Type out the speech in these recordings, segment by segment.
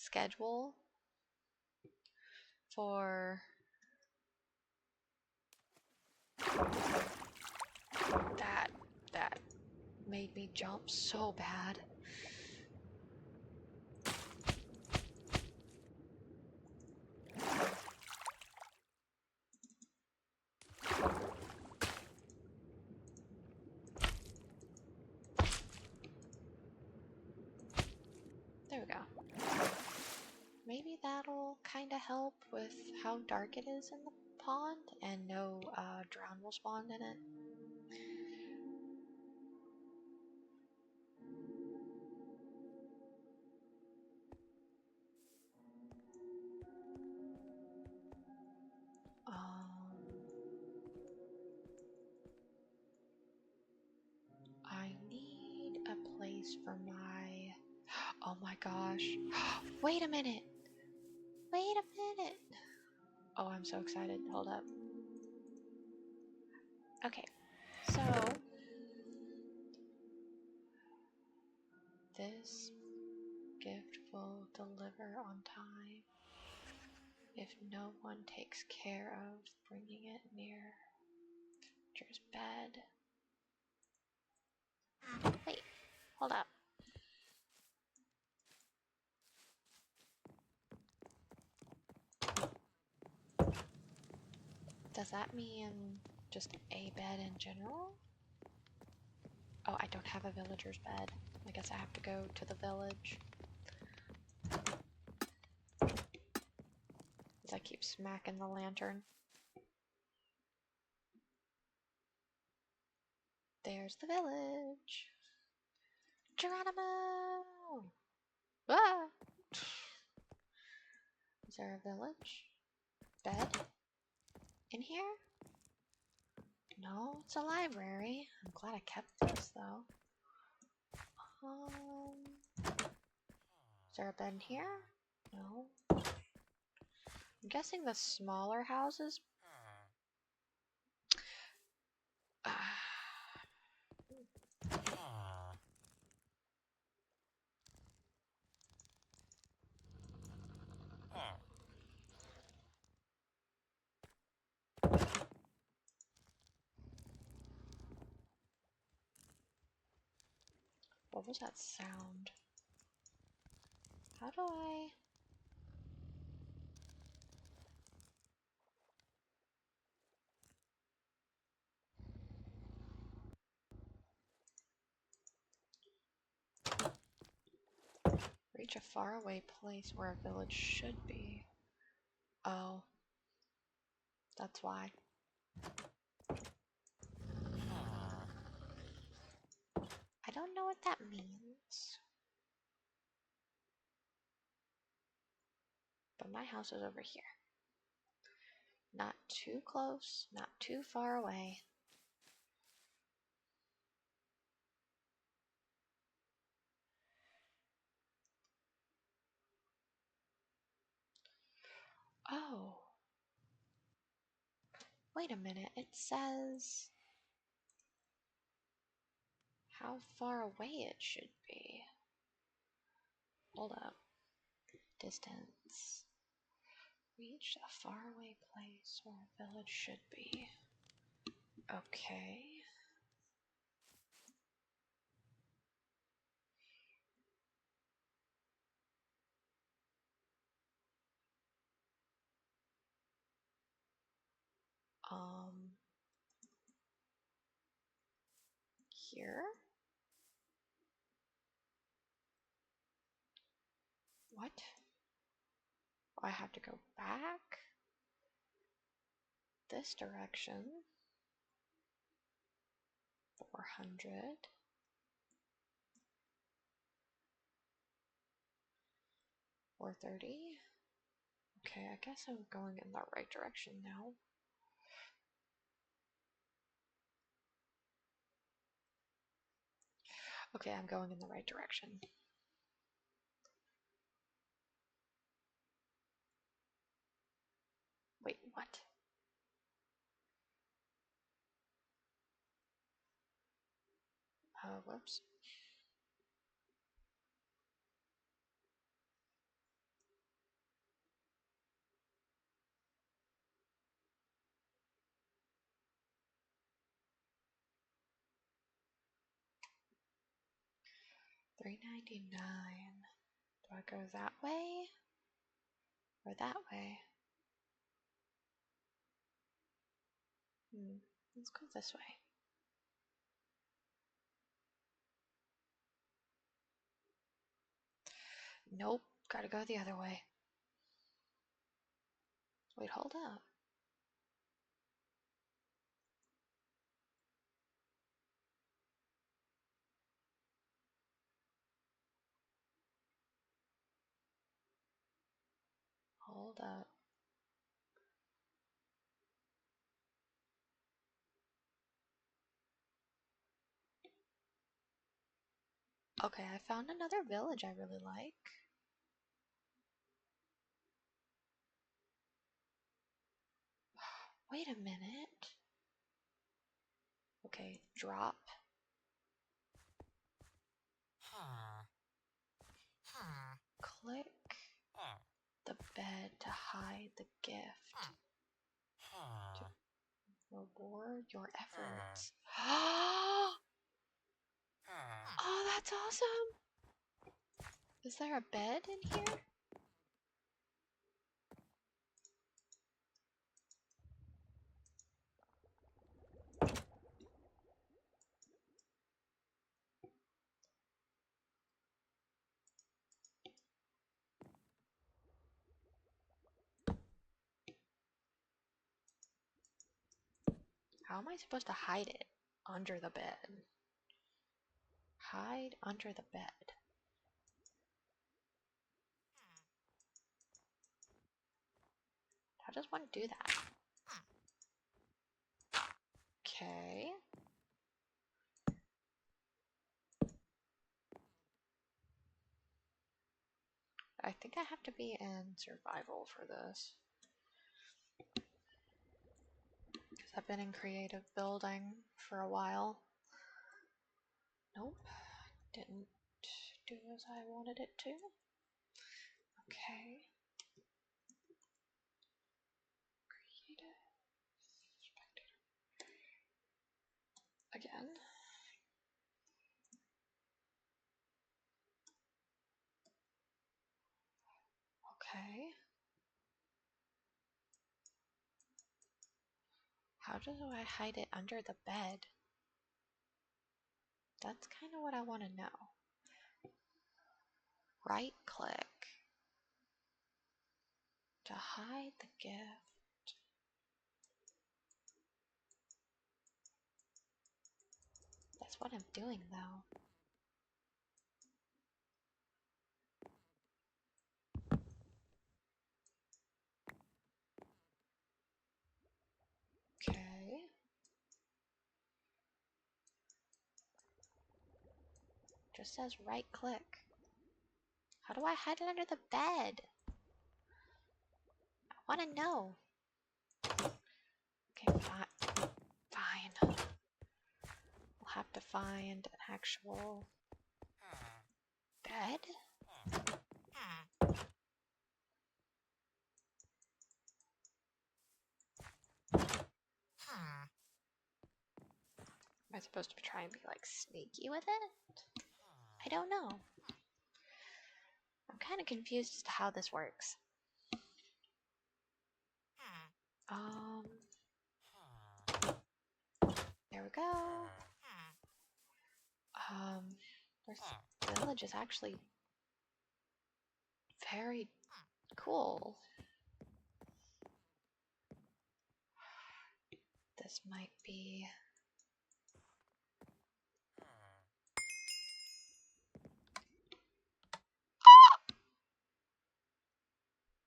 schedule for that made me jump so bad. There we go. Maybe that'll kind of help with how dark it is in the pond and no drown will spawn in it. I need a place for my... Oh my gosh. Wait a minute. Wait a minute. Oh, I'm so excited. Hold up. Okay, so this gift will deliver on time if no one takes care of bringing it near Villager's bed. Wait, hold up. Does that mean just a bed in general? Oh, I don't have a villager's bed. I guess I have to go to the village. As I keep smacking the lantern. There's the village. Geronimo! Ah! Is there a village? Bed? In here? No, it's a library. I'm glad I kept this though. Is there a bed in here? No. I'm guessing the smaller houses. What was that sound? How do I... Reach a faraway place where a village should be. Oh. That's why. I don't know what that means. But my house is over here. Not too close, not too far away. Oh. Wait a minute, it says how far away it should be. Hold up. Distance. Reach a faraway place where a village should be. Okay. Here? What? I have to go back? This direction. 400. Or 30. Okay, I guess I'm going in the right direction now. Okay, I'm going in the right direction. Wait, what? Whoops. $3.99. Do I go that way or that way? Let's go this way. Nope, gotta go the other way. Wait, hold up. Hold up. Okay, I found another village I really like. Wait a minute. Okay, drop. Click the bed to hide the gift. To reward your efforts. Oh, that's awesome! Is there a bed in here? How am I supposed to hide it? Under the bed. Hide under the bed. How does one do that? Okay. I think I have to be in survival for this. Because I've been in creative building for a while. Nope. Didn't do as I wanted it to. Okay. Creative. Again. Okay. How do I hide it under the bed? That's kind of what I want to know. Right click to hide the gift. That's what I'm doing though. Okay. Just says right click. How do I hide it under the bed? I want to know. Okay, fine. We'll have to find an actual bed. Am I supposed to try and be like sneaky with it? I don't know. I'm kind of confused as to how this works. There we go. This village is actually very cool. This might be...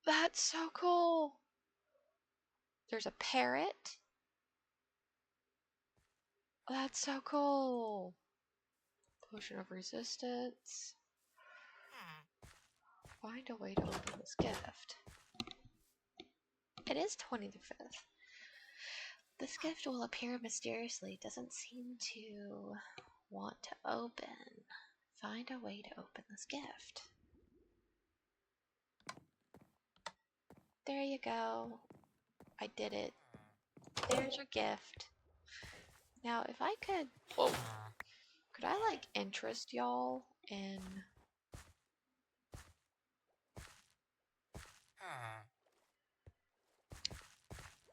That's so cool! There's a parrot. That's so cool! Potion of resistance. Find a way to open this gift. It is 25th. This gift will appear mysteriously. Doesn't seem to want to open. Find a way to open this gift. There you go. I did it. There's your gift. Now, if I could... Whoa. Could I, like, interest y'all in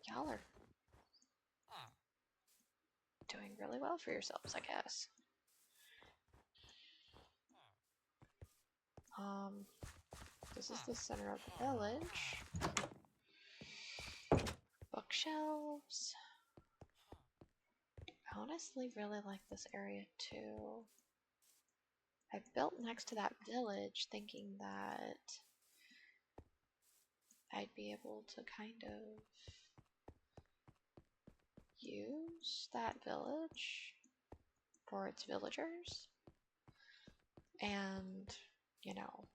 y'all are doing really well for yourselves, I guess. This is the center of the village. Bookshelves. I honestly really like this area too. I built next to that village thinking that I'd be able to kind of use that village for its villagers and, you know,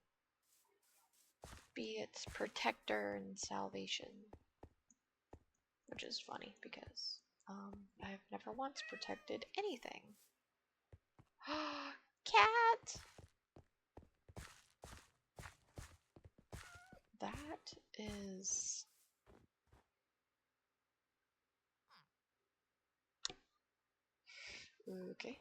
be its protector and salvation. Which is funny because I've never once protected anything. Cat! That is... okay.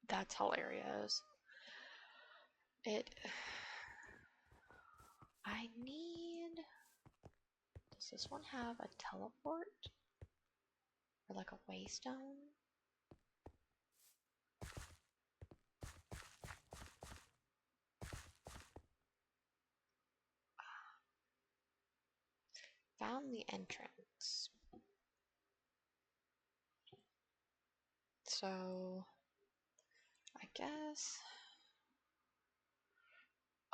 That's hilarious. I need... Does this one have a teleport? Or like a waystone? Found the entrance. So... I guess...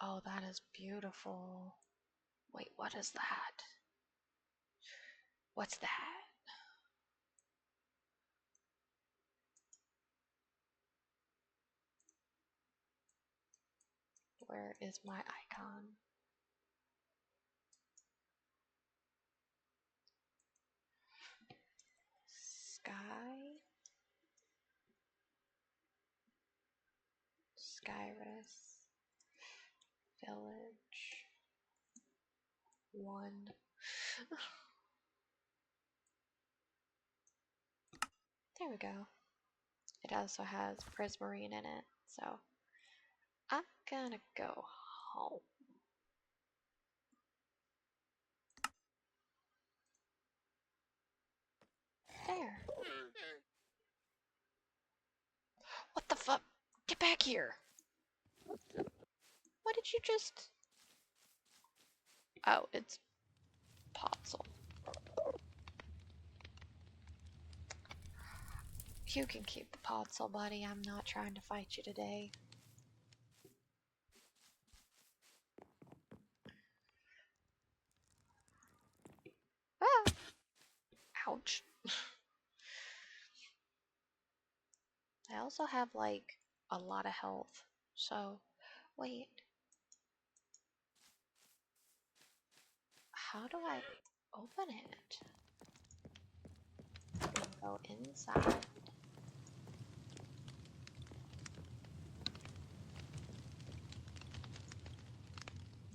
Oh, that is beautiful. Wait, what is that? What's that? Where is my icon? Sky? Skyrus. Village. 1. There we go. It also has Prismarine in it, so I'm gonna go home. There. What the fuck? Get back here! What did you just... Oh, it's Potzel. You can keep the Potzel, buddy. I'm not trying to fight you today. Ah! Ouch. I also have, like, a lot of health. So, wait. How do I open it? Go inside.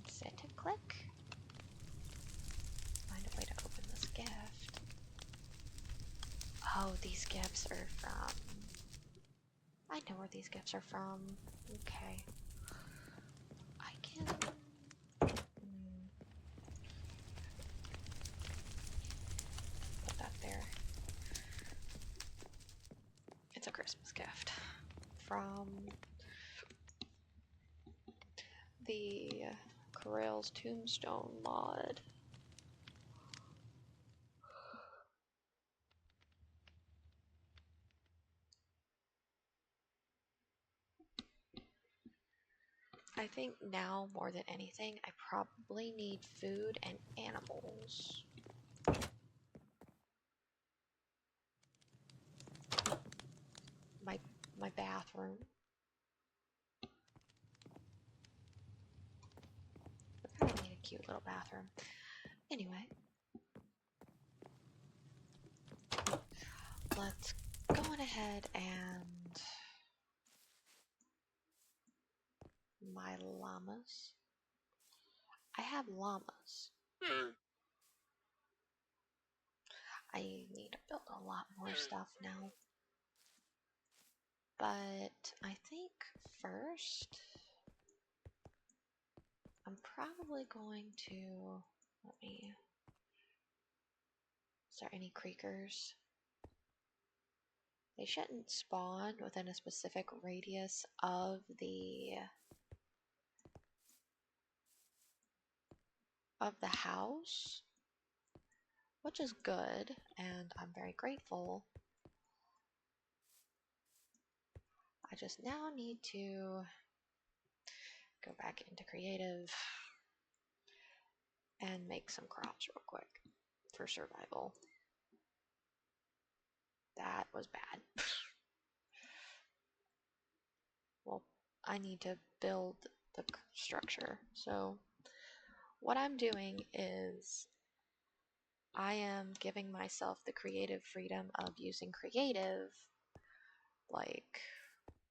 Sit and click. Find a way to open this gift. Oh, these gifts are from... I know where these gifts are from. Okay. I can... Put that there. It's a Christmas gift. From... the Corel's Tombstone mod. I think now more than anything, I probably need food and animals. My bathroom. I need a cute little bathroom. Anyway. Let's go on ahead and... my llamas. I have llamas. I need to build a lot more stuff now. But I think first, I'm probably going to, let me, is there any creekers? They shouldn't spawn within a specific radius of the house, which is good, and I'm very grateful. I just now need to go back into creative and make some crops real quick for survival. That was bad. Well, I need to build the structure. So what I'm doing is I am giving myself the creative freedom of using creative, like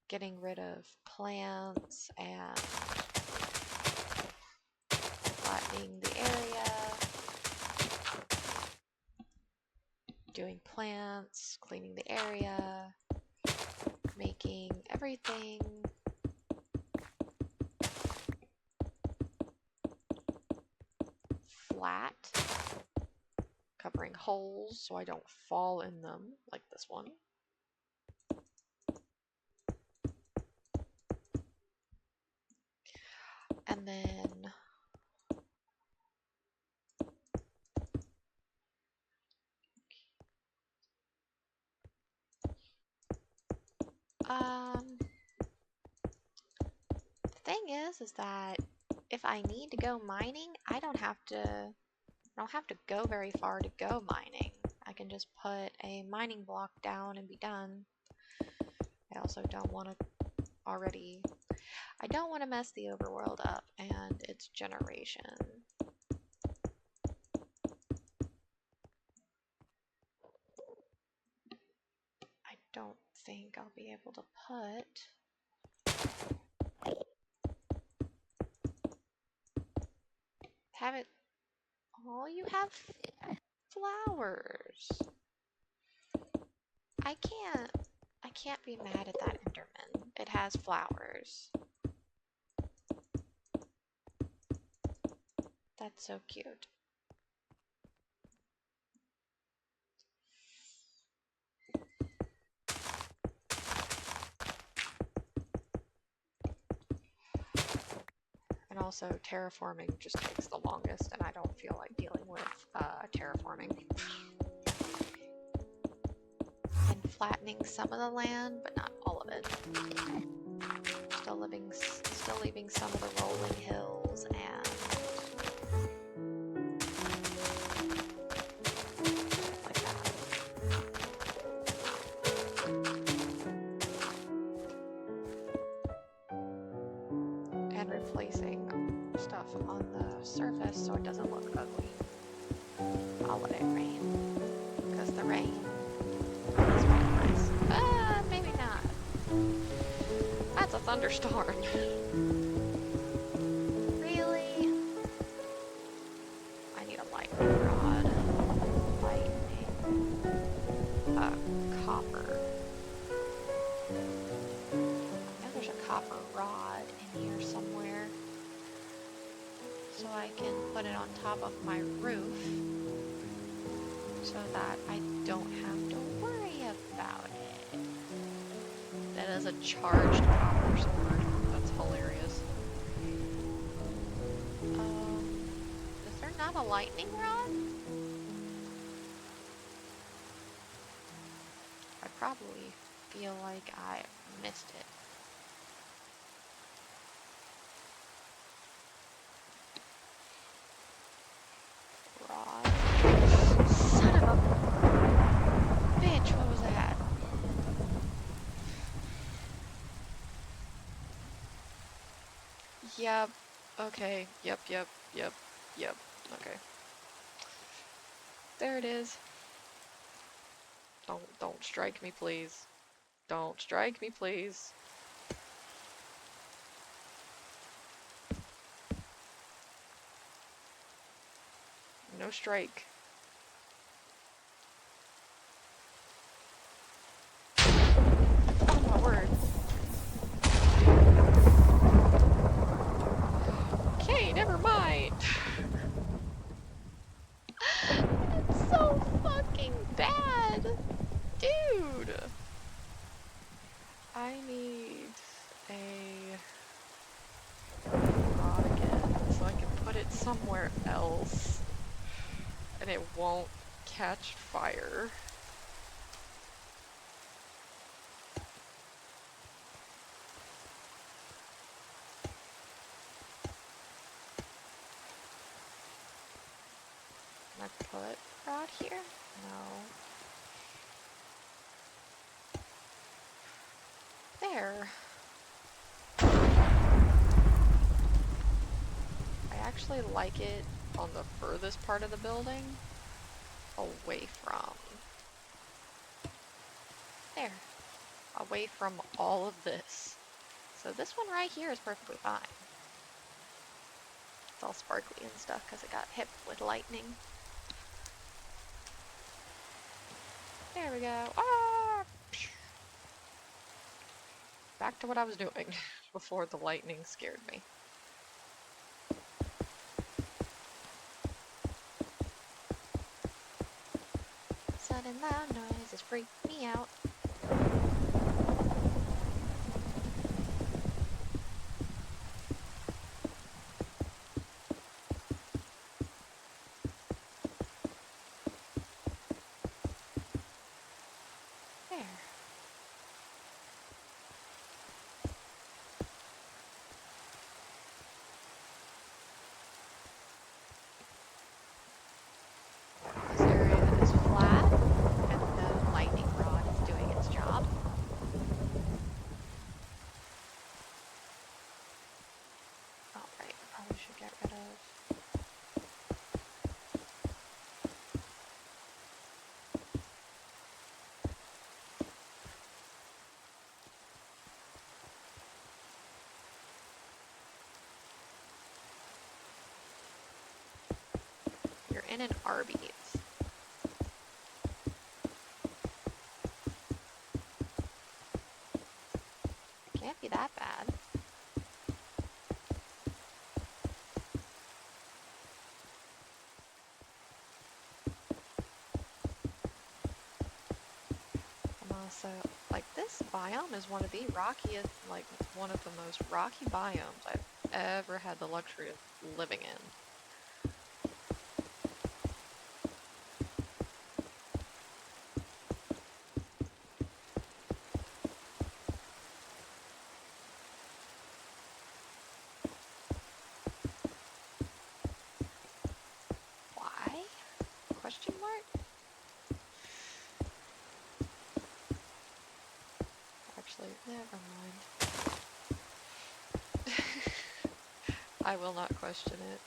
getting rid of plants and flattening the area, doing plants, cleaning the area, making everything flat, covering holes so I don't fall in them like this one. And then the thing is that if I need to go mining, I don't have to go very far to go mining. I can just put a mining block down and be done. I also don't want to I don't want to mess the overworld up and its generation. I don't think I'll be able to put have it. Oh, you have flowers. I can't be mad at that Enderman. It has flowers. That's so cute. And also, terraforming just takes the longest, and I don't feel like dealing with terraforming. And flattening some of the land, but not all of it. Still leaving some of the rolling hills and like that. And replacing stuff on the surface so it doesn't look ugly. I'll let it rain, because the rain is really nice. Maybe not. That's a thunderstorm. Really? I need a lightning rod. Lightning. Copper. I know there's a copper rod in here somewhere. So I can put it on top of my roof so that I don't have to worry about it. That is a charged copper sword. That's hilarious. Is there not a lightning rod? I probably feel like I missed it. Rod. Son of a bitch, what was that? Yep. Okay. Yep. Okay. There it is. Don't strike me, please. Don't strike me, please. No strike. somewhere else and it won't catch fire. Can I put rod here? No. There. I actually like it on the furthest part of the building, away from. There. Away from all of this. So this one right here is perfectly fine. It's all sparkly and stuff because it got hit with lightning. There we go. Ah! Back to what I was doing before the lightning scared me. Sudden loud noises freak me out. There. This area is flat, and the lightning rod is doing its job. Oh, right, I probably should get rid of. You're in an Arby's. Can't be that bad. I'm also, like, this biome is one of the rockiest, like, one of the most rocky biomes I've ever had the luxury of living in. Why? Question mark? Actually, never mind. I will not question it.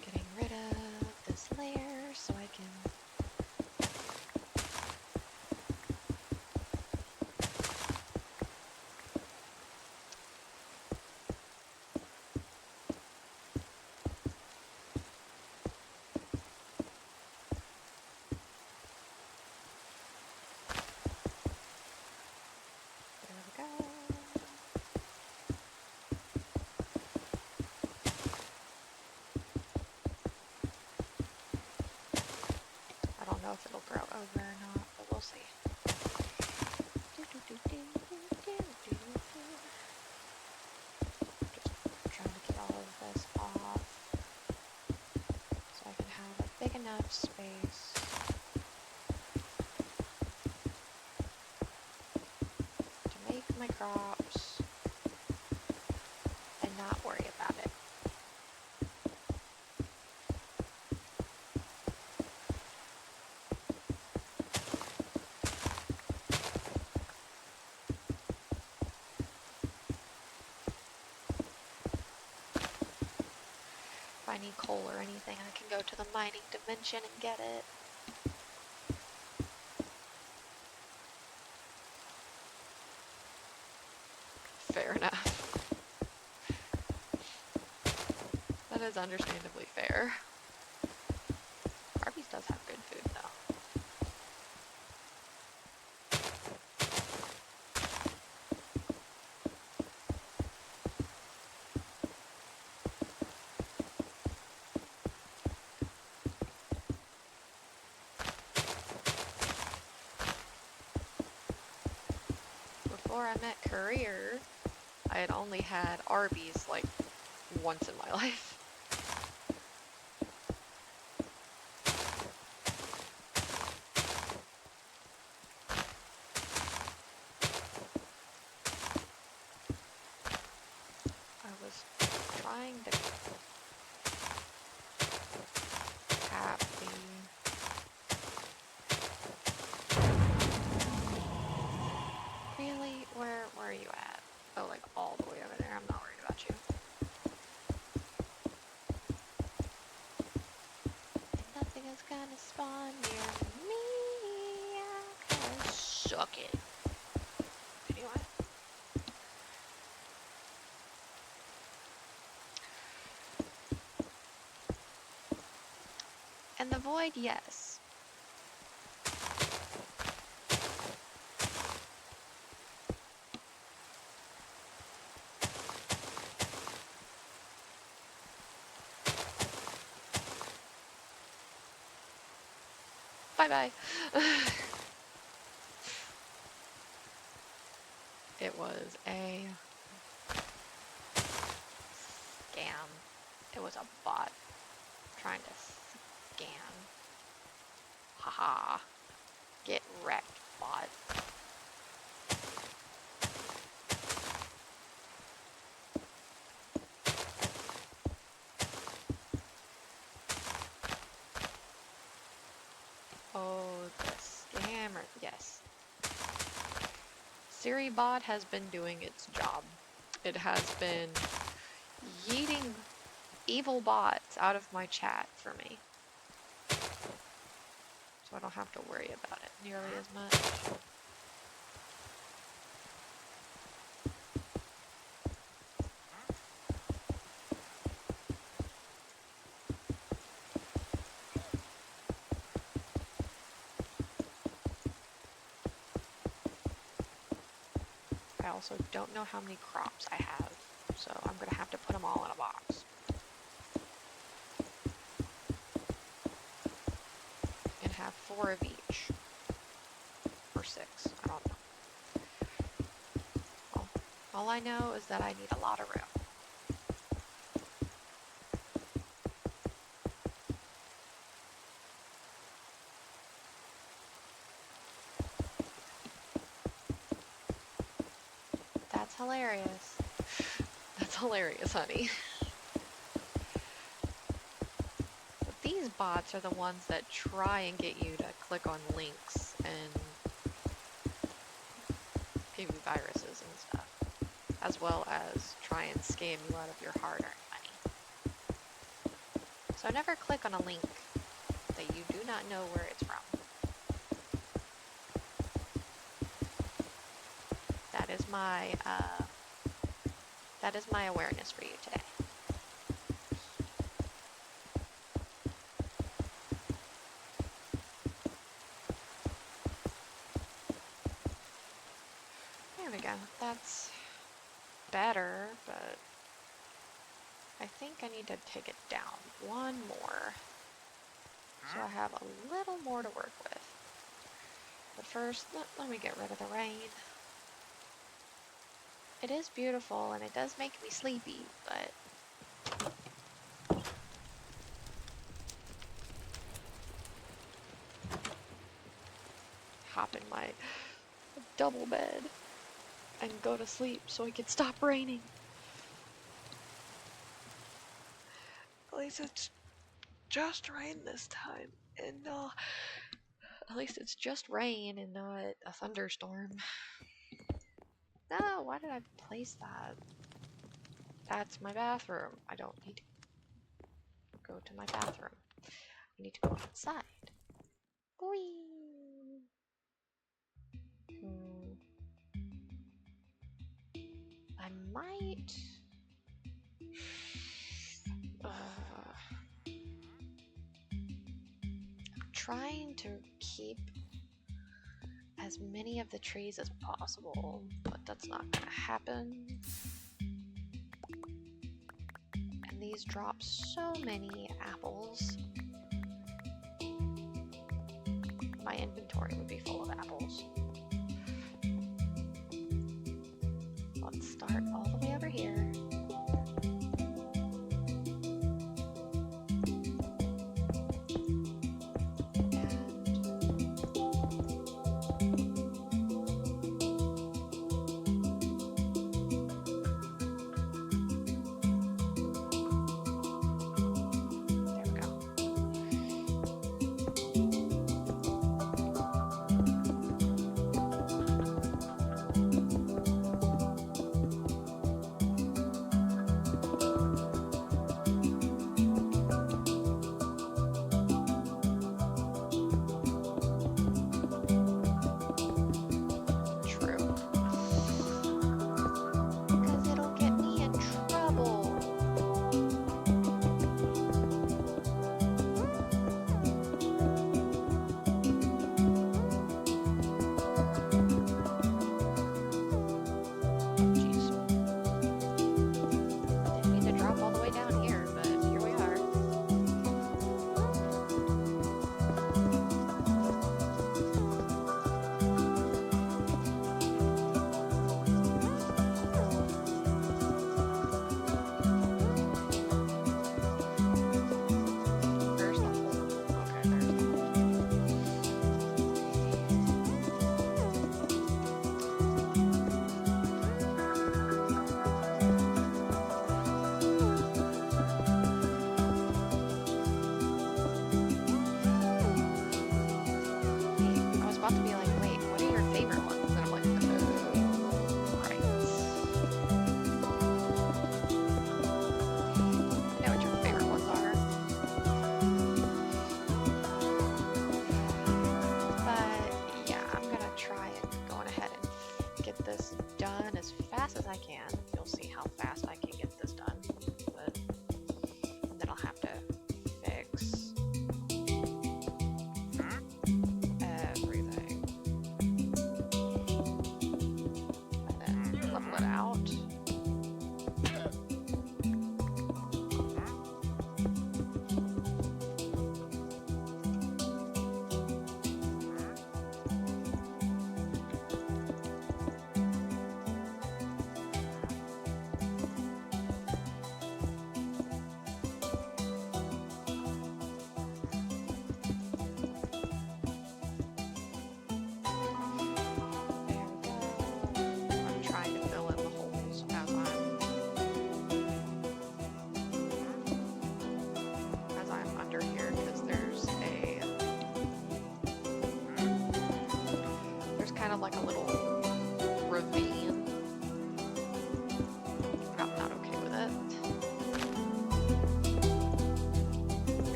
Getting rid of this layer so I can... There we go. I don't know if it'll grow over or not, but we'll see. Just trying to get all of this off so I can have a big enough space to make my crops and not worry about it. If I need coal or anything, I can go to the mining dimension and get it. Fair enough. That is understandably fair. Arby's does have good food, though. before I met Career, I had only had Arby's like once in my life. I was trying to tap the... Really? Where are you at? Oh, like all the way over there. I'm not worried about you. Nothing is gonna spawn near me. I can suck it. Anyway. And the void, yes. Bye-bye. It was a scam. It was a bot trying to scam. Haha. Get wrecked, bot. Oh, the scammer. Yes. Siri bot has been doing its job. It has been yeeting evil bots out of my chat for me. So I don't have to worry about it nearly as much. I also don't know how many crops I have, so I'm gonna have to put them all in a box. And have 4 of each. Or 6, I don't know. Well, all I know is that I need a lot of room. That's hilarious. That's hilarious, honey. But these bots are the ones that try and get you to click on links and give you viruses and stuff, as well as try and scam you out of your hard-earned money. So never click on a link that you do not know where it's from. That is my awareness for you today. There we go. That's better, but I think I need to take it down one more. So I have a little more to work with. But first, let me get rid of the rain. It is beautiful and it does make me sleepy, but hop in my double bed and go to sleep so it can stop raining. At least it's just rain this time, and at least it's just rain and not a thunderstorm. No, why did I place that? That's my bathroom. I don't need to go to my bathroom. I need to go outside. Whee! I might... I'm trying to keep as many of the trees as possible, but that's not gonna happen. And these drop so many apples. My inventory would be full of apples.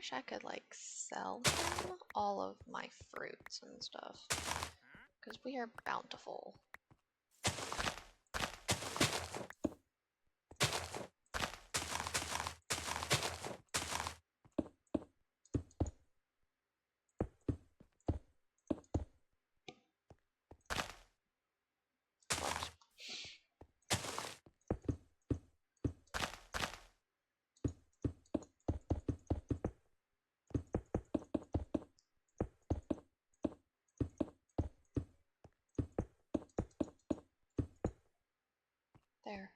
wish I could like sell him all of my fruits and stuff, because we are bountiful. Whoops. There.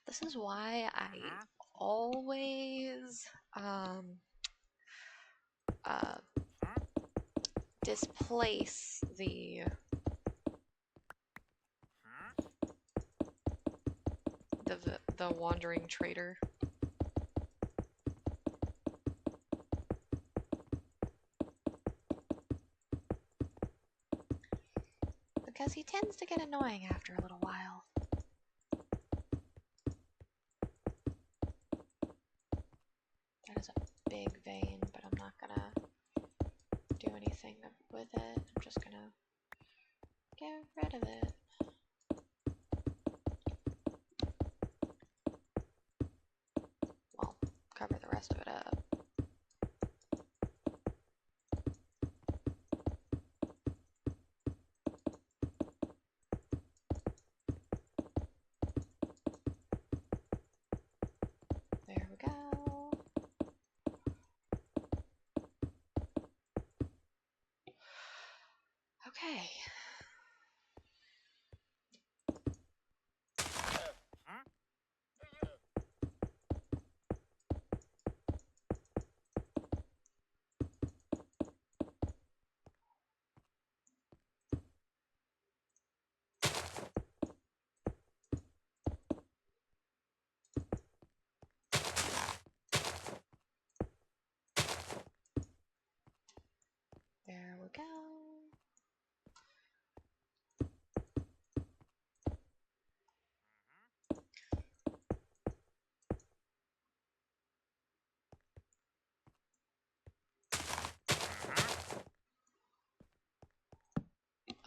This is why I always displace the wandering trader. Because he tends to get annoying after a little while. That is a big vein, but I'm not gonna do anything with it. I'm just gonna get rid of it. Well, cover the rest of it up. There we go. Okay. There we go.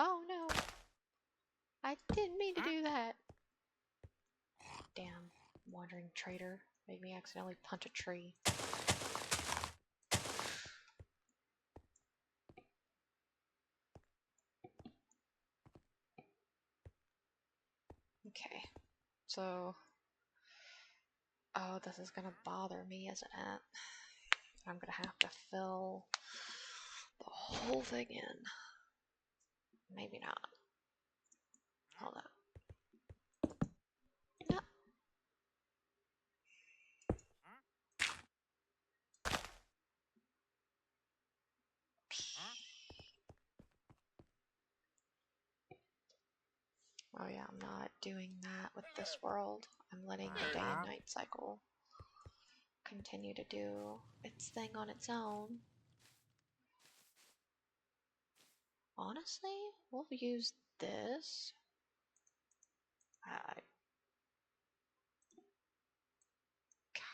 Oh no! I didn't mean to do that! Damn, wandering traitor. Made me accidentally punch a tree. Okay, so... Oh, this is gonna bother me, isn't it? I'm gonna have to fill the whole thing in. Maybe not. Hold up. No. Oh yeah, I'm not doing that with this world. I'm letting the day and night cycle continue to do its thing on its own. Honestly, we'll use this. I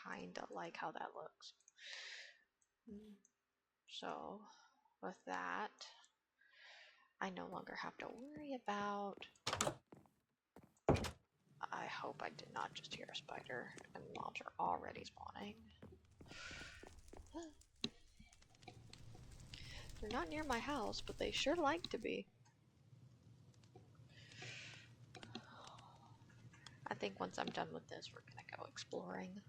kinda like how that looks. So, with that, I no longer have to worry about... I I hope I did not just hear a spider, and mobs are already spawning. They're not near my house, but they sure like to be. I think once I'm done with this, we're gonna go exploring.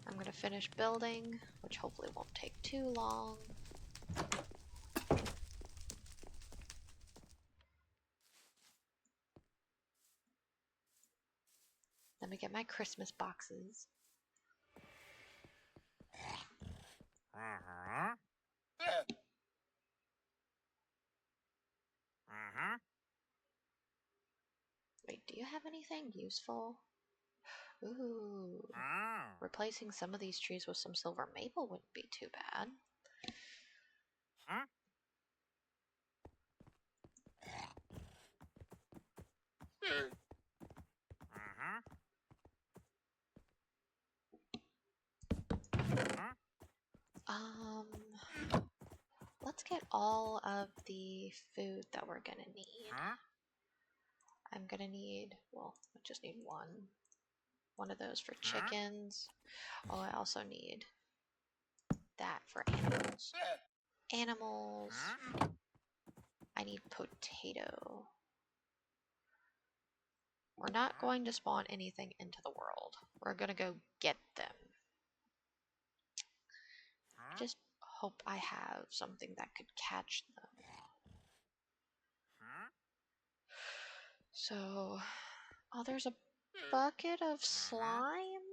I'm gonna finish building, which hopefully won't take too long. Let me get my Christmas boxes. Wait, do you have anything useful? Ooh. Replacing some of these trees with some silver maple wouldn't be too bad. Let's get all of the food that we're gonna need. I'm gonna need, well, I just need one of those for chickens. Oh, I also need that for animals. Animals. I need potato. We're not going to spawn anything into the world. We're gonna go get them. I just hope I have something that could catch them. So, oh, there's a bucket of slime?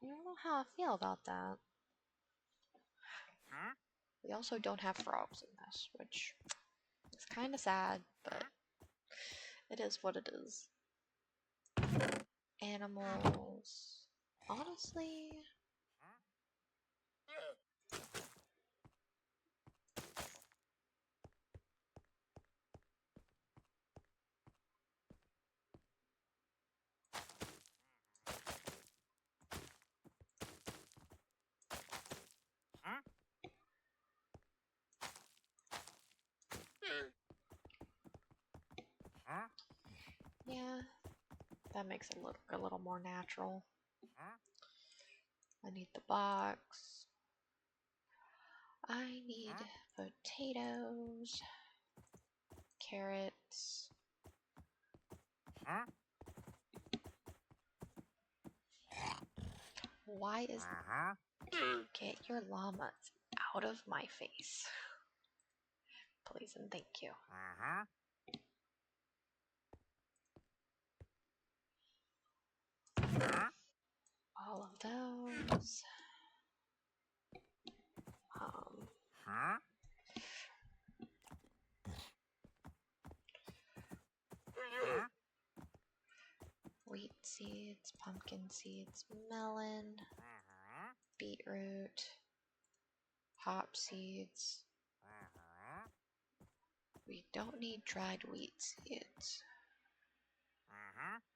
I don't know how I feel about that. We also don't have frogs in this, which is kind of sad, but it is what it is. Animals. Honestly, yeah, that makes it look a little more natural. I need the box. I need potatoes, carrots. Why is... Get your llamas out of my face. Please and thank you. All of those. Wheat seeds, pumpkin seeds, melon, beetroot, hop seeds. We don't need dried wheat seeds.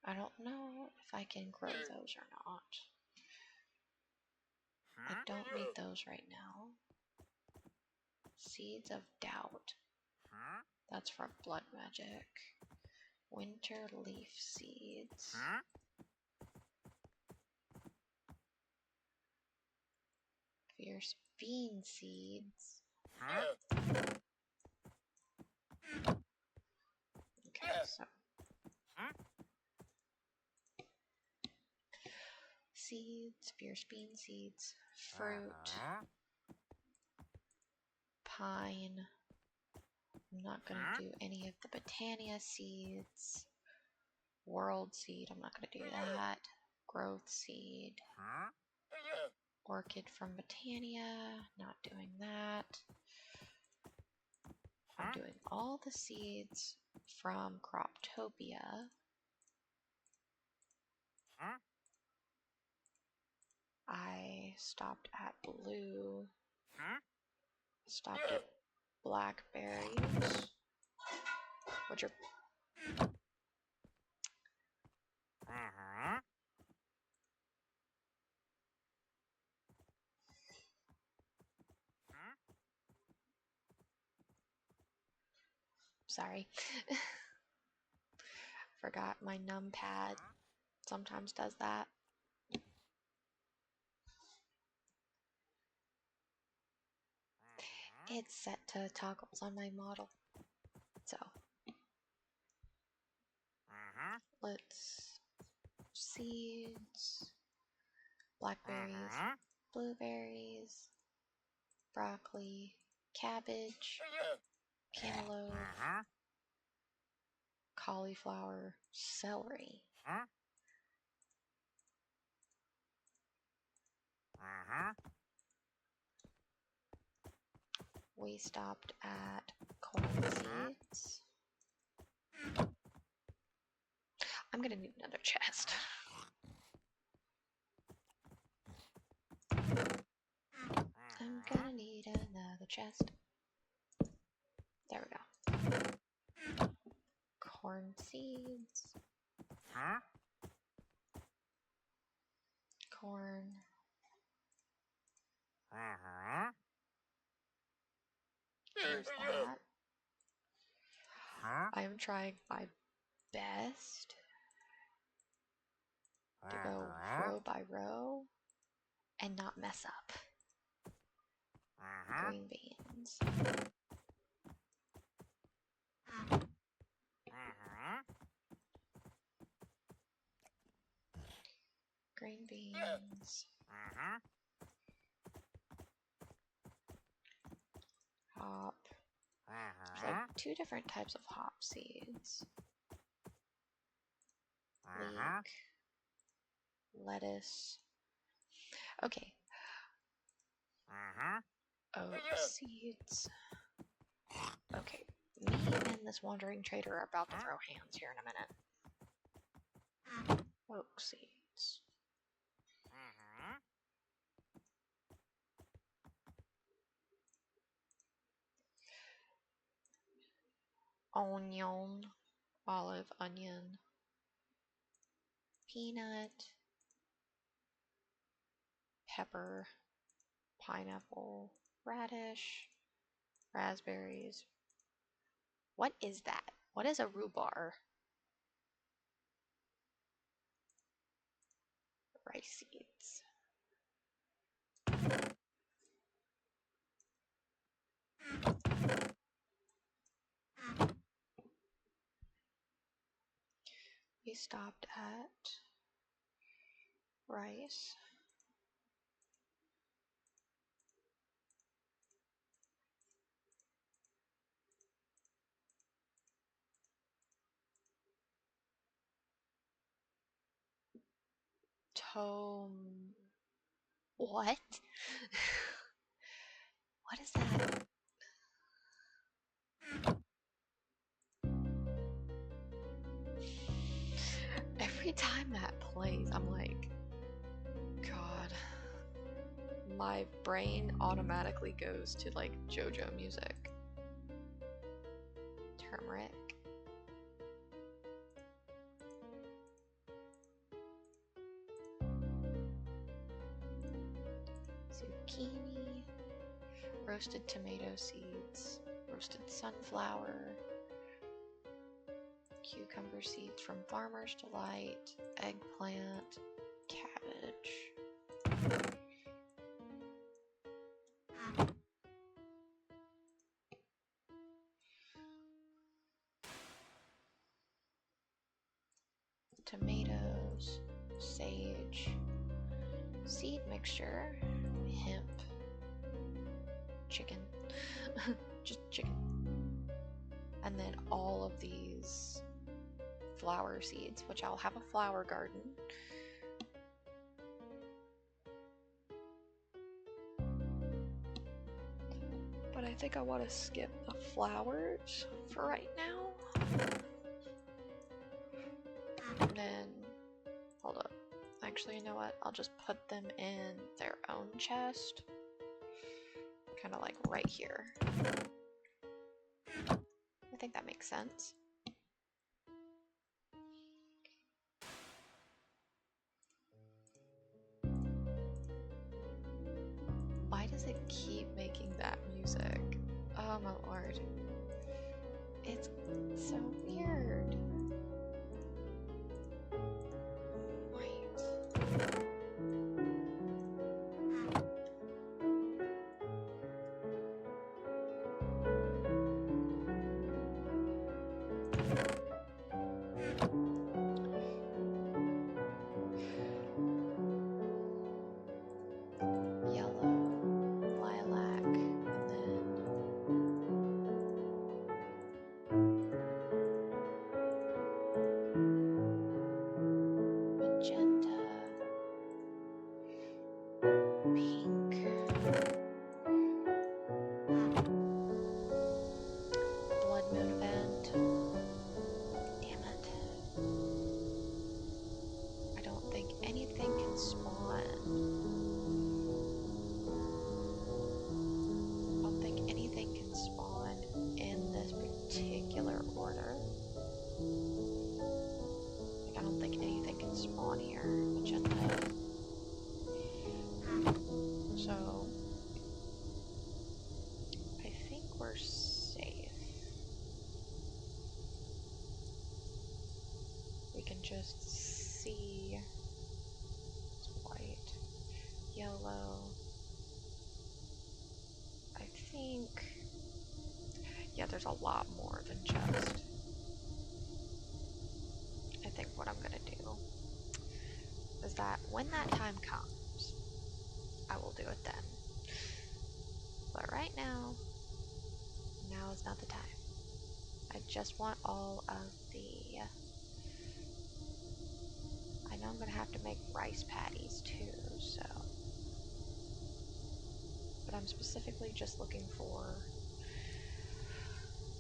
I don't know if I can grow those or not. I don't need those right now. Seeds of doubt. That's for blood magic. Winter leaf seeds. Fierce bean seeds. Okay, so seeds, fierce bean seeds, fruit, pine. I'm not gonna do any of the Botania seeds. World seed, I'm not gonna do that. Growth seed. Orchid from Botania, not doing that. I'm doing all the seeds from Croptopia. I stopped at blue. Stopped at blackberries, which are... Sorry. Forgot my numpad sometimes does that. It's set to toggles on my model. So let's seeds, blackberries, blueberries, broccoli, cabbage, cantaloupe, cauliflower, celery. We stopped at corn seeds. I'm gonna need another chest. I'm gonna need another chest. There we go. Corn seeds. Corn. There's that. I am trying my best to go row by row and not mess up. Green beans. Green beans. Hop. There's like 2 different types of hop seeds. Leek. Lettuce. Okay. Oat seeds. Okay. Me and this wandering trader are about to throw hands here in a minute. Oak seeds. Onion. Olive, onion. Peanut. Pepper. Pineapple. Radish. Raspberries. What is that? What is a rhubarb? Rice seeds. We stopped at rice. What? What is that? Every time that plays, I'm like, God. My brain automatically goes to like JoJo music. Turmeric. Zucchini. Roasted tomato seeds. Roasted sunflower. Cucumber seeds from Farmer's Delight. Eggplant. Cabbage. Tomatoes, sage, seed mixture, hemp, chicken, just chicken, and then all of these flower seeds, which I'll have a flower garden. But I think I want to skip the flowers for right now. And then, hold up. Actually, you know what? I'll just put them in their own chest. Kind of like right here. I think that makes sense. Why does it keep making that music? Oh my lord. It's so weird. just see. It's white, yellow. I think, yeah, there's a lot more than just. I think what I'm gonna do is that when that time comes, I will do it then. But right now is not the time. I just want all of the. I know I'm gonna have to make rice patties too, so. But I'm specifically just looking for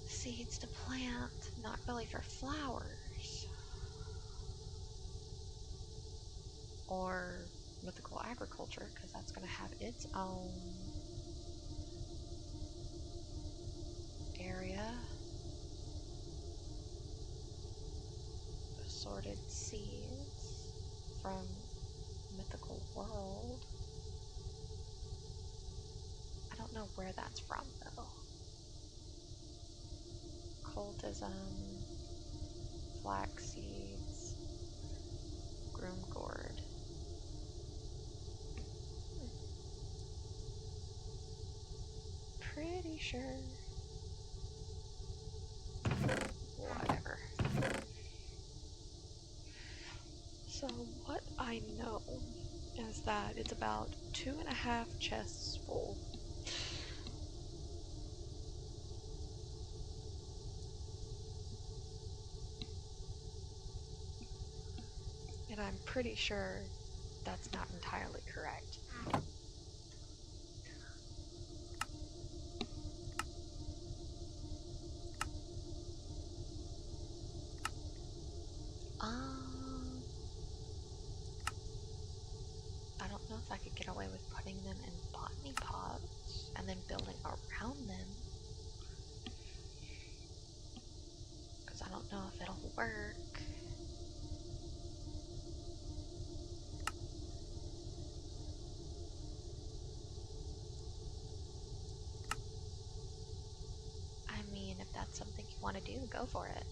seeds to plant, not really for flowers. Or mythical agriculture, because that's going to have its own area. Assorted seeds from mythical world. I don't know where that's from though. Cultism, flax seeds, groom gourd. Pretty sure. Whatever. So what I know is that it's about 2.5 chests full. And I'm pretty sure that's not entirely correct. I don't know if I could get away with putting them in botany pots and then building around them. Because I don't know if it'll work. I mean, if that's something you want to do, go for it.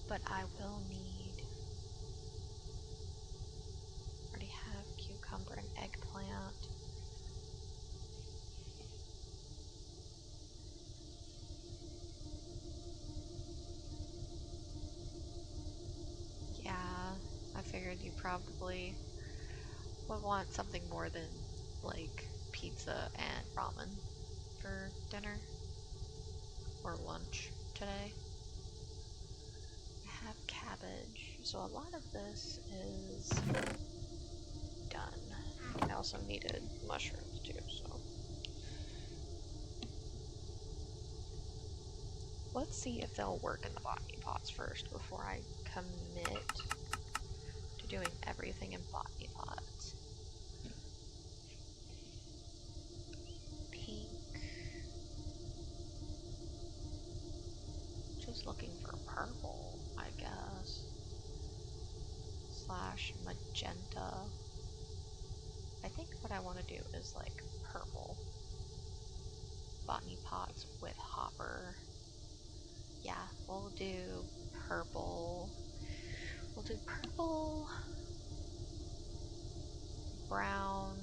But I will need. Already have cucumber and eggplant. Yeah, I figured you probably would want something more than like pizza and ramen for dinner or lunch today. I have cabbage, so a lot of this is done. I also needed mushrooms too, so. Let's see if they'll work in the botany pots first before I commit to doing everything in botany pots. Pink. Just looking for purple, I guess. Slash magenta. I think what I want to do is like purple. Botany pots with hopper. Yeah, we'll do purple. We'll do purple, brown,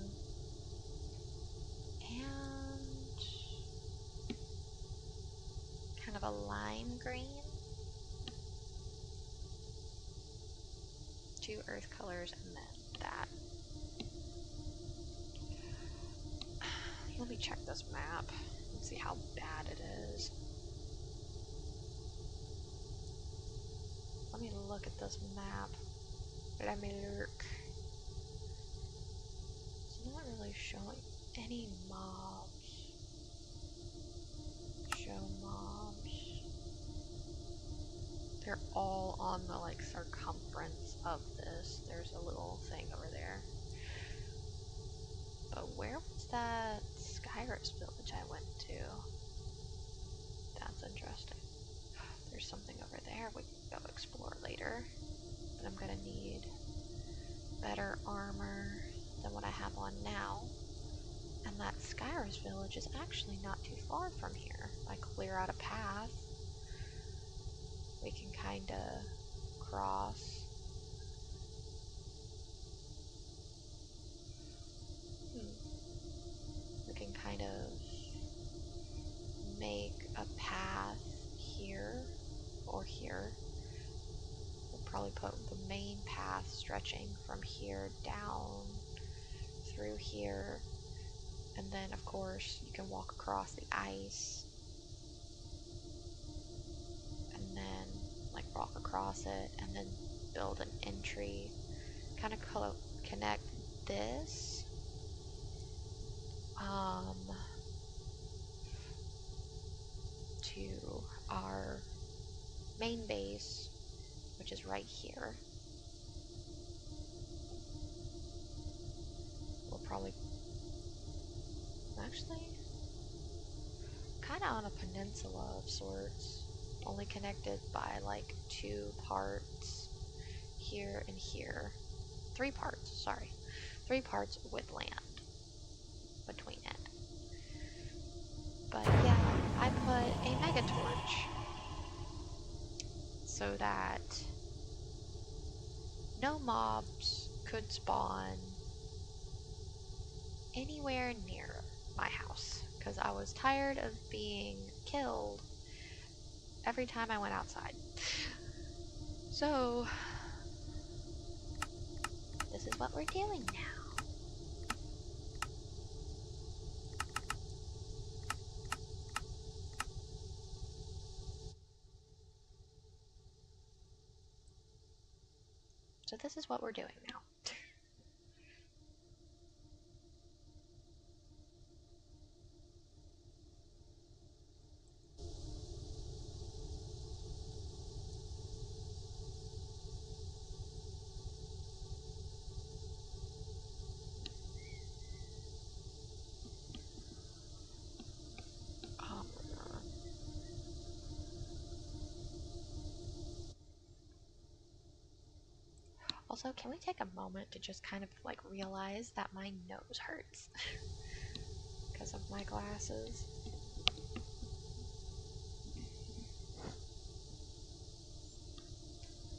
and kind of a lime green. 2 earth colors and then that. Let me check this map and see how bad it is. Let me look at this map. Let me look. It's not really showing any mobs. Show mobs. They're all on the like circumference of this. There's a little thing over there. But where was that Skyrus village I went to? That's interesting. There's something over there we can go explore later. But I'm gonna need this village is actually not too far from here. If I clear out a path, we can kind of cross. We can kind of make a path here or here. We'll probably put the main path stretching from here down through here, and then of course you can walk across the ice and then like walk across it and then build an entry, kind of connect this to our main base, which is right here. We'll probably actually kind of on a peninsula of sorts, only connected by like 2 parts here and here. 3 parts, sorry. 3 parts with land between it. But yeah, I put a mega torch so that no mobs could spawn anywhere near my house, because I was tired of being killed every time I went outside. So, this is what we're doing now. So this is what we're doing now. Also, can we take a moment to just kind of like realize that my nose hurts because of my glasses?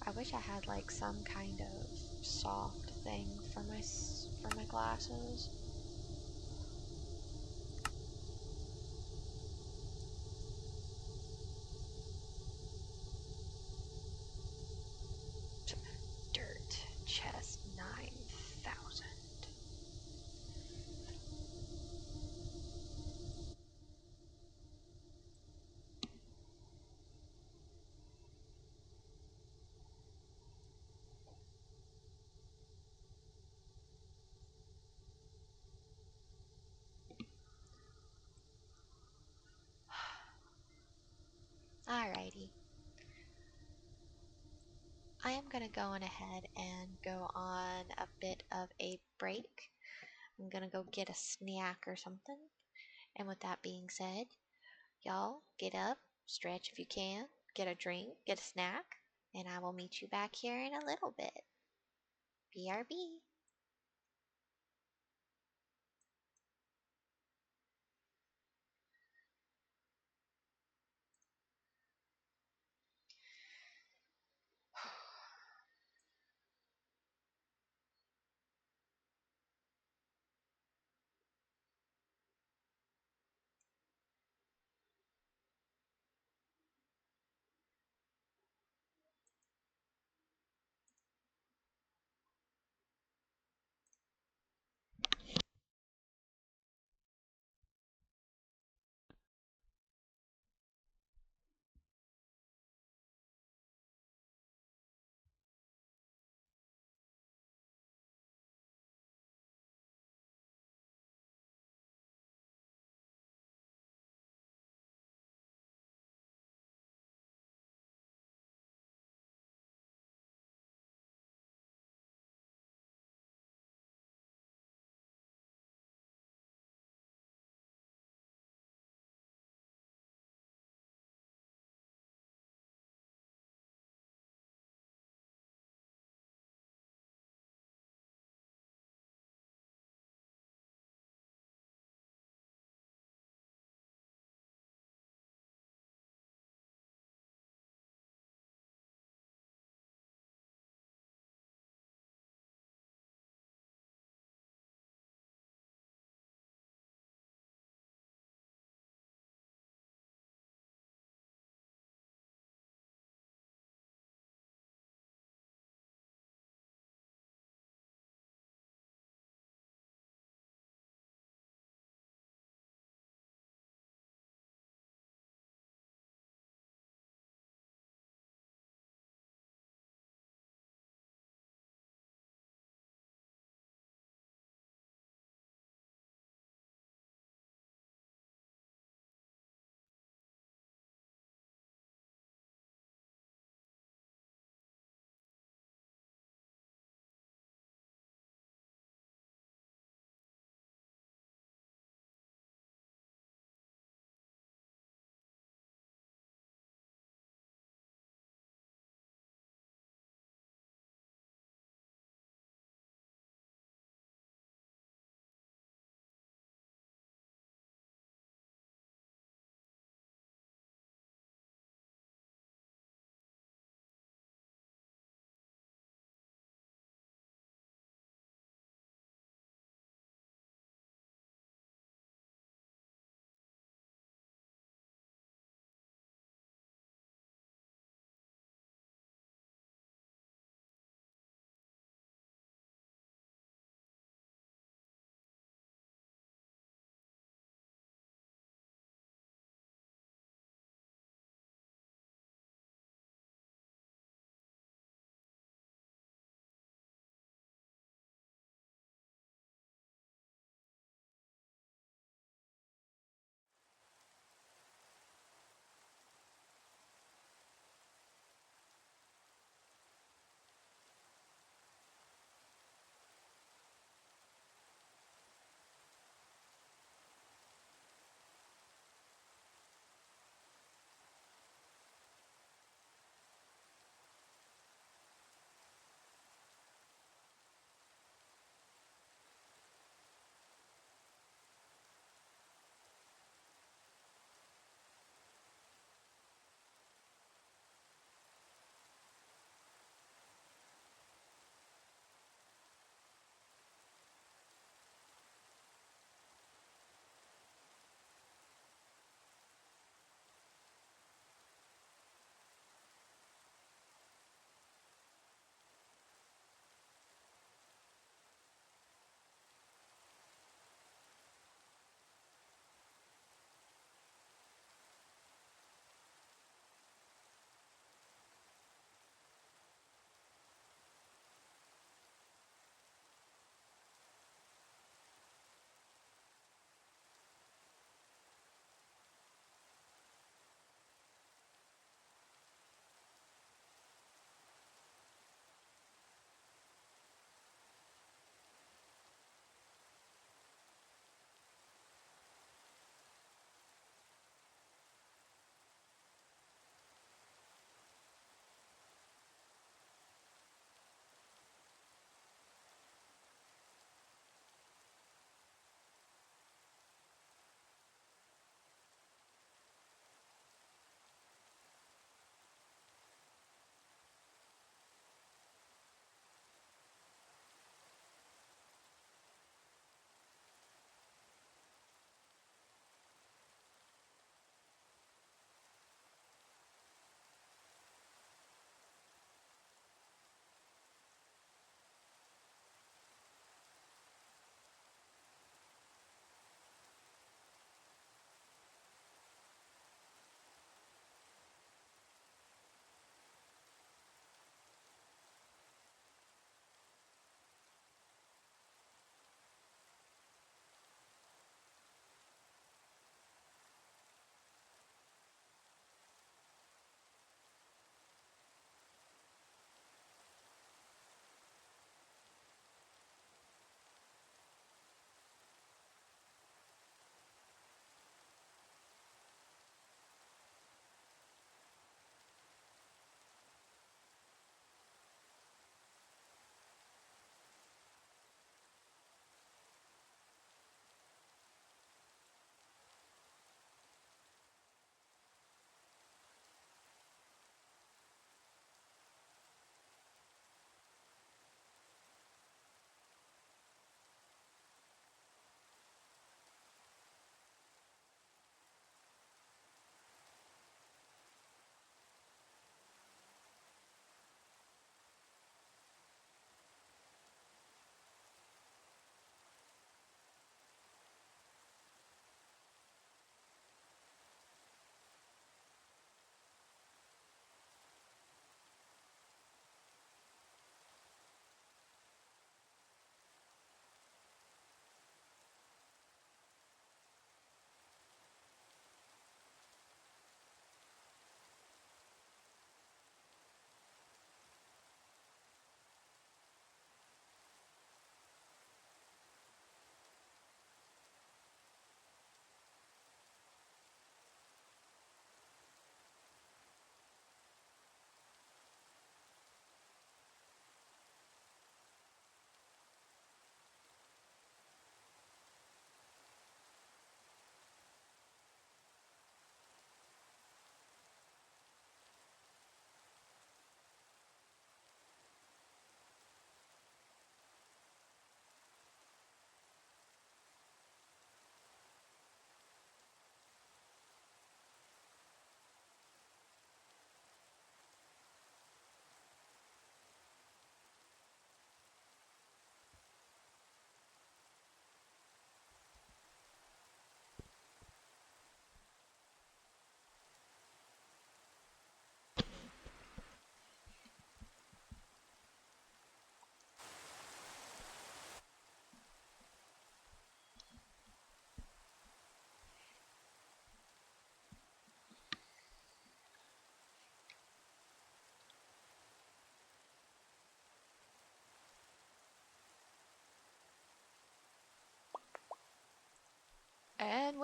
I wish I had like some kind of soft thing for my glasses. Dirt chest 9,000. Alrighty. I am going to go on ahead and go on a bit of a break. I'm going to go get a snack or something. And with that being said, y'all get up, stretch if you can, get a drink, get a snack, and I will meet you back here in a little bit. BRB.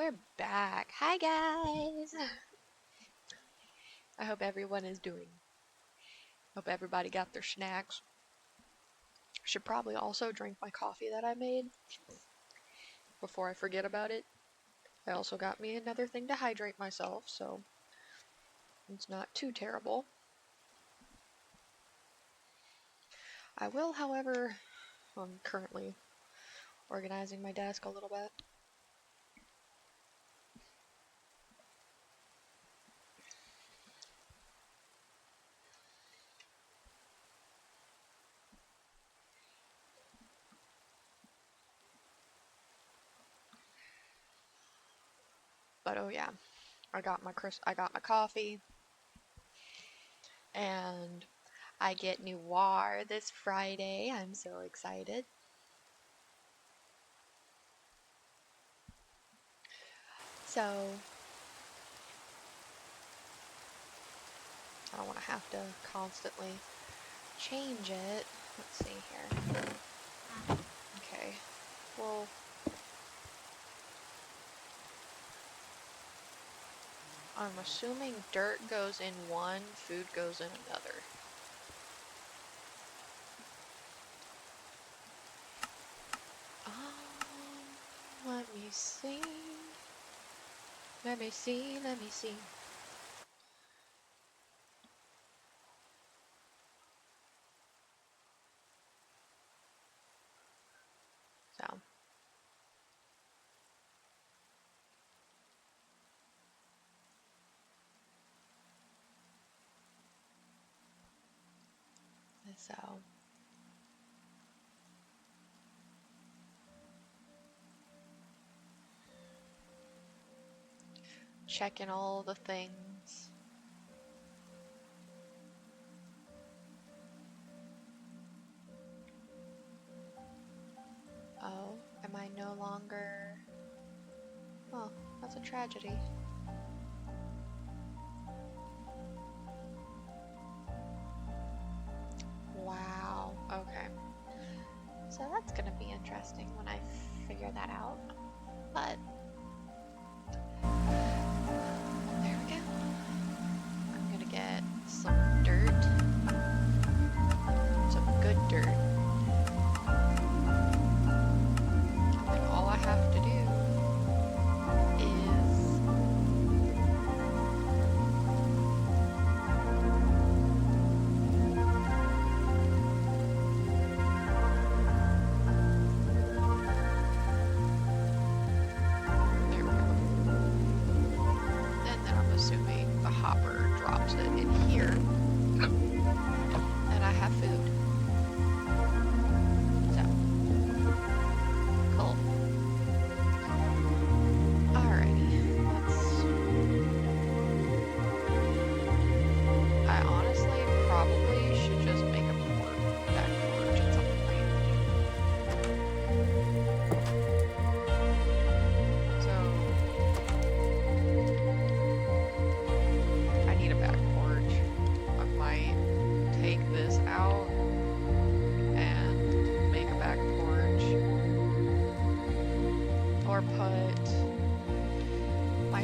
we're back. Hi guys! I hope everyone is hope everybody got their snacks. Should probably also drink my coffee that I made before I forget about it. I also got me another thing to hydrate myself, so it's not too terrible. I will, however, I'm currently organizing my desk a little bit. But oh yeah, I got my coffee, and I get Noir this Friday. I'm so excited. So I don't want to have to constantly change it. Let's see here. Okay, well, I'm assuming dirt goes in one, food goes in another. Let me see. Let me see. So. Checking all the things. Oh, am I no longer... Oh, that's a tragedy. Wow, okay. So that's gonna be interesting when I figure that out. But there we go. I'm gonna get some dirt. Some good dirt. And then all I have to do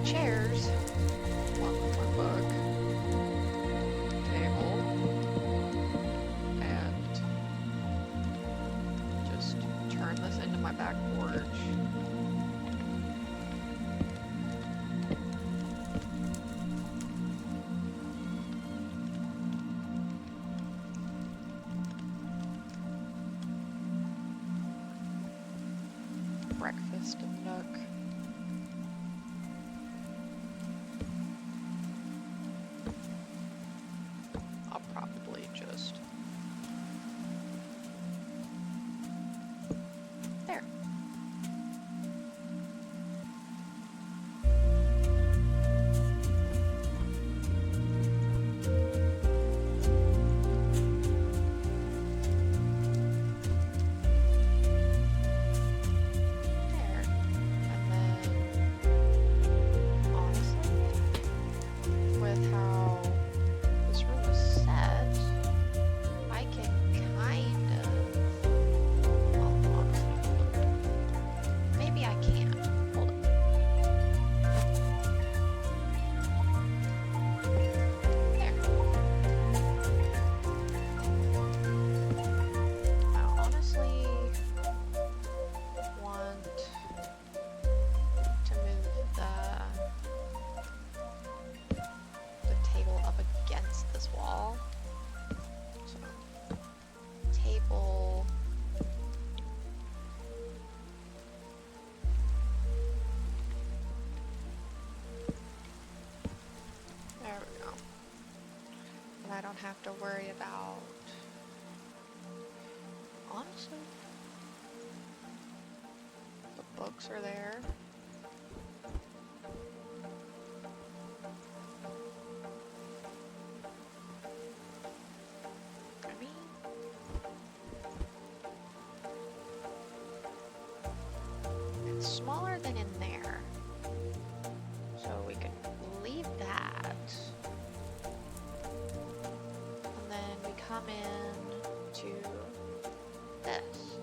chairs, along with my book, table, and just turn this into my back porch. Breakfast nook. I'll probably just... There. And up against this wall. So, table. There we go. And I don't have to worry about, honestly, the books are there. I mean, it's smaller than in there. So we could leave that. And then we come in to this.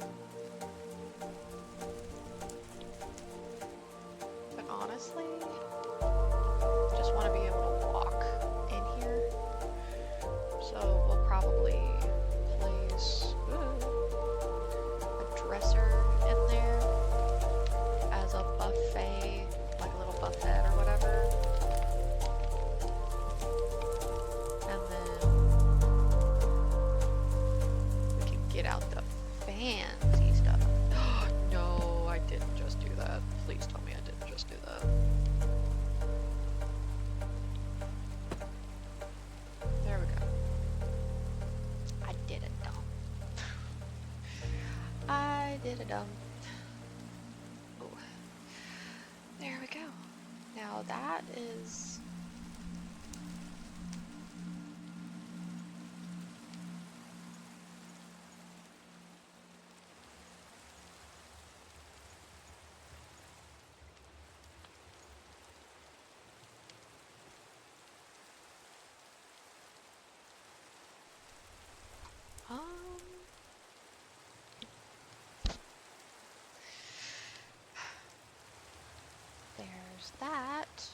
But honestly, just want to be able to walk in here. So we'll probably place a dresser in there as a buffet, like a little buffet or whatever. And then we can get out the fancy stuff. No, I didn't just do that. Please tell me I didn't just do that. There we go. I did it dumb. I did it dumb. Oh. There we go. Now that is... There's that.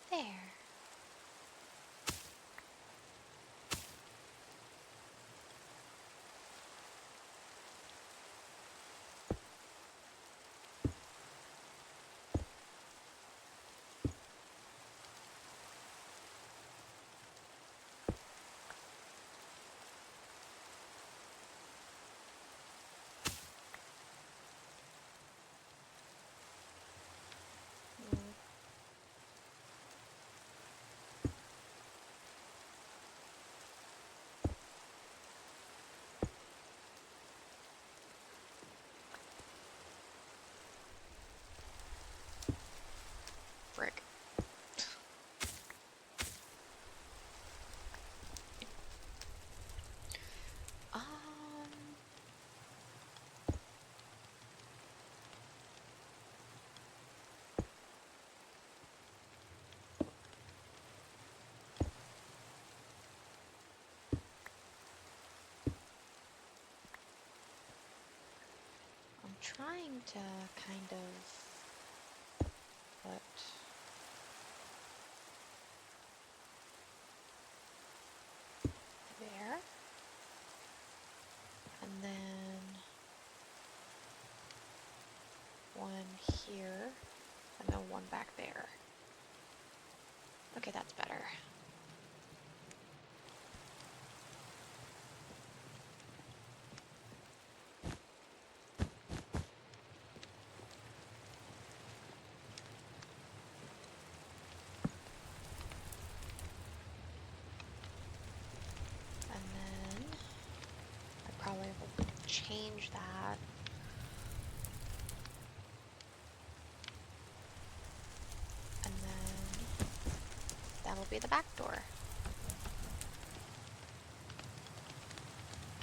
There. Frick. I'm trying to kind of put there, and then one here, and then one back there. Okay, that's better. And then I probably will change that. And then that will be the back door.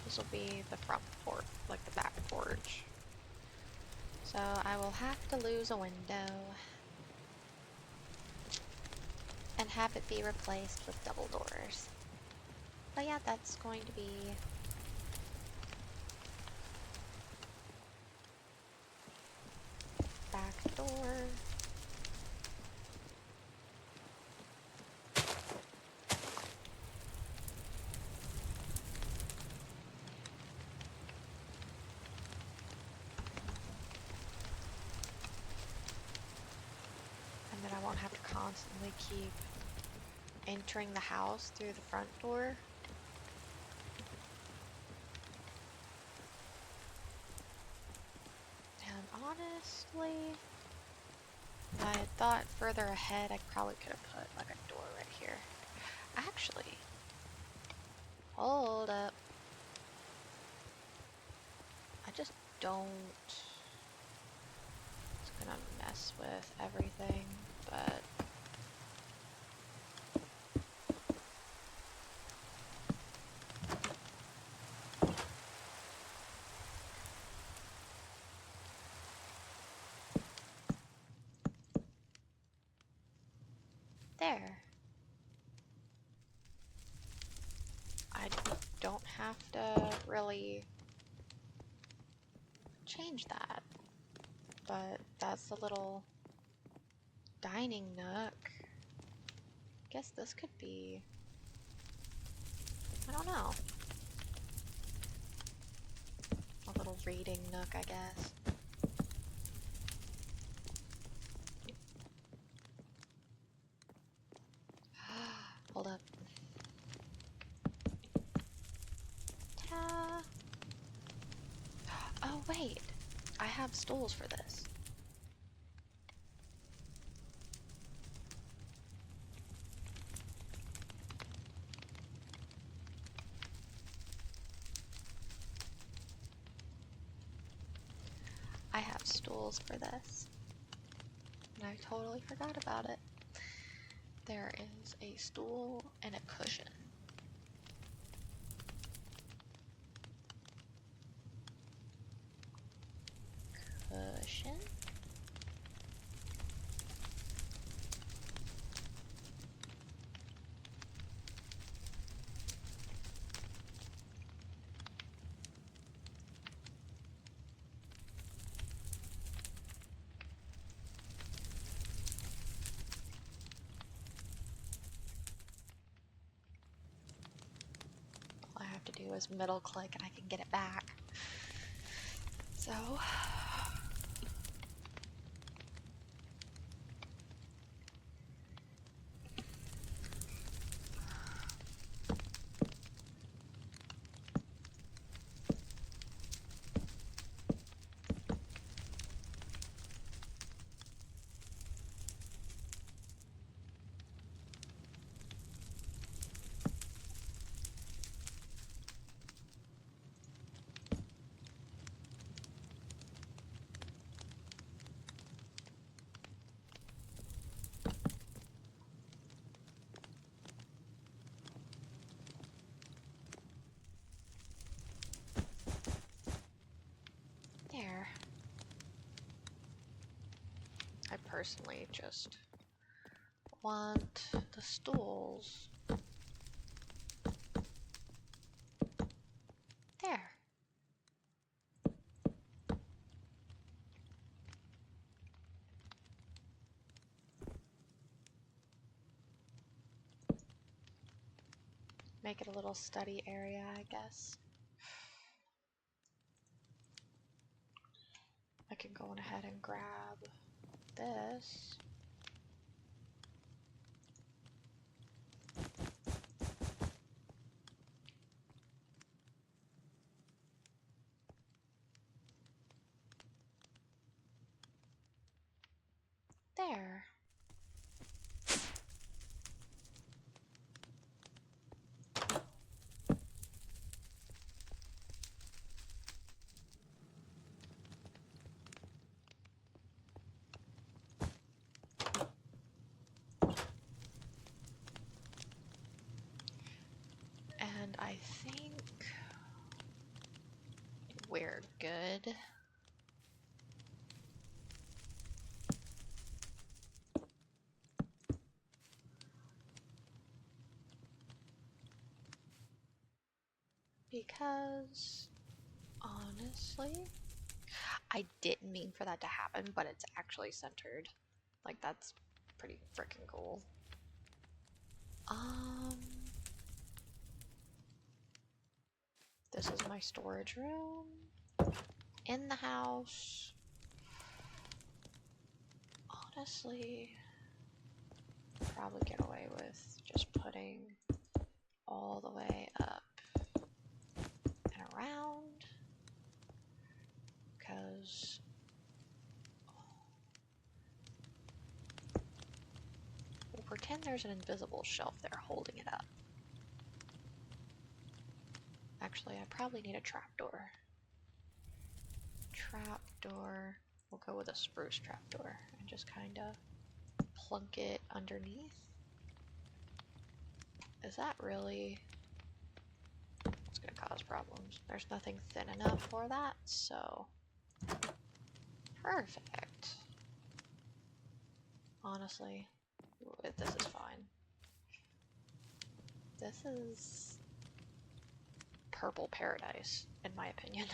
This will be the front port, like the back porch. So I will have to lose a window and have it be replaced with double doors. But yeah, that's going to be back door. constantly keep entering the house through the front door. And honestly, if I had thought further ahead, I probably could have put like a door right here. Actually, hold up. I just don't. It's gonna mess with everything, but there. I don't have to really change that, but that's the little dining nook. Guess this could be, I don't know, a little reading nook, I guess. Hold up. Ta. Oh wait, I have stools for this. I have stools for this. And I totally forgot about it. There is a stool and a cushion. Cushion. All I have to do is middle click and I can get it back. So there. I personally just want the stools. There. Make it a little study area, I guess. I can go on ahead and grab this. There. And I think we're good. Because honestly, I didn't mean for that to happen, but it's actually centered. Like, that's pretty freaking cool. This is my storage room in the house. Honestly, probably get away with just putting all the way up and around, because we'll pretend there's an invisible shelf there holding it up. Actually, I probably need a trapdoor. Trapdoor. We'll go with a spruce trapdoor and just kind of plunk it underneath. Is that really... It's gonna cause problems. There's nothing thin enough for that, so... Perfect. Honestly, this is fine. This is purple paradise, in my opinion.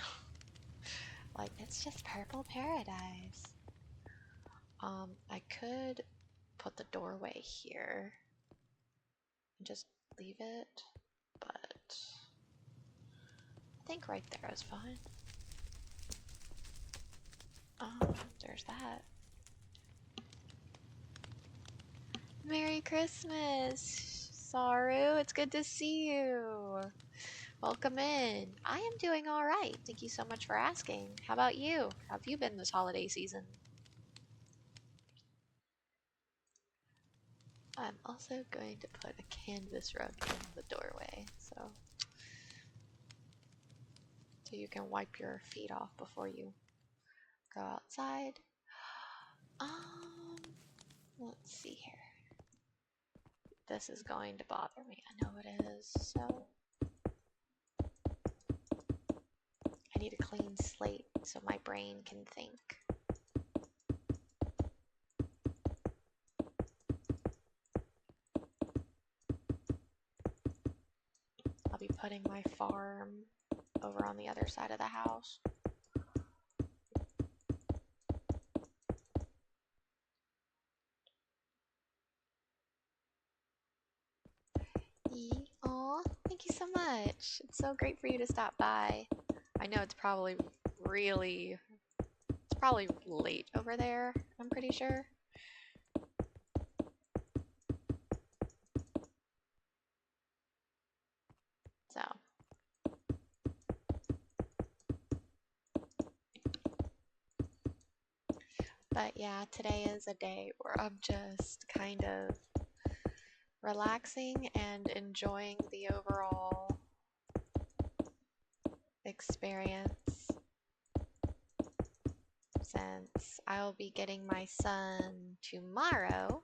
Like, it's just purple paradise. I could put the doorway here and just leave it, but I think right there is fine. There's that. Merry Christmas, Saru. It's good to see you. Welcome in. I am doing all right. Thank you so much for asking. How about you? How have you been this holiday season? I'm also going to put a canvas rug in the doorway, so you can wipe your feet off before you go outside. Let's see here. This is going to bother me. I know it is. So I need a clean slate so my brain can think. I'll be putting my farm over on the other side of the house. Aw, thank you so much. It's so great for you to stop by. I know it's probably late over there, I'm pretty sure. So. But yeah, today is a day where I'm just kind of relaxing and enjoying the overall experience, since I'll be getting my son tomorrow.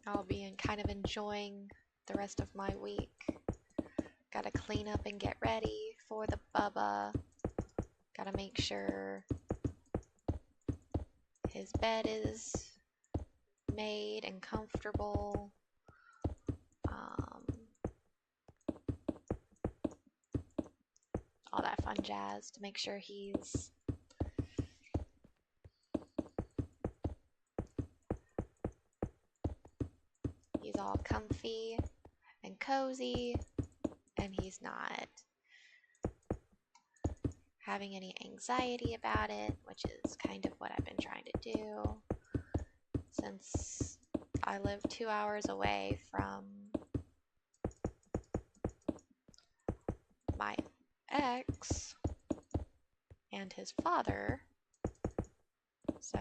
I'll be kind of enjoying the rest of my week. Gotta clean up and get ready for the bubba. Gotta make sure his bed is made and comfortable. All that fun jazz to make sure he's all comfy and cozy, and he's not having any anxiety about it, which is kind of what I've been trying to do, since I live 2 hours away from my ex and his father, so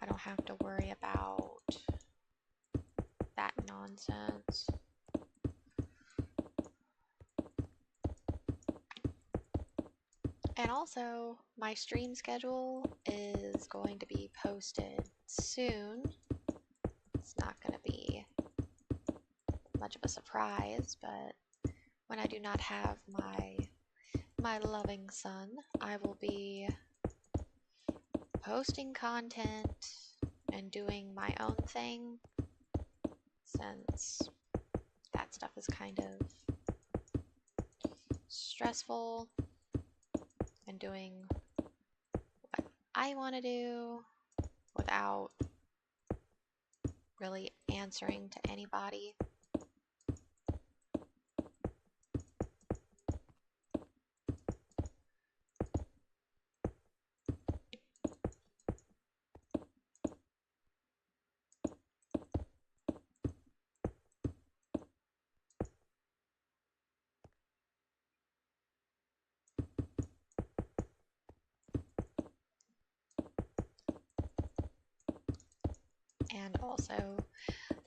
I don't have to worry about that nonsense. And also, my stream schedule is going to be posted soon. It's not going to be much of a surprise, but when I do not have my loving son, I will be posting content and doing my own thing, since that stuff is kind of stressful, and doing what I want to do without really answering to anybody. And also,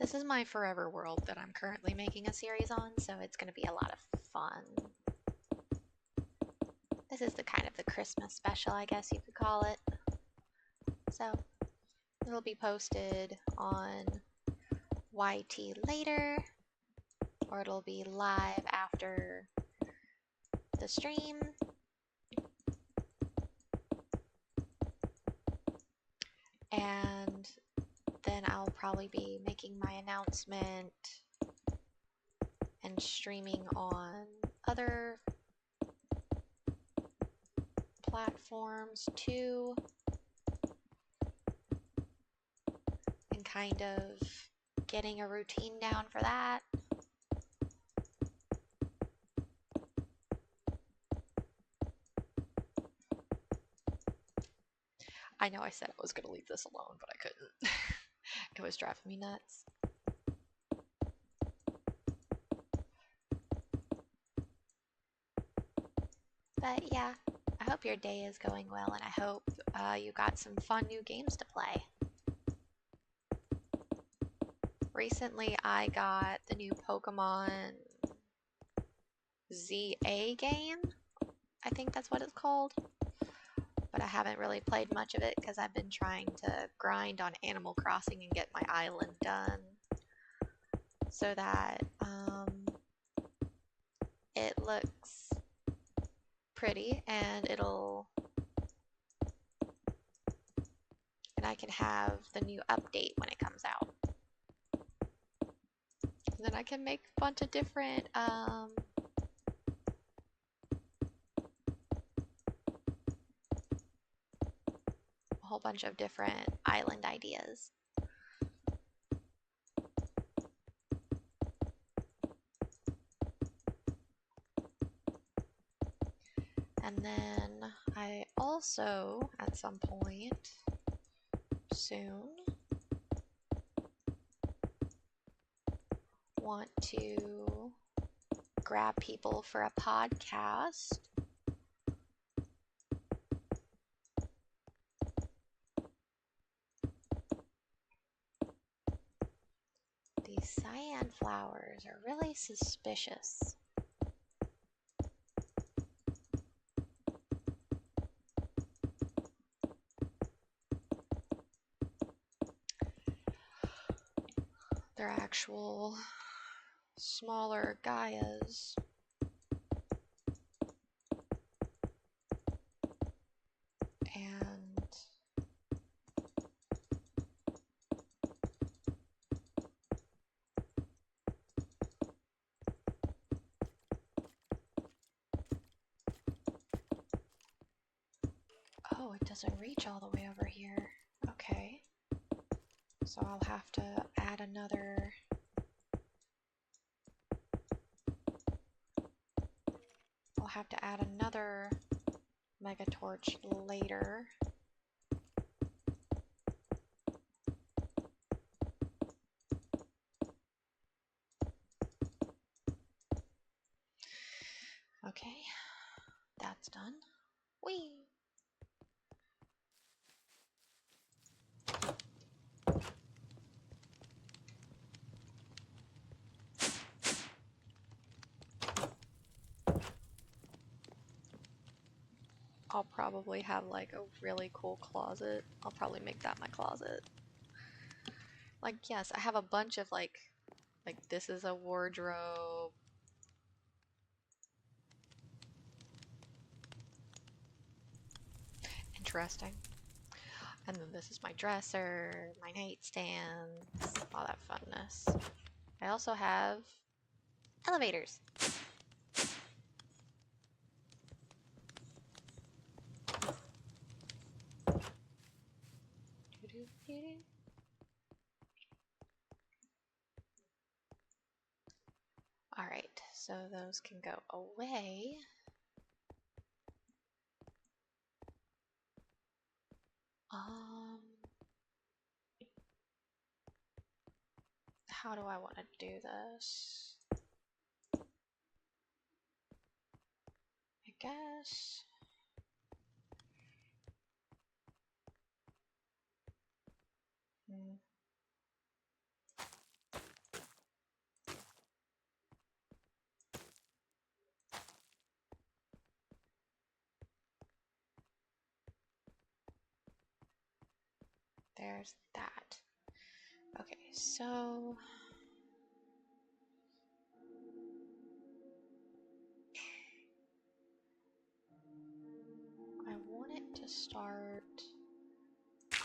this is my forever world that I'm currently making a series on, so it's going to be a lot of fun. This is the kind of the Christmas special, I guess you could call it. So, it'll be posted on YT later, or it'll be live after the stream. And then I'll probably be making my announcement and streaming on other platforms too, and kind of getting a routine down for that. I know I said I was going to leave this alone, but I couldn't. It was driving me nuts. But yeah, I hope your day is going well, and I hope you got some fun new games to play. Recently, I got the new Pokemon ZA game. I think that's what it's called. But I haven't really played much of it because I've been trying to grind on Animal Crossing and get my island done so that it looks pretty and I can have the new update when it comes out. And then I can make a bunch of different a whole bunch of different island ideas. And then I also, at some point soon, want to grab people for a podcast. These cyan flowers are really suspicious. They're actual smaller Gaias. And oh, it doesn't reach all the way over here. Okay. So I'll have to add another Mega Torch later. Okay, that's done. Whee! I'll probably have like a really cool closet. I'll probably make that my closet. Like, yes, I have a bunch of like this is a wardrobe. Interesting. And then this is my dresser, my nightstands, all that funness. I also have elevators. so those can go away. How do I want to do this? I guess. There's that. Okay, so I want it to start.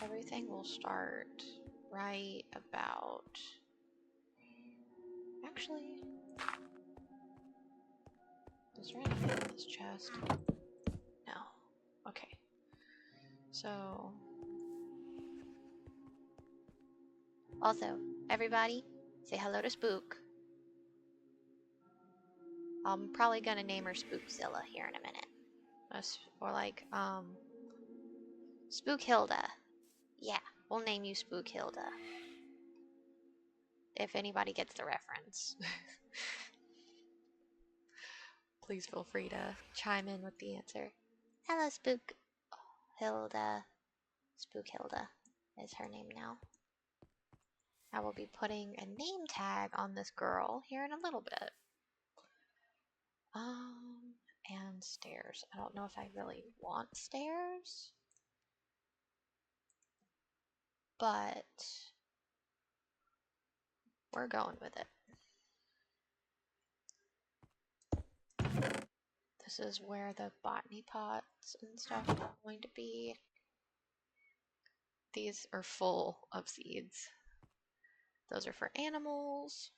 Everything will start right about. Actually, is there anything in this chest? No. Okay. So. Also, everybody, say hello to Spook. I'm probably gonna name her Spookzilla here in a minute. Or like, Spookhilda. Yeah, we'll name you Spookhilda. If anybody gets the reference. Please feel free to chime in with the answer. Hello, Spookhilda. Spookhilda is her name now. I will be putting a name tag on this girl here in a little bit. And stairs. I don't know if I really want stairs, but we're going with it. This is where the botany pots and stuff are going to be. These are full of seeds. Those are for animals,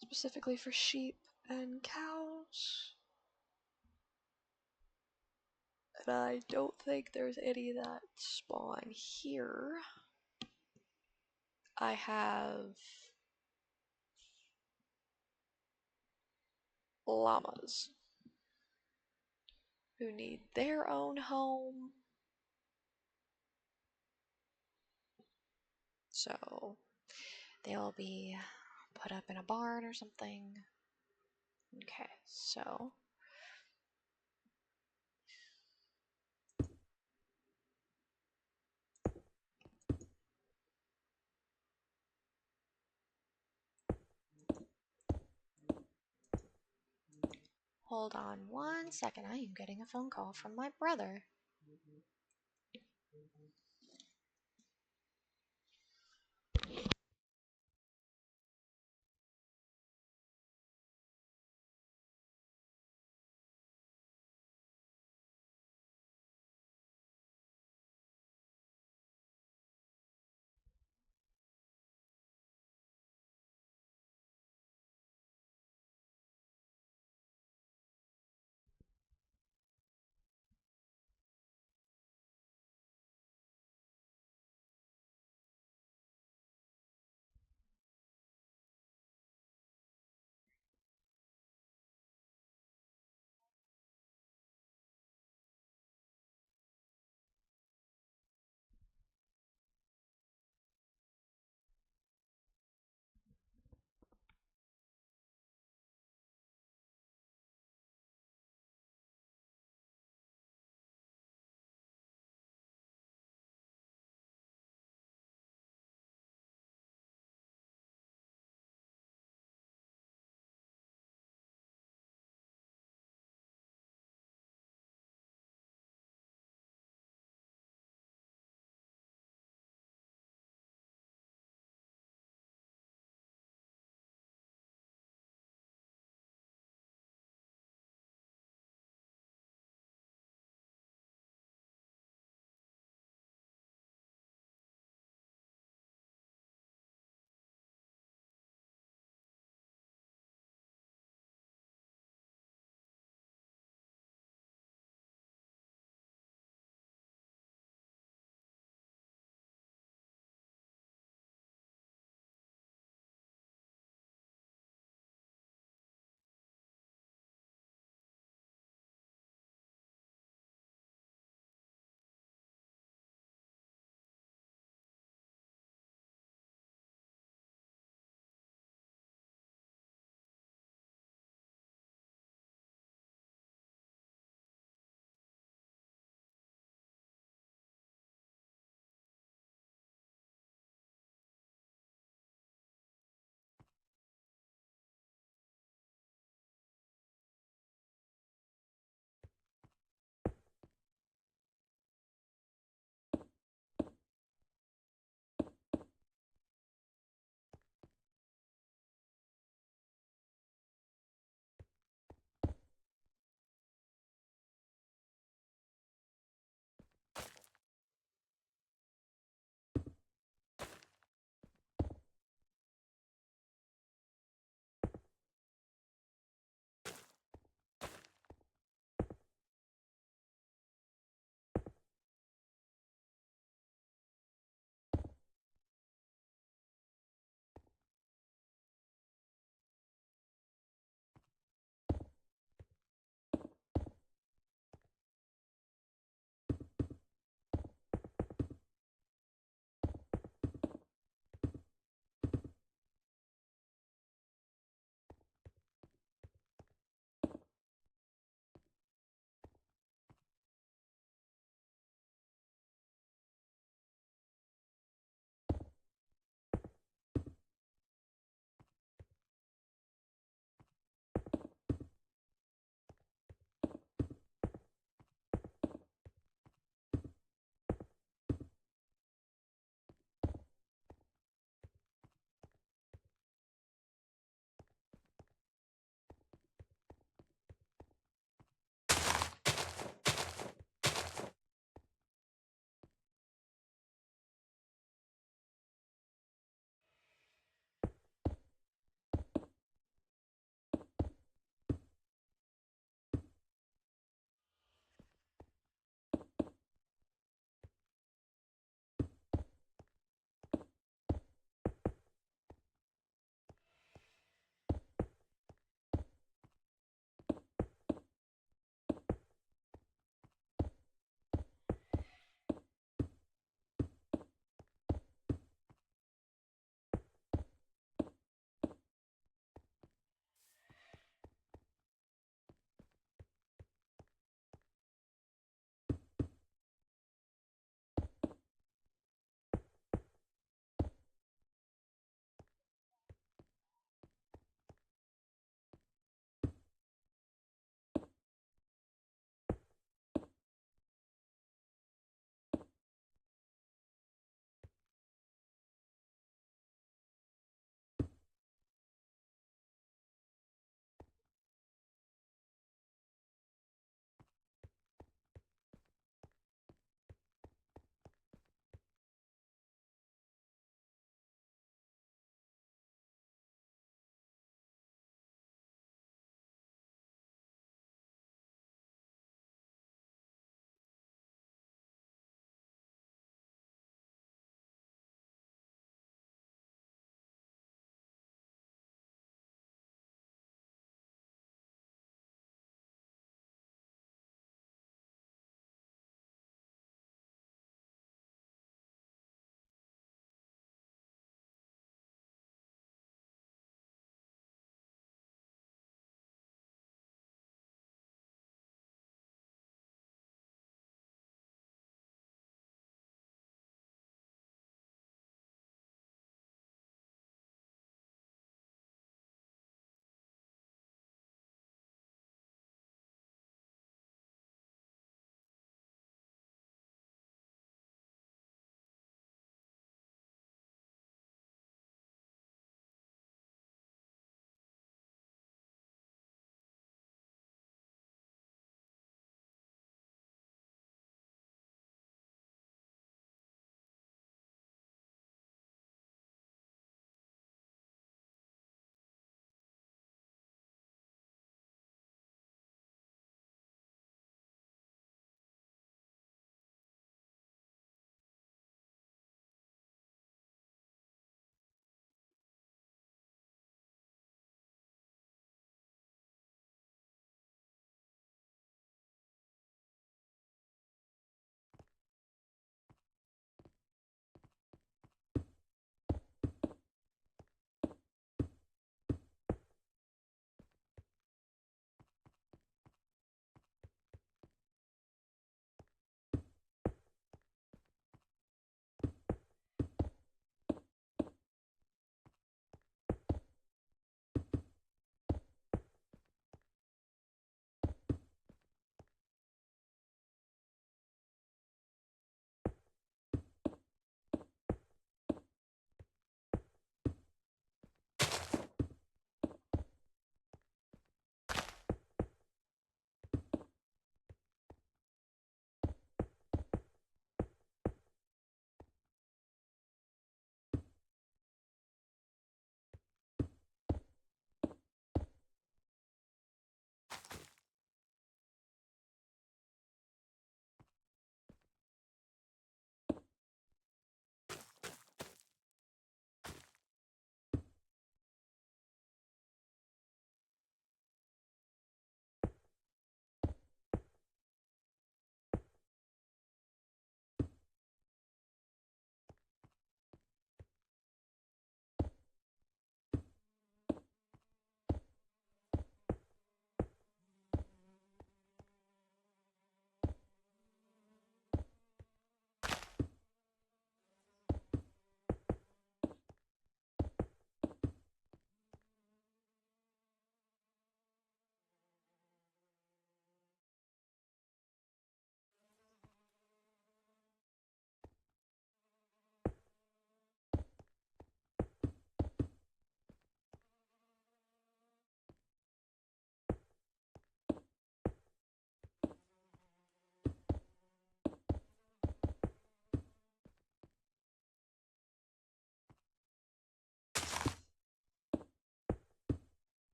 specifically for sheep and cows. And I don't think there's any that spawn here. I have llamas who need their own home. So they'll be put up in a barn or something. Okay, so hold on 1 second. I am getting a phone call from my brother.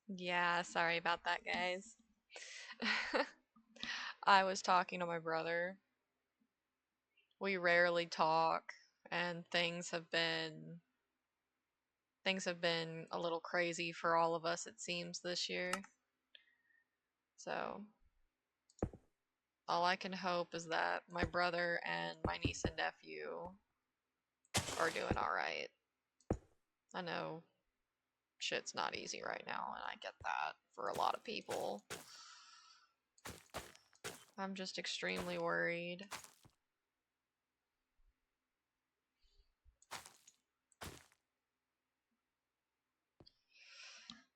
Yeah, sorry about that, guys. I was talking to my brother. We rarely talk, and things have been a little crazy for all of us, it seems, this year. So, all I can hope is that my brother and my niece and nephew are doing alright. I know shit's not easy right now, and I get that for a lot of people. I'm just extremely worried.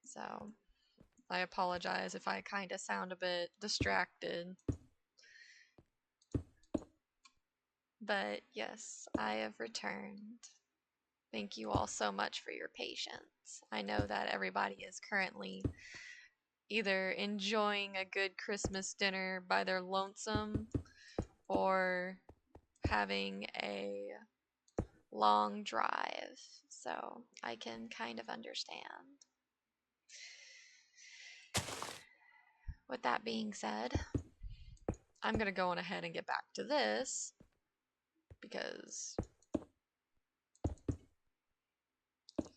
So, I apologize if I kind of sound a bit distracted. But yes, I have returned. Thank you all so much for your patience. I know that everybody is currently either enjoying a good Christmas dinner by their lonesome or having a long drive, so I can kind of understand. With that being said, I'm gonna go on ahead and get back to this because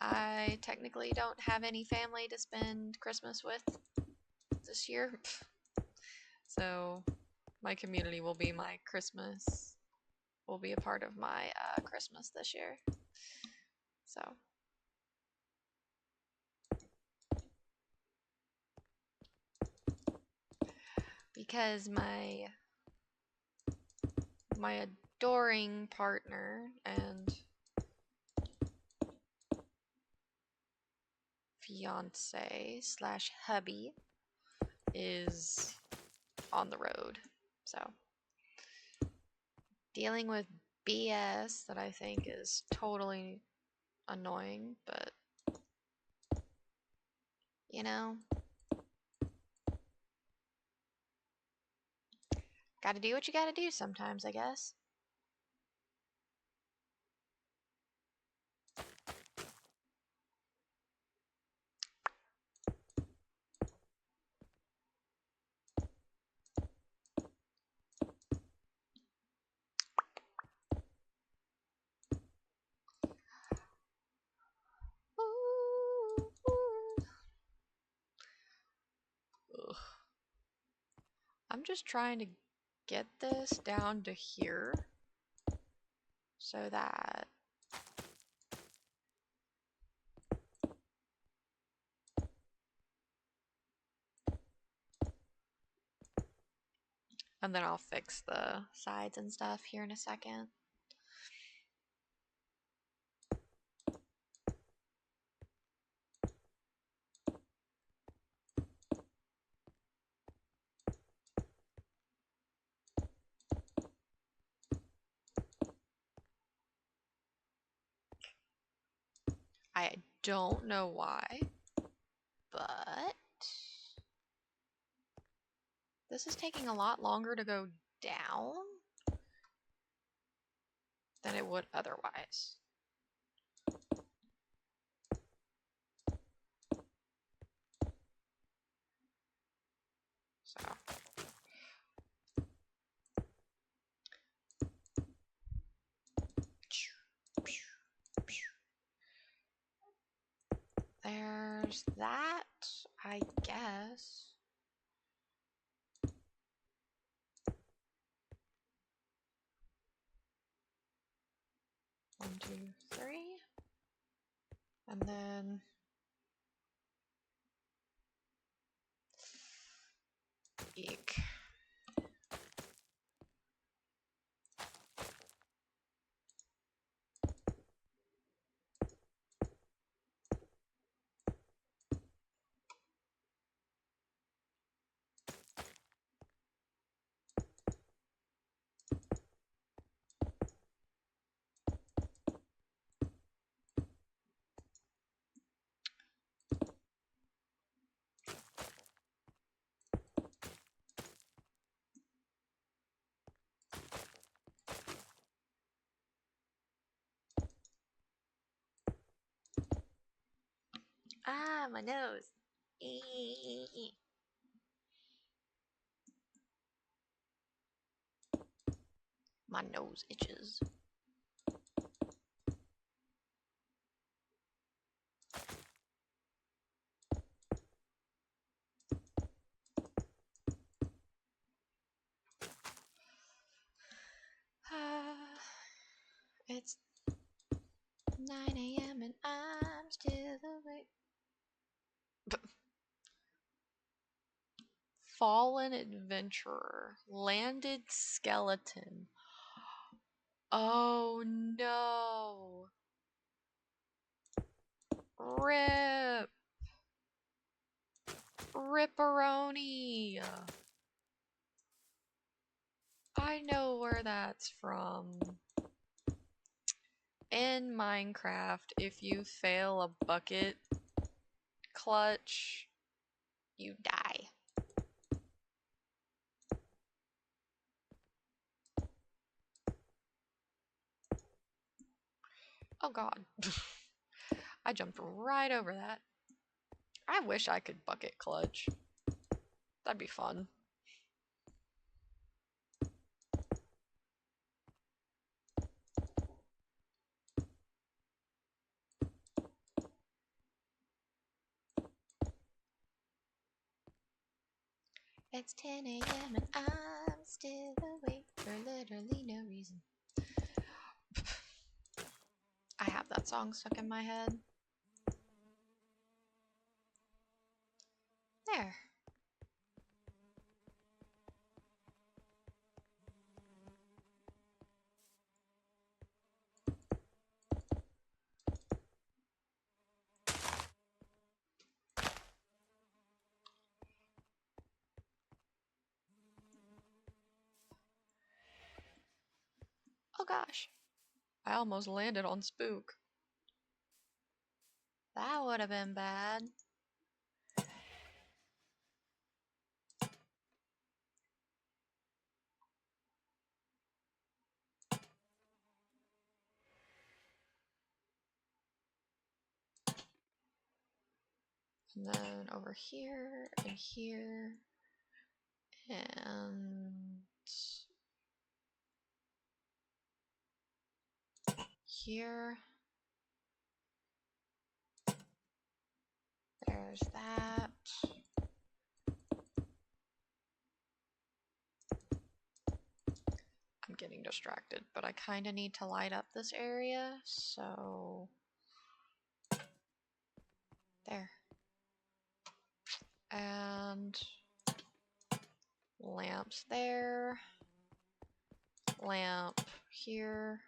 I technically don't have any family to spend Christmas with this year. So my community will be my Christmas, will be a part of my Christmas this year. So because my adoring partner and fiance slash hubby is on the road. So dealing with BS that I think is totally annoying, but you know, gotta do what you gotta do sometimes, I guess. Ugh. I'm just trying to get this down to here so that and then I'll fix the sides and stuff here in a second. I don't know why, but this is taking a lot longer to go down than it would otherwise. So there's that, I guess. 1, 2, 3. And then eek. Ah, my nose. My nose itches. It's 9 a.m. and I'm still awake. fallen adventurer. Landed skeleton. Oh no. Rip. Ripperoni. I know where that's from. In Minecraft, if you fail a bucket clutch, you die. Oh god. I jumped right over that. I wish I could bucket clutch. That'd be fun. It's 10 a.m. and I'm still awake for literally no reason. I have that song stuck in my head. There. Oh gosh. I almost landed on Spook. That would have been bad. And then over here, and here, and here. There's that. I'm getting distracted, but I kind of need to light up this area, so there. And lamps there. Lamp here.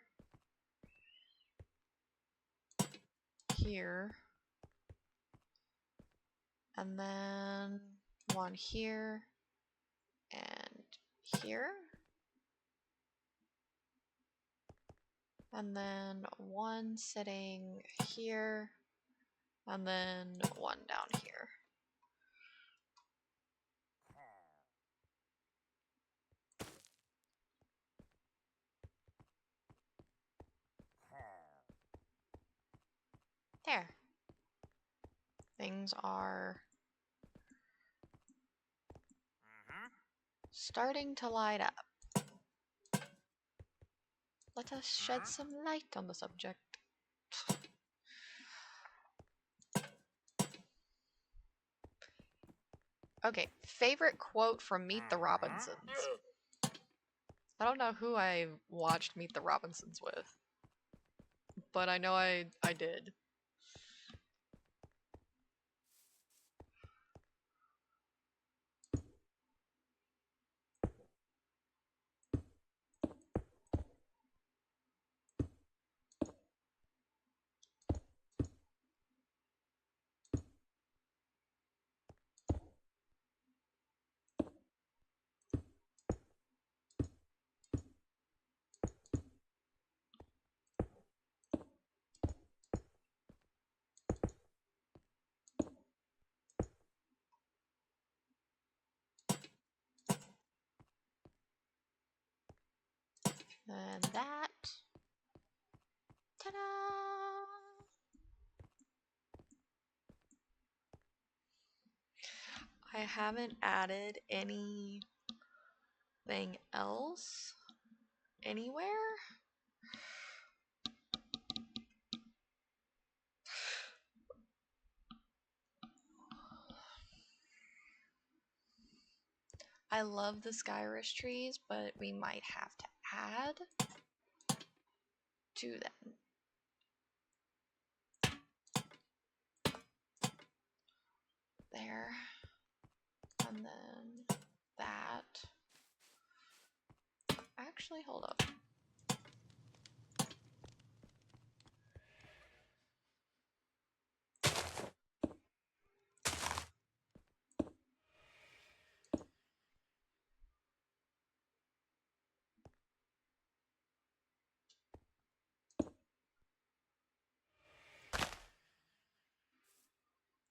Here. And then one here and here. And then one sitting here, and then one down here. There. Things are starting to light up. Let us shed some light on the subject. Okay, favorite quote from Meet the Robinsons. I don't know who I watched Meet the Robinsons with, but I know I did. And that. Ta-da! I haven't added anything else anywhere. I love the Skyrish trees, but we might have to add to them. There. And then that. Actually, hold up.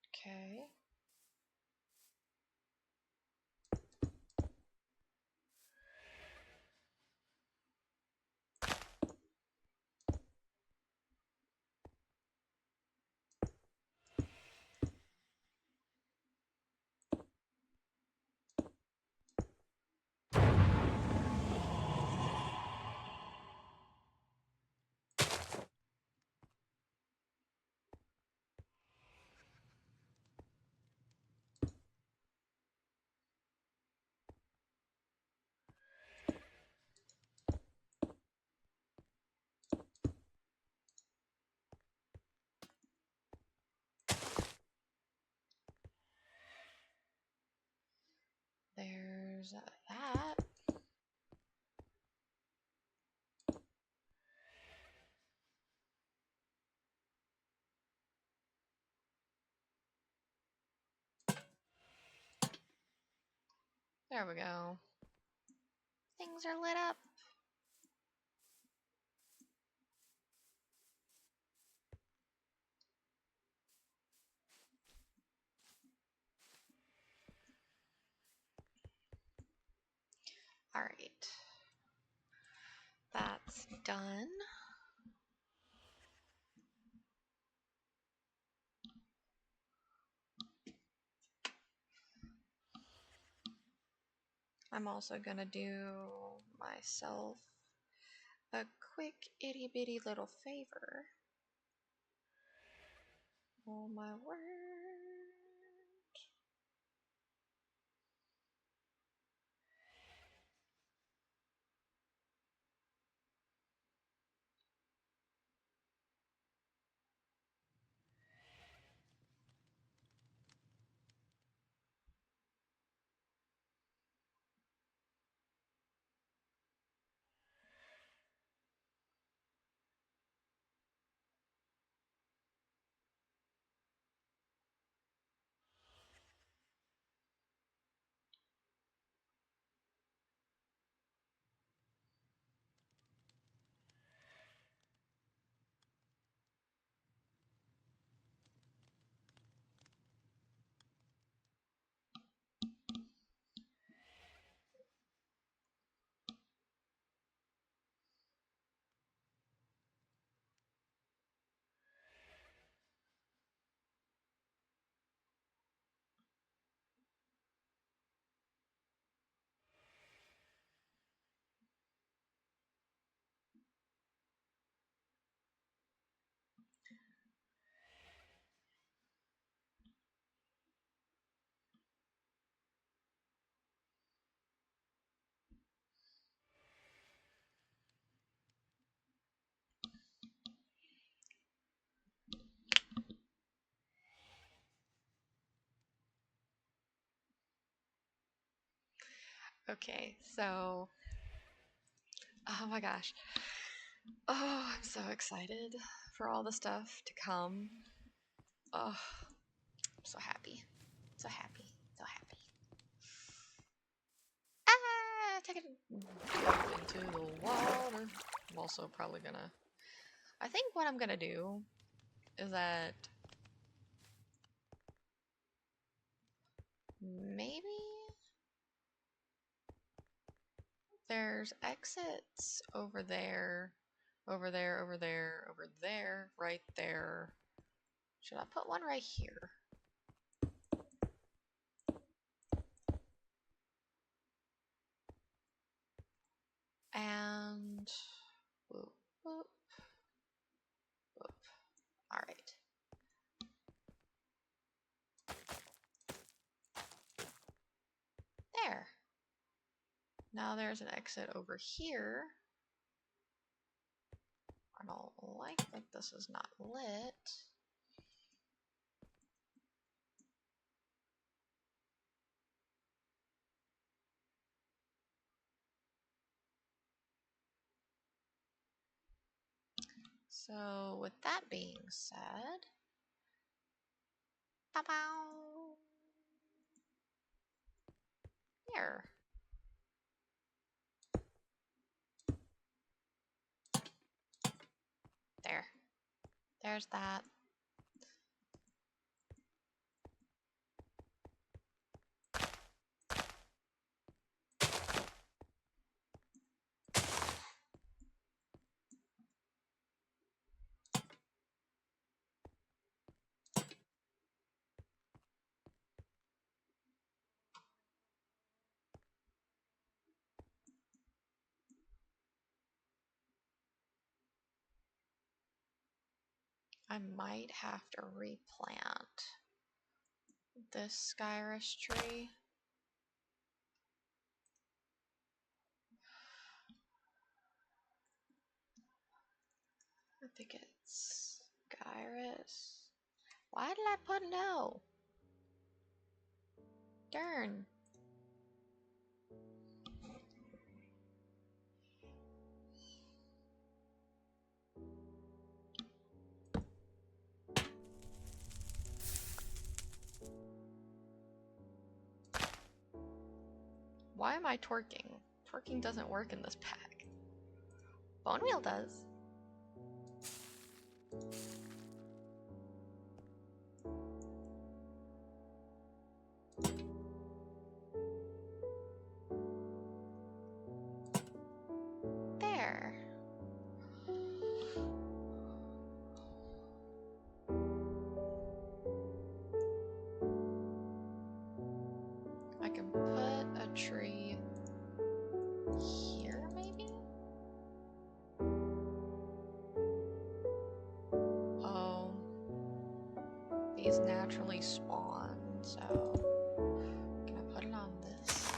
Okay. There's that. There we go. Things are lit up. All right. That's done. I'm also gonna do myself a quick itty bitty little favor. Oh my word. Okay, so, oh my gosh. Oh, I'm so excited for all the stuff to come. Oh, I'm so happy. So happy. So happy. Ah, take it into the water. I'm also probably gonna, I think what I'm gonna do is that maybe there's exits over there, over there, over there, over there, right there. Should I put one right here? And whoop, whoop, whoop. All right. There. Now there's an exit over here. I don't like that this is not lit. So with that being said, bow. Here. There. There's that. I might have to replant this Skyrus tree. I think it's Skyrus. Why did I put no? Darn. Why am I twerking? Twerking doesn't work in this pack. Bone wheel does. There. I can put a tree here, maybe? Oh. These naturally spawn, so can I put it on this?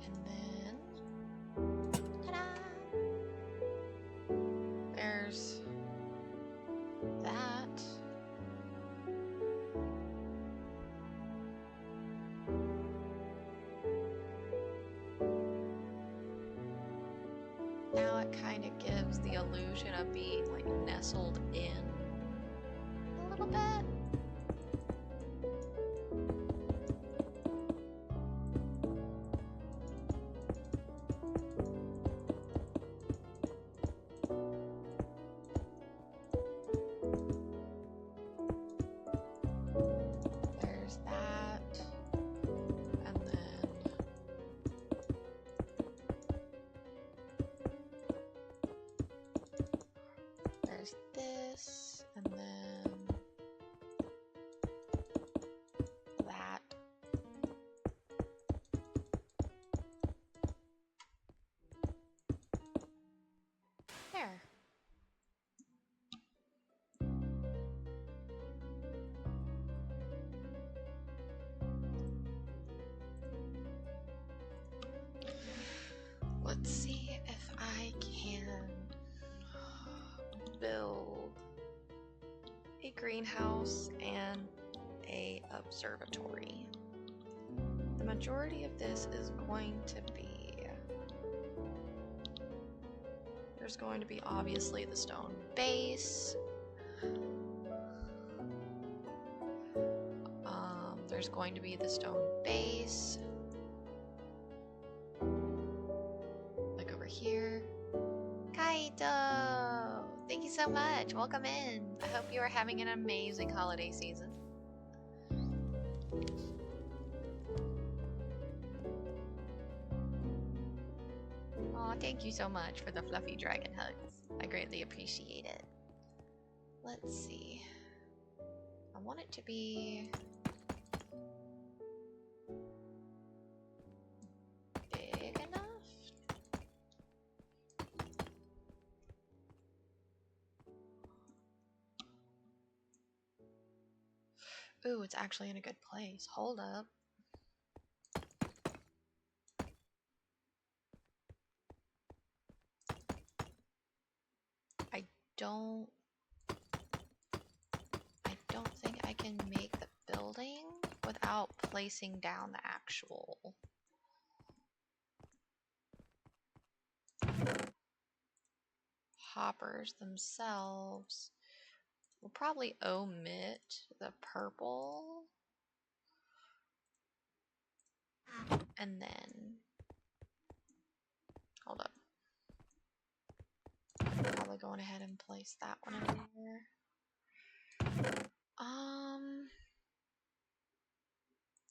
And then, ta-da! There's that. Now it kind of gives the illusion of being like nestled in a little bit. There's that. And then there's this, and then that. There. Let's see if I can build a greenhouse and a observatory. The majority of this is going to be, there's going to be obviously the stone base. There's going to be the stone base. Like over here. Kaito! Thank you so much. Welcome in. I hope you are having an amazing holiday season. Aw, thank you so much for the fluffy dragon hugs. I greatly appreciate it. Let's see. I want it to be big enough. Ooh, it's actually in a good place. Hold up. I don't think I can make the building without placing down the actual hoppers themselves, we'll probably omit the purple. And then, hold up. Probably going ahead and place that one in there.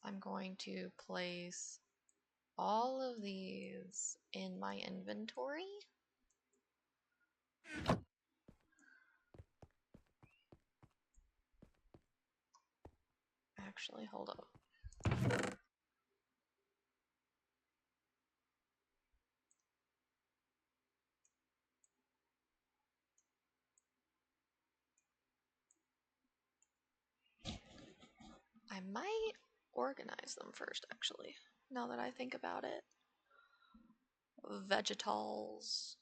I'm going to place all of these in my inventory. Actually, hold up. I might organize them first, actually, now that I think about it. Vegetals.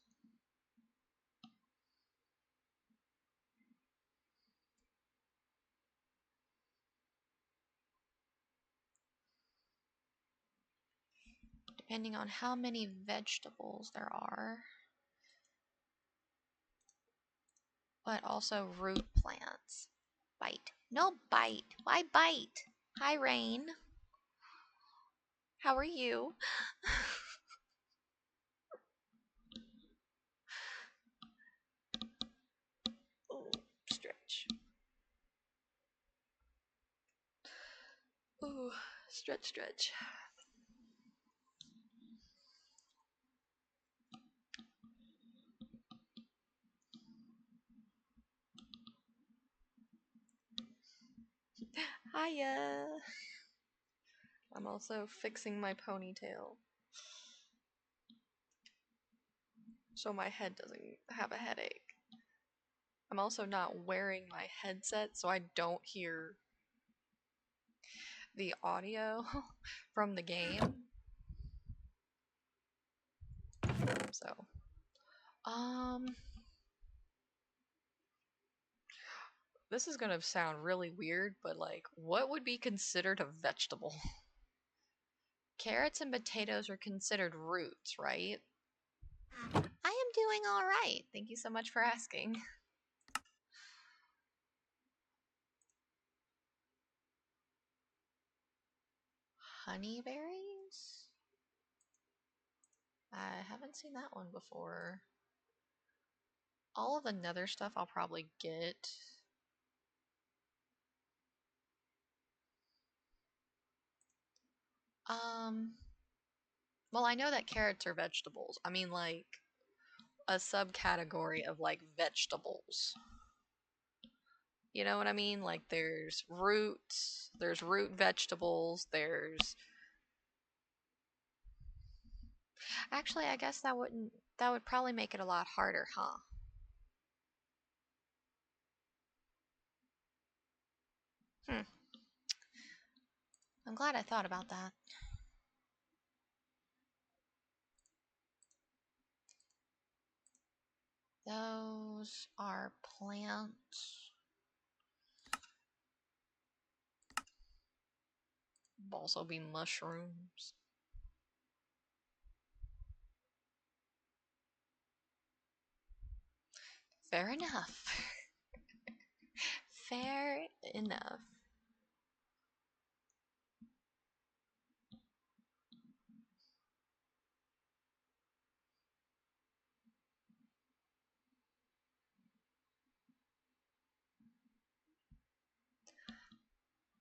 Depending on how many vegetables there are. But also root plants. Bite. No bite. Why bite? Hi, Rain. How are you? Ooh, stretch. Ooh, stretch, stretch. Hiya. I'm also fixing my ponytail, so my head doesn't have a headache. I'm also not wearing my headset, so I don't hear the audio from the game. So, this is gonna sound really weird, but like, what would be considered a vegetable? Carrots and potatoes are considered roots, right? I am doing all right. Thank you so much for asking. Honeyberries? I haven't seen that one before. All of the nether stuff I'll probably get. Well, I know that carrots are vegetables. I mean, like, a subcategory of, like, vegetables. You know what I mean? Like, there's roots, there's root vegetables, there's... Actually, I guess that would probably make it a lot harder, huh? I'm glad I thought about that. Those are plants. Also be mushrooms. Fair enough. Fair enough.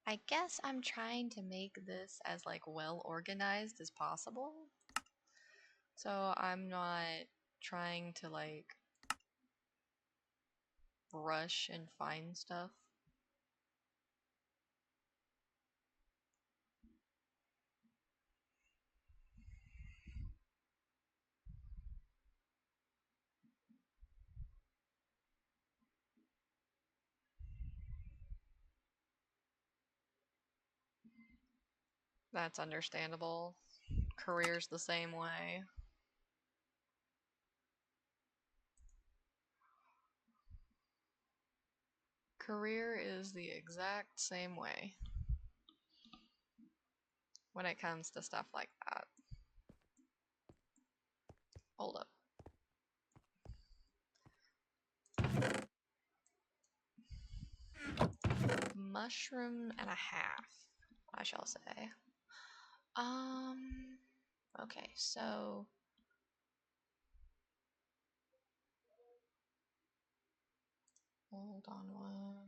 I guess I'm trying to make this as like well organized as possible. So I'm not trying to like rush and find stuff. That's understandable. Career's the same way. Career is the exact same way. when it comes to stuff like that. Hold up. Mushroom and a half, I shall say. Okay, so hold on 1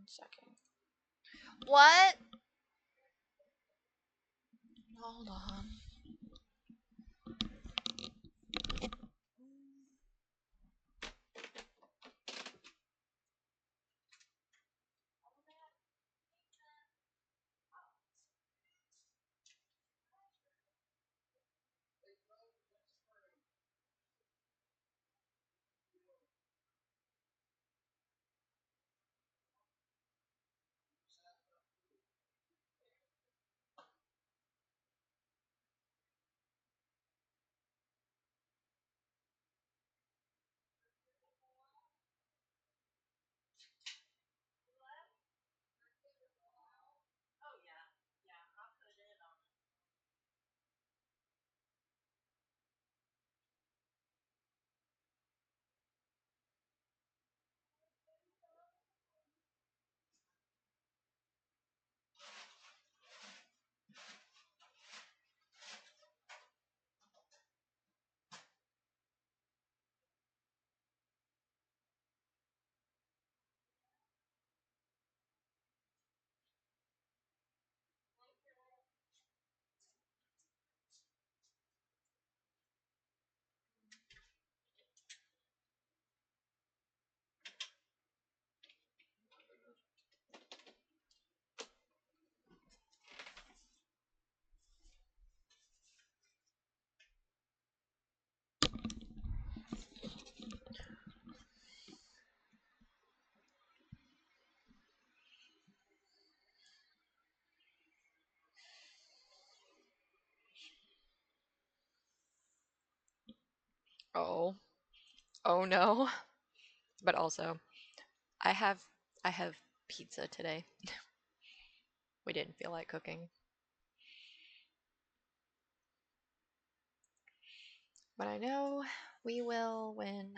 second. What? Hold on. Oh. Oh no. But also, I have pizza today. We didn't feel like cooking. But I know we will win.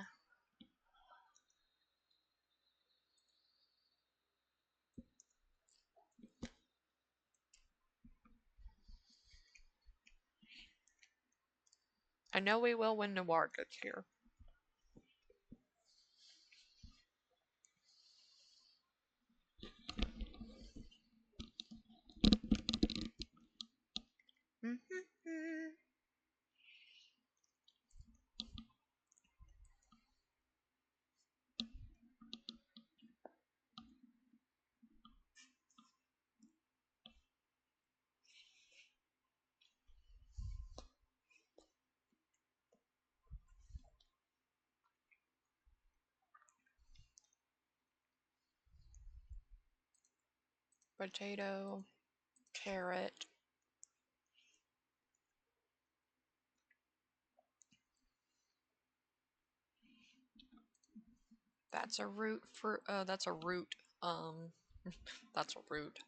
I know we will when Noir gets here. Potato, carrot. That's a root fruit. That's a root. That's a root.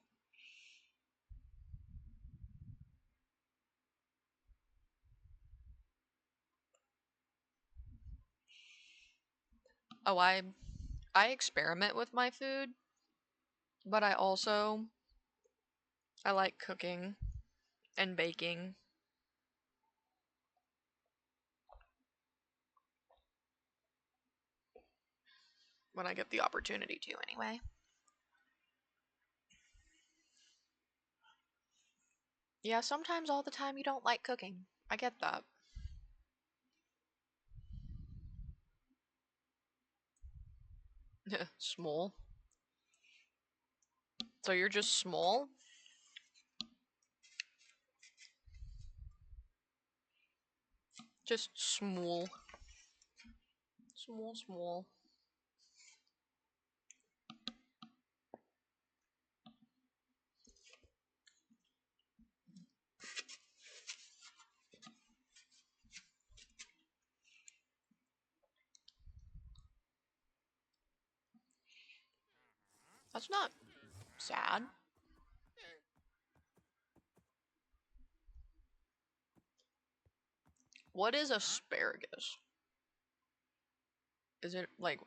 Oh, I experiment with my food, but I like cooking and baking. When I get the opportunity to, anyway. Yeah, sometimes all the time you don't like cooking. I get that. Small. So you're just small? Just small. Small. That's not sad. What is asparagus? Is it like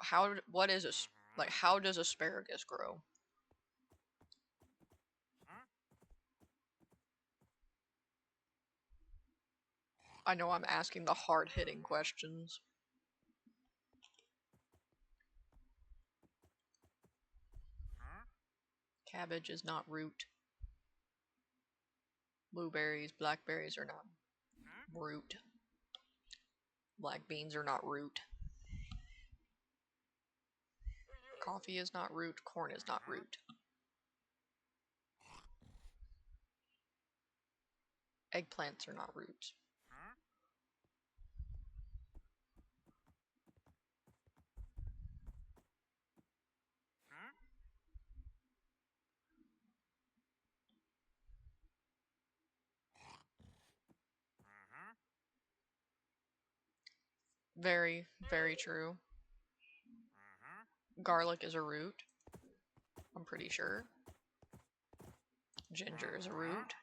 what is how does asparagus grow? I know I'm asking the hard-hitting questions. Cabbage is not root. Blueberries, blackberries are not root. Black beans are not root. Coffee is not root. Corn is not root. Eggplants are not roots. Very, very true. Garlic is a root. I'm pretty sure. Ginger is a root.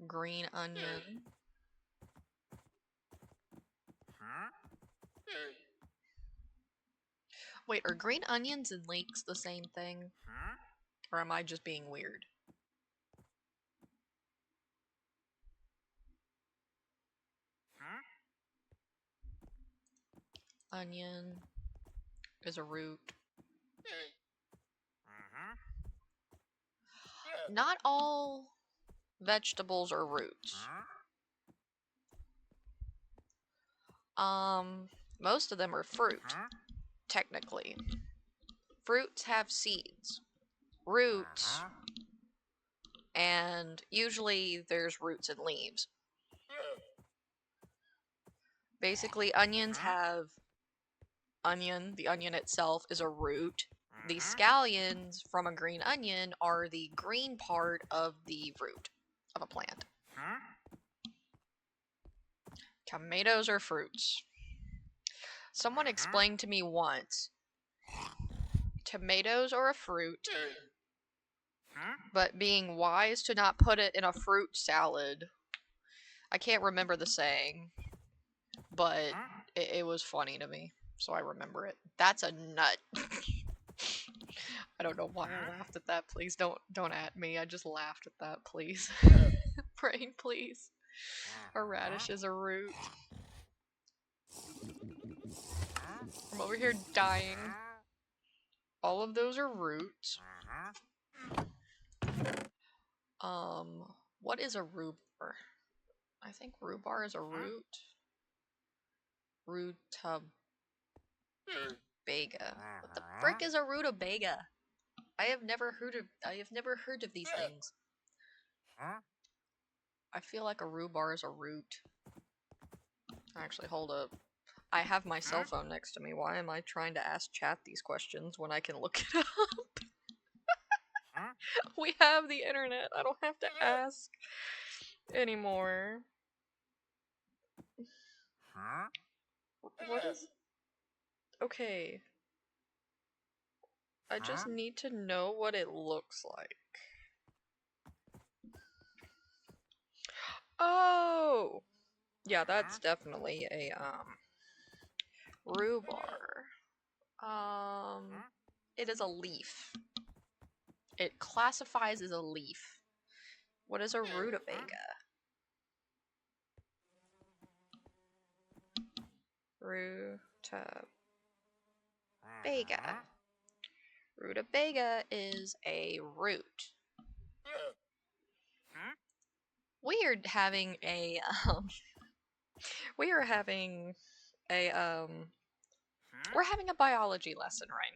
Green onion. Wait, are green onions and leeks the same thing? Or am I just being weird? Onion is a root. Not all vegetables are roots. Most of them are fruit, technically. Fruits have seeds, roots, and usually there's roots and leaves. Basically, onions have onion. The onion itself is a root. The scallions from a green onion are the green part of the root of a plant. Tomatoes are fruits. Someone explained to me once, tomatoes are a fruit, but being wise to not put it in a fruit salad. I can't remember the saying, but it was funny to me, so I remember it. That's a nut. I don't know why I laughed at that. Please don't at me. I just laughed at that, please. Brain, please. A radish is a root. I'm over here dying. All of those are roots. What is a rhubarb? I think rhubarb is a root. Rutabaga. What the frick is a rutabaga? I have never heard of these things. I feel like a rhubarb is a root. Actually, hold up. I have my cell phone next to me. Why am I trying to ask chat these questions when I can look it up? We have the internet. I don't have to ask anymore. What is... Okay. I just need to know what it looks like. Oh! Yeah, that's definitely a, rhubarb. It is a leaf. It classifies as a leaf. What is a rutabaga? Rutabaga. Rutabaga is a root. Weird having a, we are having a, we're having a biology lesson right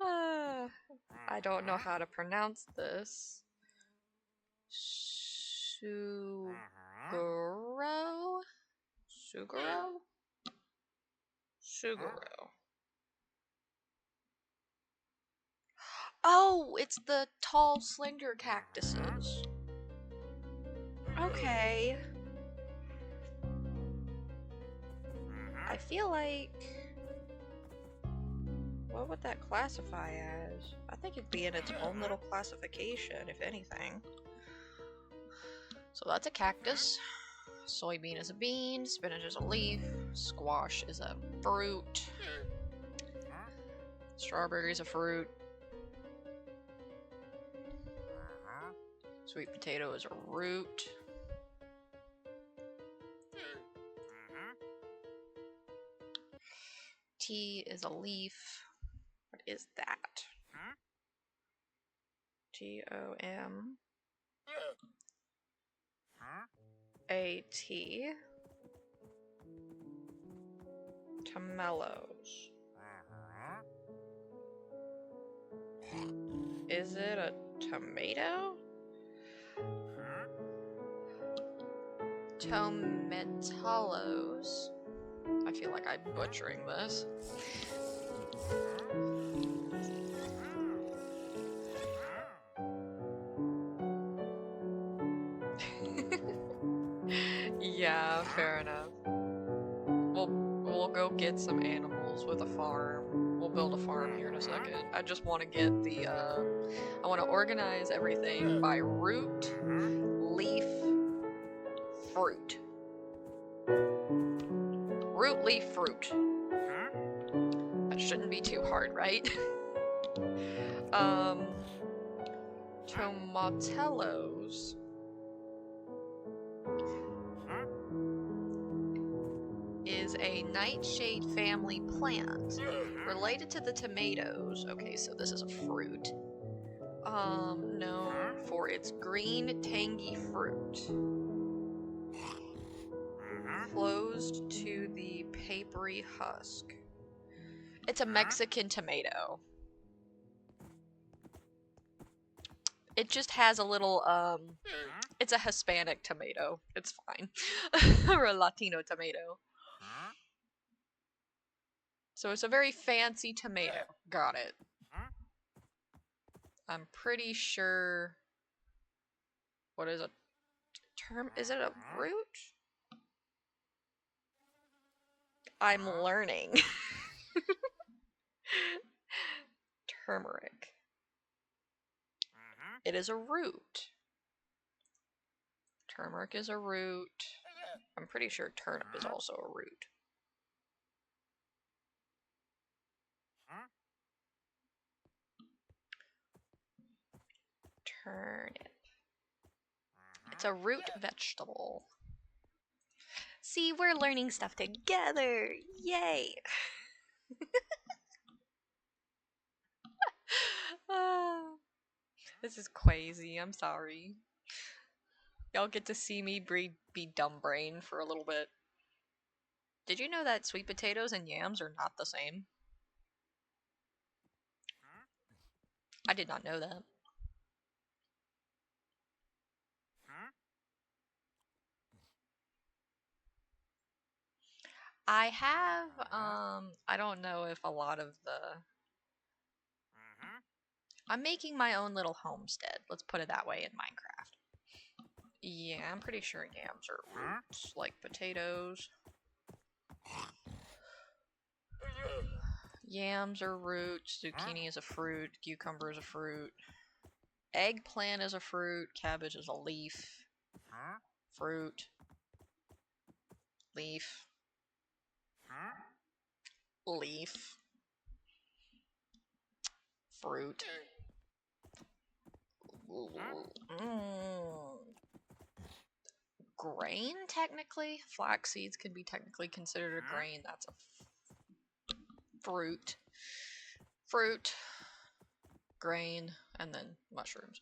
now. I don't know how to pronounce this. Suguro? Suguro? Suguro. Oh, it's the tall, slender cactuses. Okay. I feel like... What would that classify as? I think it'd be in its own little classification, if anything. So that's a cactus. Soybean is a bean. Spinach is a leaf. Squash is a fruit. Strawberry is a fruit. Sweet potato is a root. Tea is a leaf. What is that? Tomat. Tomellos. Is it a tomato? Tomatillos. I feel like I'm butchering this. Yeah, fair enough. We'll go get some animals with a farm. We'll build a farm here in a second. I just want to get the I want to organize everything by root, leaf, fruit. Root, leaf, fruit. That shouldn't be too hard, right? Tomatellos. Is a nightshade family plant related to the tomatoes. Okay, so this is a fruit. Known for its green, tangy fruit. Closed to the papery husk. It's a Mexican tomato. It just has a little, it's a Hispanic tomato. It's fine. Or a Latino tomato. So it's a very fancy tomato. Got it. I'm pretty sure... What is a term? Is it a root? I'm learning. Turmeric. It is a root. Turmeric is a root. I'm pretty sure turnip is also a root. Turnip. It's a root vegetable. See, we're learning stuff together. Yay! This is crazy. I'm sorry. Y'all get to see me be dumb brain for a little bit. Did you know that sweet potatoes and yams are not the same? I did not know that. I have, I don't know if a lot of the... I'm making my own little homestead, let's put it that way, in Minecraft. Yeah, I'm pretty sure yams are roots, like potatoes. Yams are roots, zucchini is a fruit, cucumber is a fruit. Eggplant is a fruit, cabbage is a leaf. Fruit. Leaf. Leaf. Fruit. Grain, technically? Flax seeds could be technically considered a grain. That's a fruit. Fruit. Grain. And then mushrooms.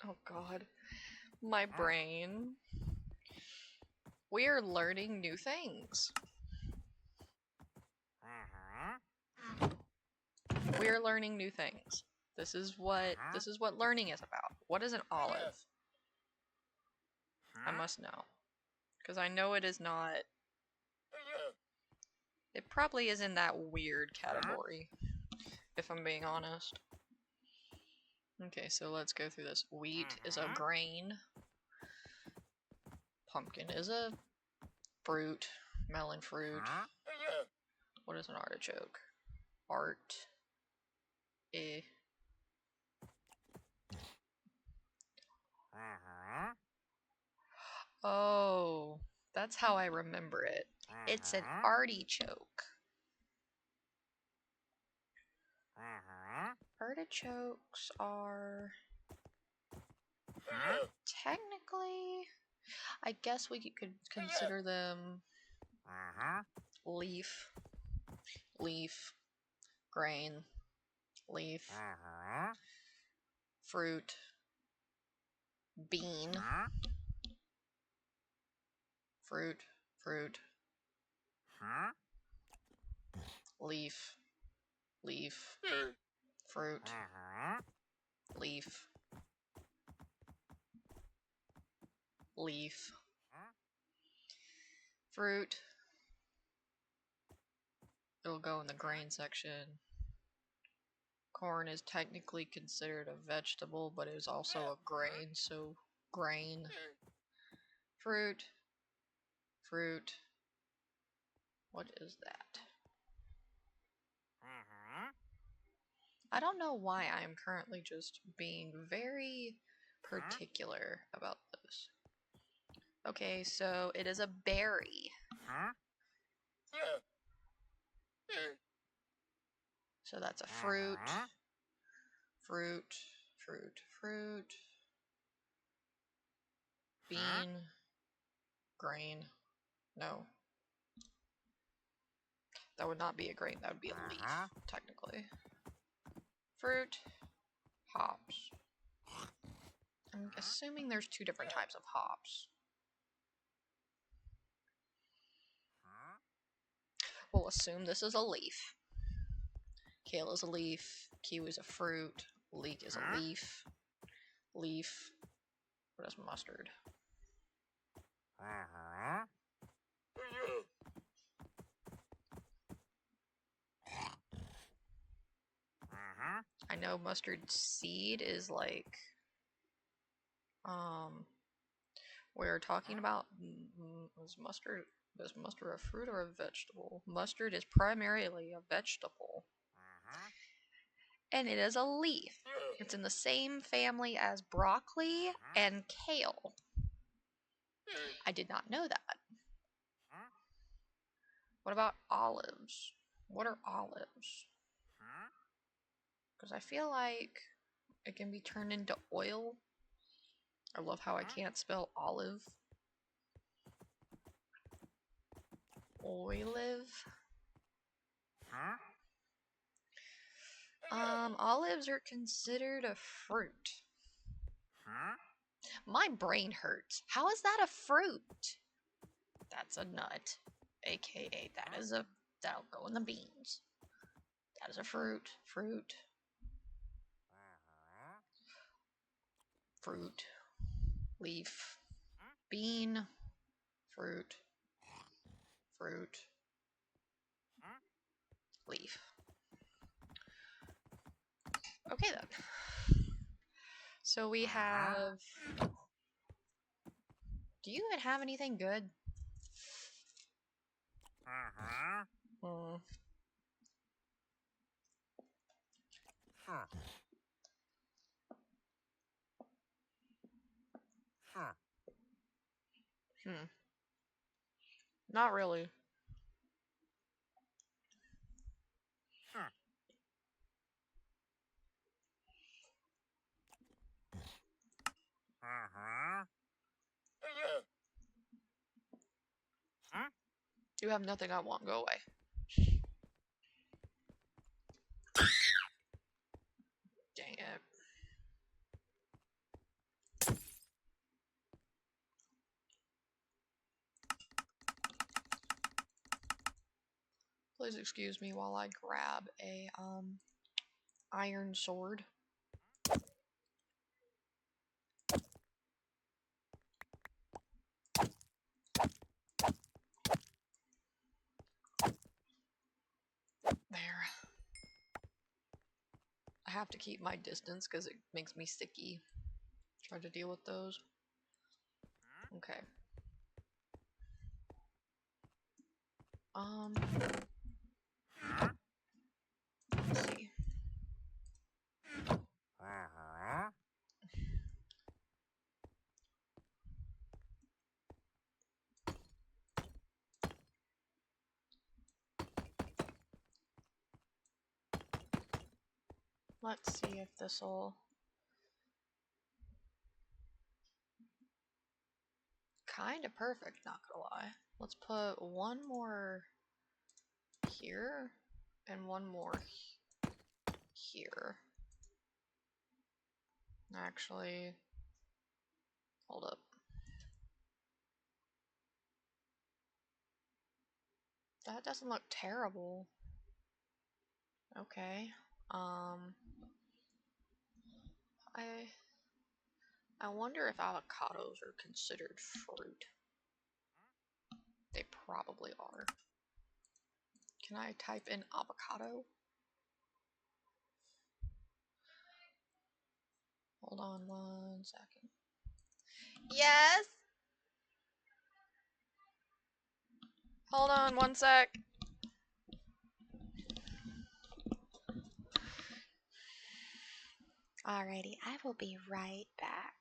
Oh god. My brain. We are learning new things. We are learning new things. This is what learning is about. What is an olive? I must know. Because I know it is not... It probably is in that weird category, if I'm being honest. Okay, so let's go through this. Wheat is a grain. Pumpkin is a fruit. Melon fruit. What is an artichoke? Art. Eh. Oh, that's how I remember it. It's an artichoke. Artichokes are technically, I guess we could consider them leaf, grain, leaf, fruit, bean, fruit, leaf, fruit, leaf, fruit. It'll go in the grain section. Corn is technically considered a vegetable, but it is also a grain, so grain. Fruit. What is that? I don't know why I'm currently just being very particular about this. Okay, so it is a berry. So that's a fruit. Bean. Grain. No. That would not be a grain, that would be a leaf, technically. Fruit. Hops. I'm assuming there's two different types of hops. We'll assume this is a leaf. Kale is a leaf. Kiwi is a fruit. Leek is a leaf. What is mustard? I know mustard seed is like, we're talking about, is mustard a fruit or a vegetable? Mustard is primarily a vegetable. And it is a leaf. It's in the same family as broccoli and kale. I did not know that. What about olives? What are olives? Because I feel like it can be turned into oil. I love how I can't spell olive. Olive. Olives are considered a fruit. My brain hurts. How is that a fruit? That's a nut. AKA, that'll go in the beans. That is a fruit. Leaf. Bean. Fruit. Leaf. Okay then. So we have... Do you even have anything good? Not really. You have nothing I want. Go away. Dang it. Please excuse me while I grab a iron sword. There. I have to keep my distance because it makes me sticky. Try to deal with those. Okay. Let's see. Let's see if this will kind of perfect, not gonna lie. Let's put one more here and one more here. Actually, hold up. That doesn't look terrible. Okay. I wonder if avocados are considered fruit. They probably are. Can I type in avocado? Hold on 1 second. Yes! Hold on 1 sec. Alrighty, I will be right back.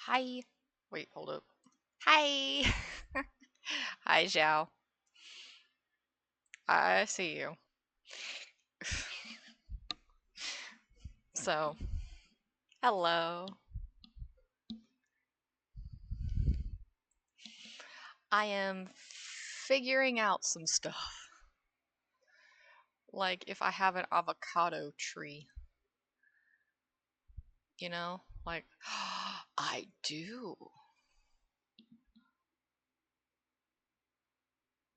Hi. Wait, hold up. Hi. Hi, Zhao. I see you. So, hello. I am figuring out some stuff. Like if I have an avocado tree. You know? Like, I do.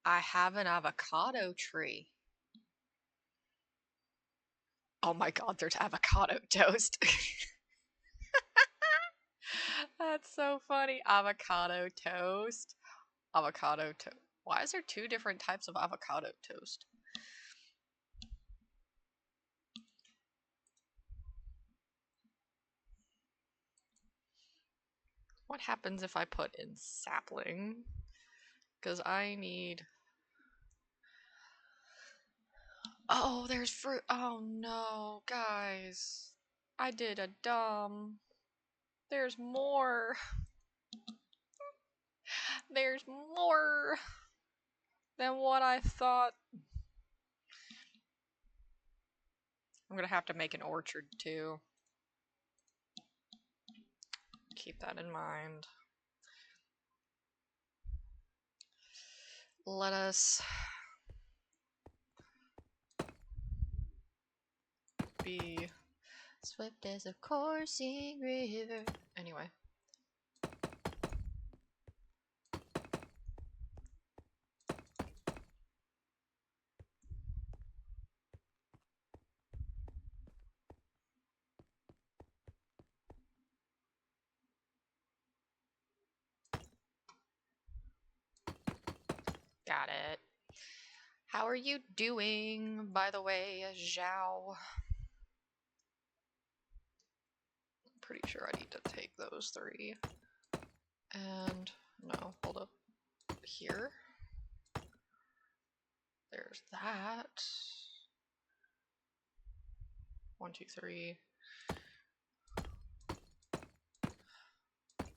I have an avocado tree. Oh my god, there's avocado toast. That's so funny. Avocado toast. Avocado toast. Why is there two different types of avocado toast? What happens if I put in sapling? Because I need... Oh, there's fruit. Oh no, guys. I did a dumb. There's more. There's more than what I thought. I'm gonna have to make an orchard too. Keep that in mind. Let us be swift as a coursing river. Anyway. Got it. How are you doing, by the way, Zhao? I'm pretty sure I need to take those three. And, no, hold up. Here. There's that. 1, 2, 3.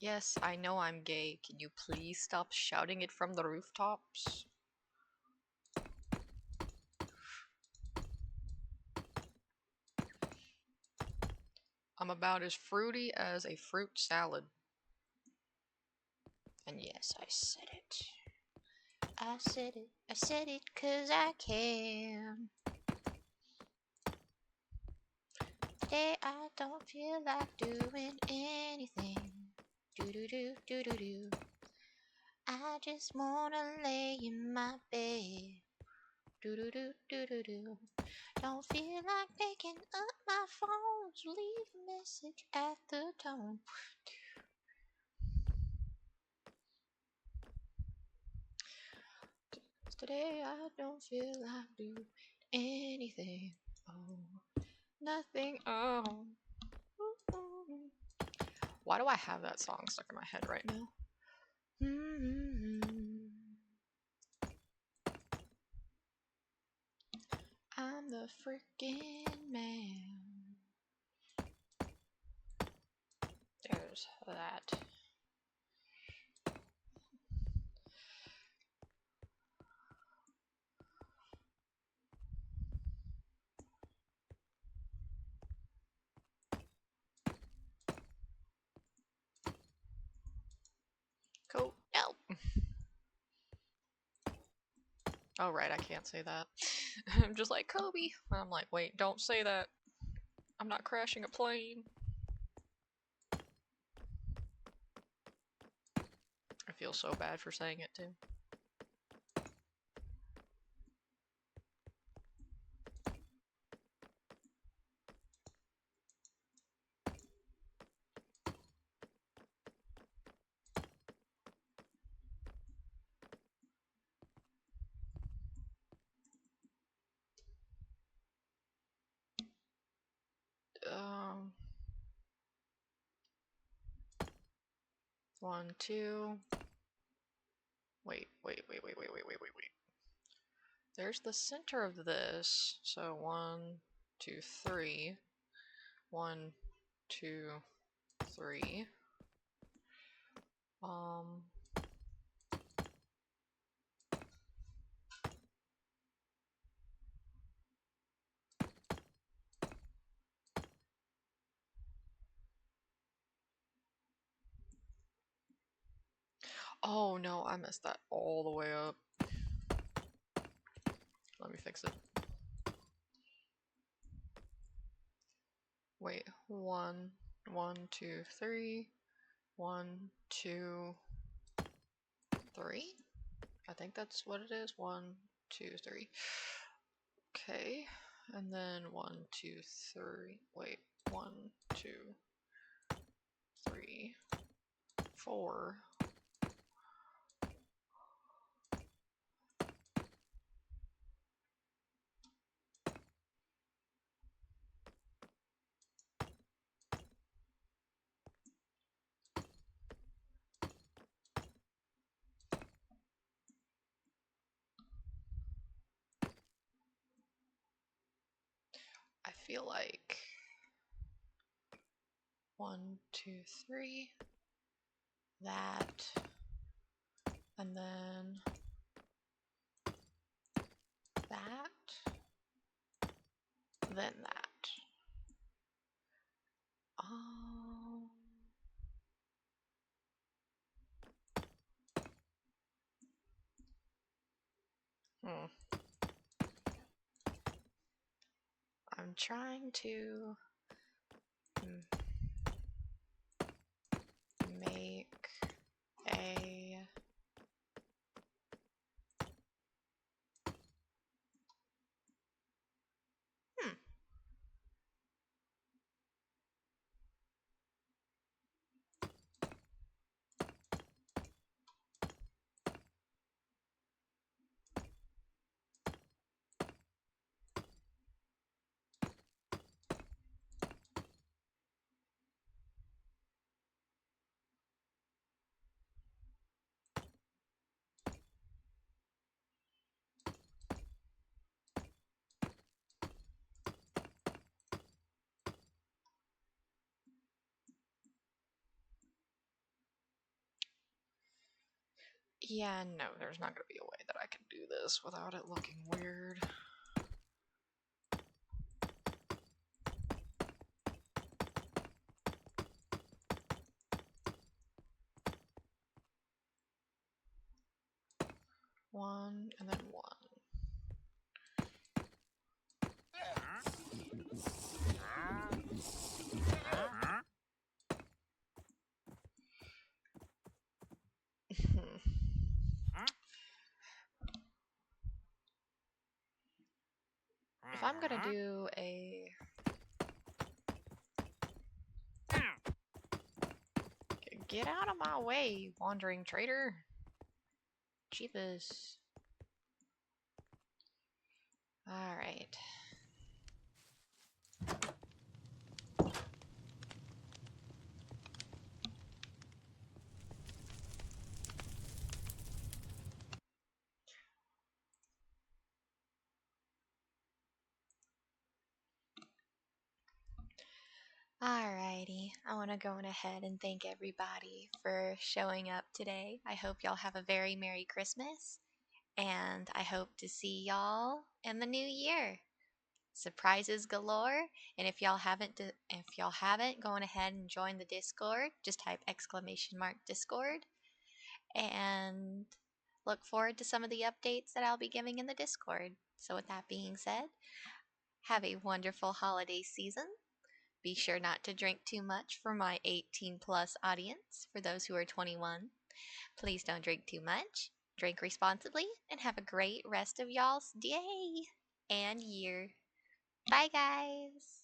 Yes, I know I'm gay. Can you please stop shouting it from the rooftops? I'm about as fruity as a fruit salad. And yes, I said it. I said it 'cause I can. Today I don't feel like doing anything. Do. I just wanna lay in my bed. Do. Don't feel like picking up my phone, so leave a message at the tone. Today I don't feel like doing anything. Oh, nothing. Oh. Why do I have that song stuck in my head right now? I'm the freaking man. There's that. Cool. No. Oh, right, I can't say that. I'm just like, Kobe. I'm like, wait, don't say that. I'm not crashing a plane. I feel so bad for saying it too. Um, 1, 2. Wait. There's the center of this. So 1, 2, 3. 1, 2, 3. Um, oh no, I messed that all the way up. Let me fix it. Wait, 1, 1, 2, 3, 1, 2, 3. I think that's what it is. 1, 2, 3. Okay, and then 1, 2, 3. Wait, 1, 2, 3, 4. I feel like 1, 2, 3. That, and then that, then that. Um, I'm trying to make a yeah, no, there's not going to be a way that I can do this without it looking weird. One, and then one. If I'm going to do a... Get out of my way, you wandering traitor. Jeebus. Alright. Alrighty, I want to go on ahead and thank everybody for showing up today. I hope y'all have a very Merry Christmas, and I hope to see y'all in the new year. Surprises galore, and if y'all haven't, go on ahead and join the Discord. Just type !Discord, and look forward to some of the updates that I'll be giving in the Discord. So with that being said, have a wonderful holiday season. Be sure not to drink too much for my 18 plus audience. For those who are 21, please don't drink too much. Drink responsibly and have a great rest of y'all's day and year. Bye, guys.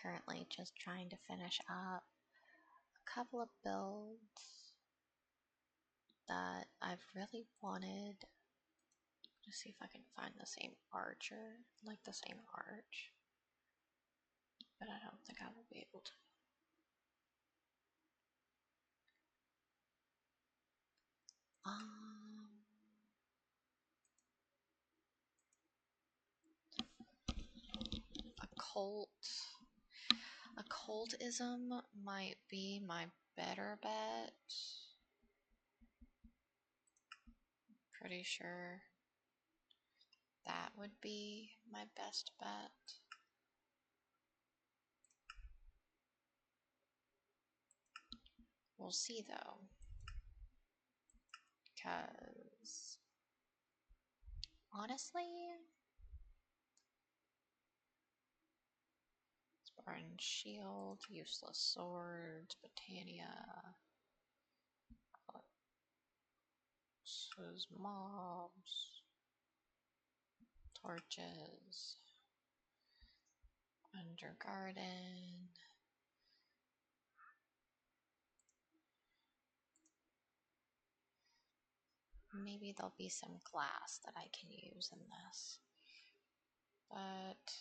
currently just trying to finish up a couple of builds that I've really wanted. Just see if I can find the same archer, like the same arch. But I don't think I will be able to. Occultism might be my better bet. Pretty sure that would be my best bet. We'll see though. Because honestly, Spartan Shield, Useless Swords, Britannia, mobs, torches, Undergarden. Maybe there'll be some glass that I can use in this. But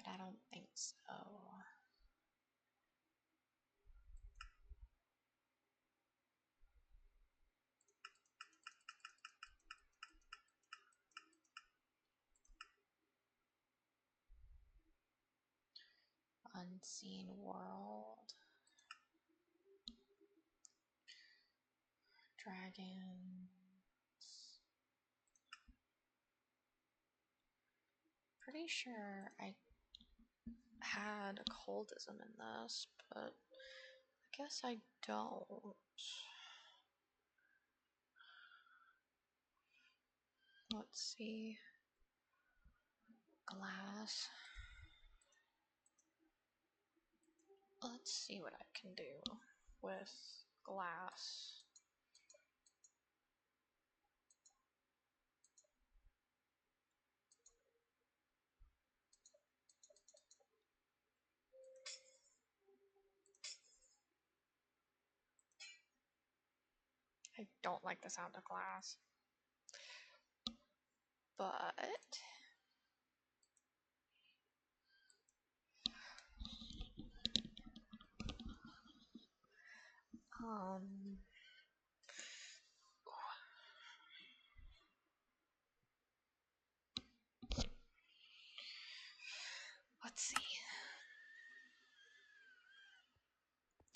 I don't think so. Unseen World. Dragons. Pretty sure I had occultism in this, but I guess I don't. Let's see. Glass. Let's see what I can do with glass. I don't like the sound of glass. But let's see.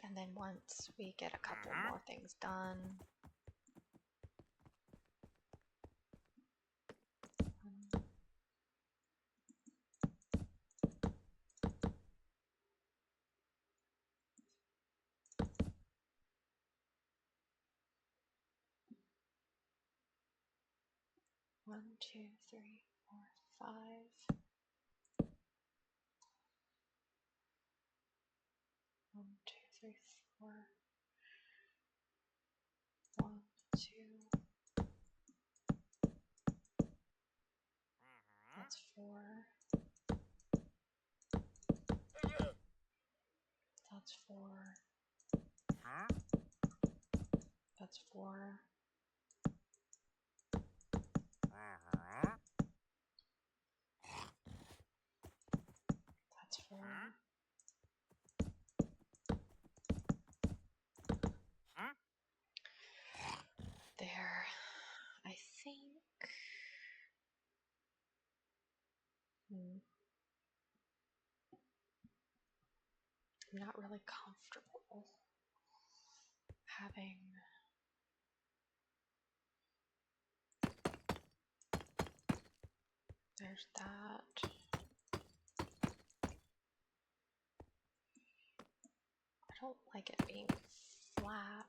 And then once we get a couple more things done, 1, 2, 3, 4, 5. 1, 2, 3, 4. 1, 2. That's 4. That's 4. That's 4. That's 4. There. I think. I'm not really comfortable having. There's that. I don't like it being flat.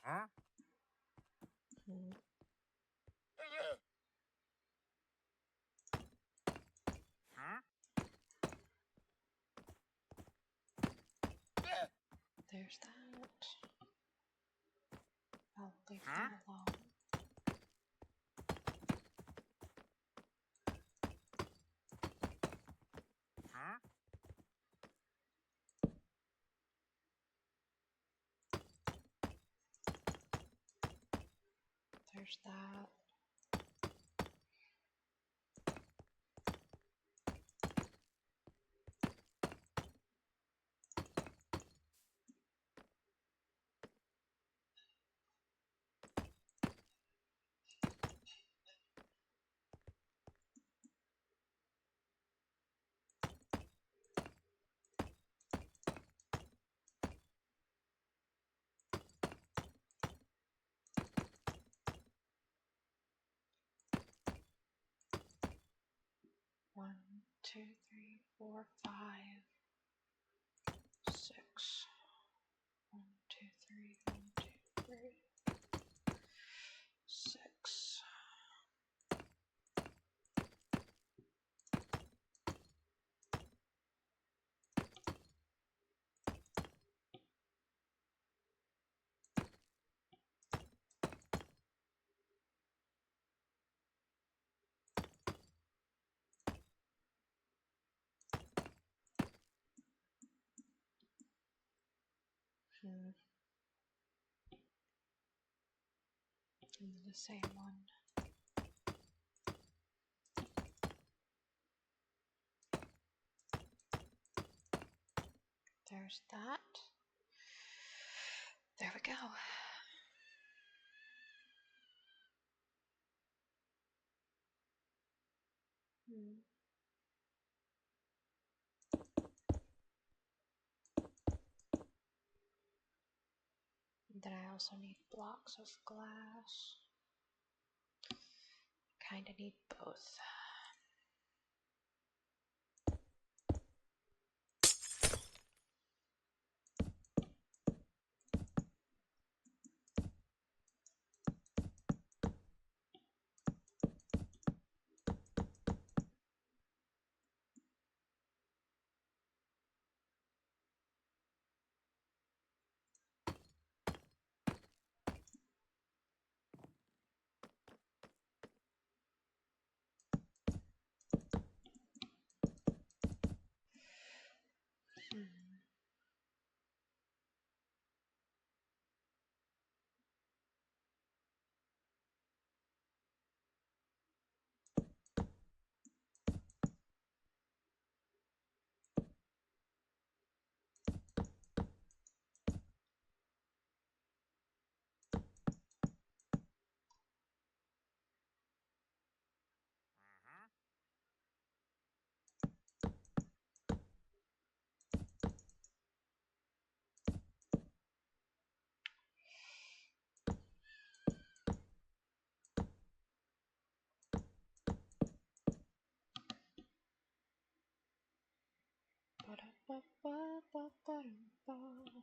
Hmm. There's that. I'll leave that alone. There's that. One, two, three, four, 5, 6. 1, 2, 3, 1, 2, 3, 6. Hmm. And the same one. There's that. There we go. Hmm. Then I also need blocks of glass. Kinda need both. Hmm. Ba-da-ba-ba-ba-ba-da-ba.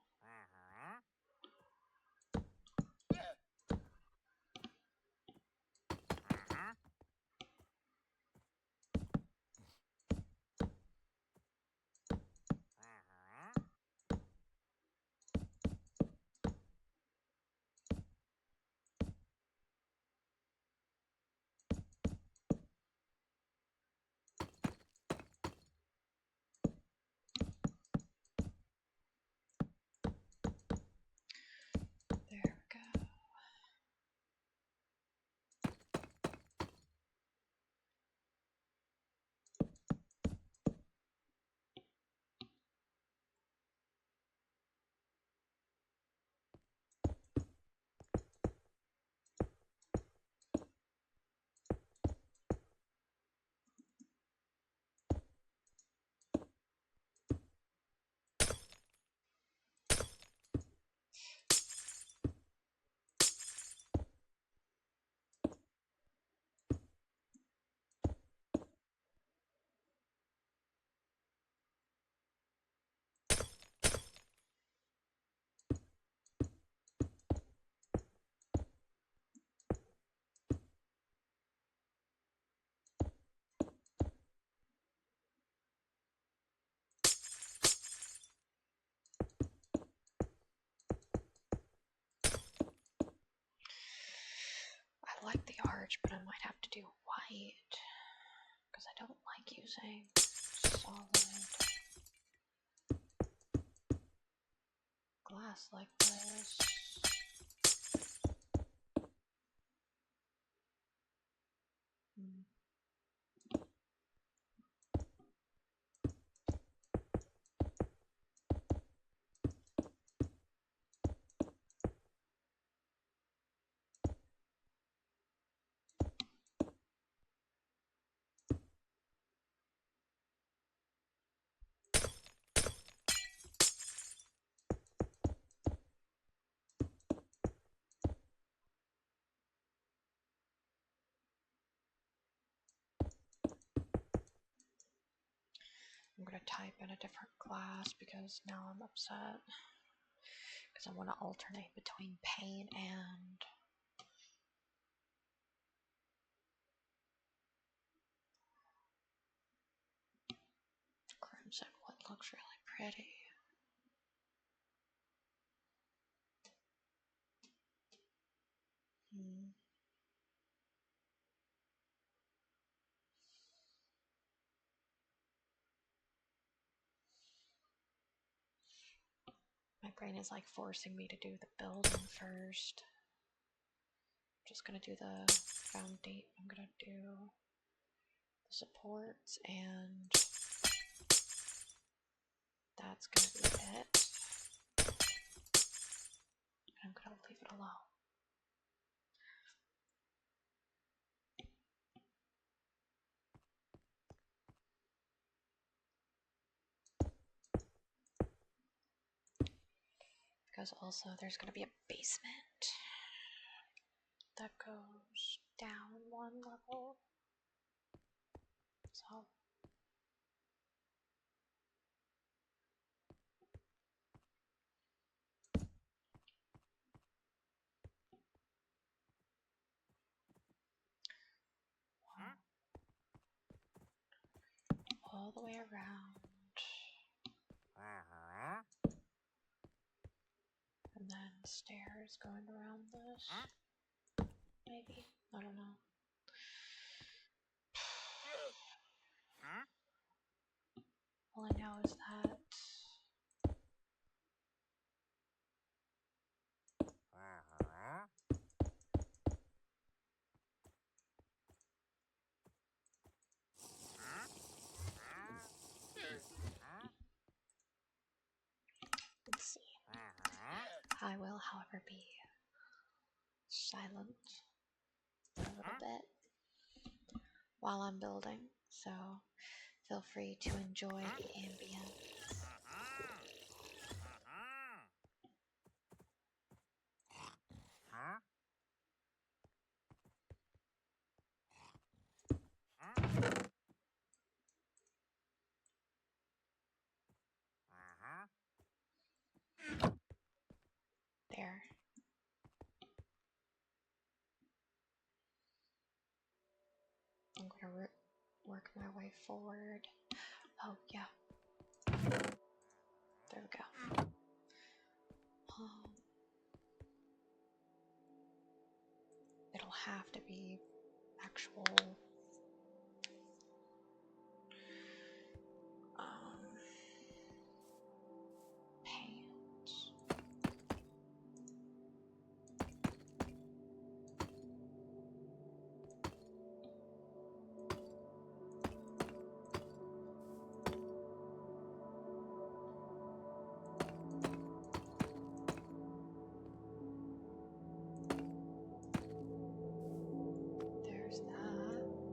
I like the arch, but I might have to do white because I don't like using solid glass like this. I'm going to type in a different class because now I'm upset. Because I want to alternate between paint and crimson. What looks really pretty? My brain is like forcing me to do the building first. I'm just gonna do the foundation. I'm gonna do the supports, and that's gonna be it. And I'm gonna leave it alone. Because also there's gonna be a basement that goes down one level. So all the way around. And then stairs going around this. Maybe. I don't know. All I know is that let's see. I will, however, be silent for a little bit while I'm building, so feel free to enjoy the ambient. There. I'm gonna work my way forward. Oh, yeah. There we go. It'll have to be actual paint. There's that.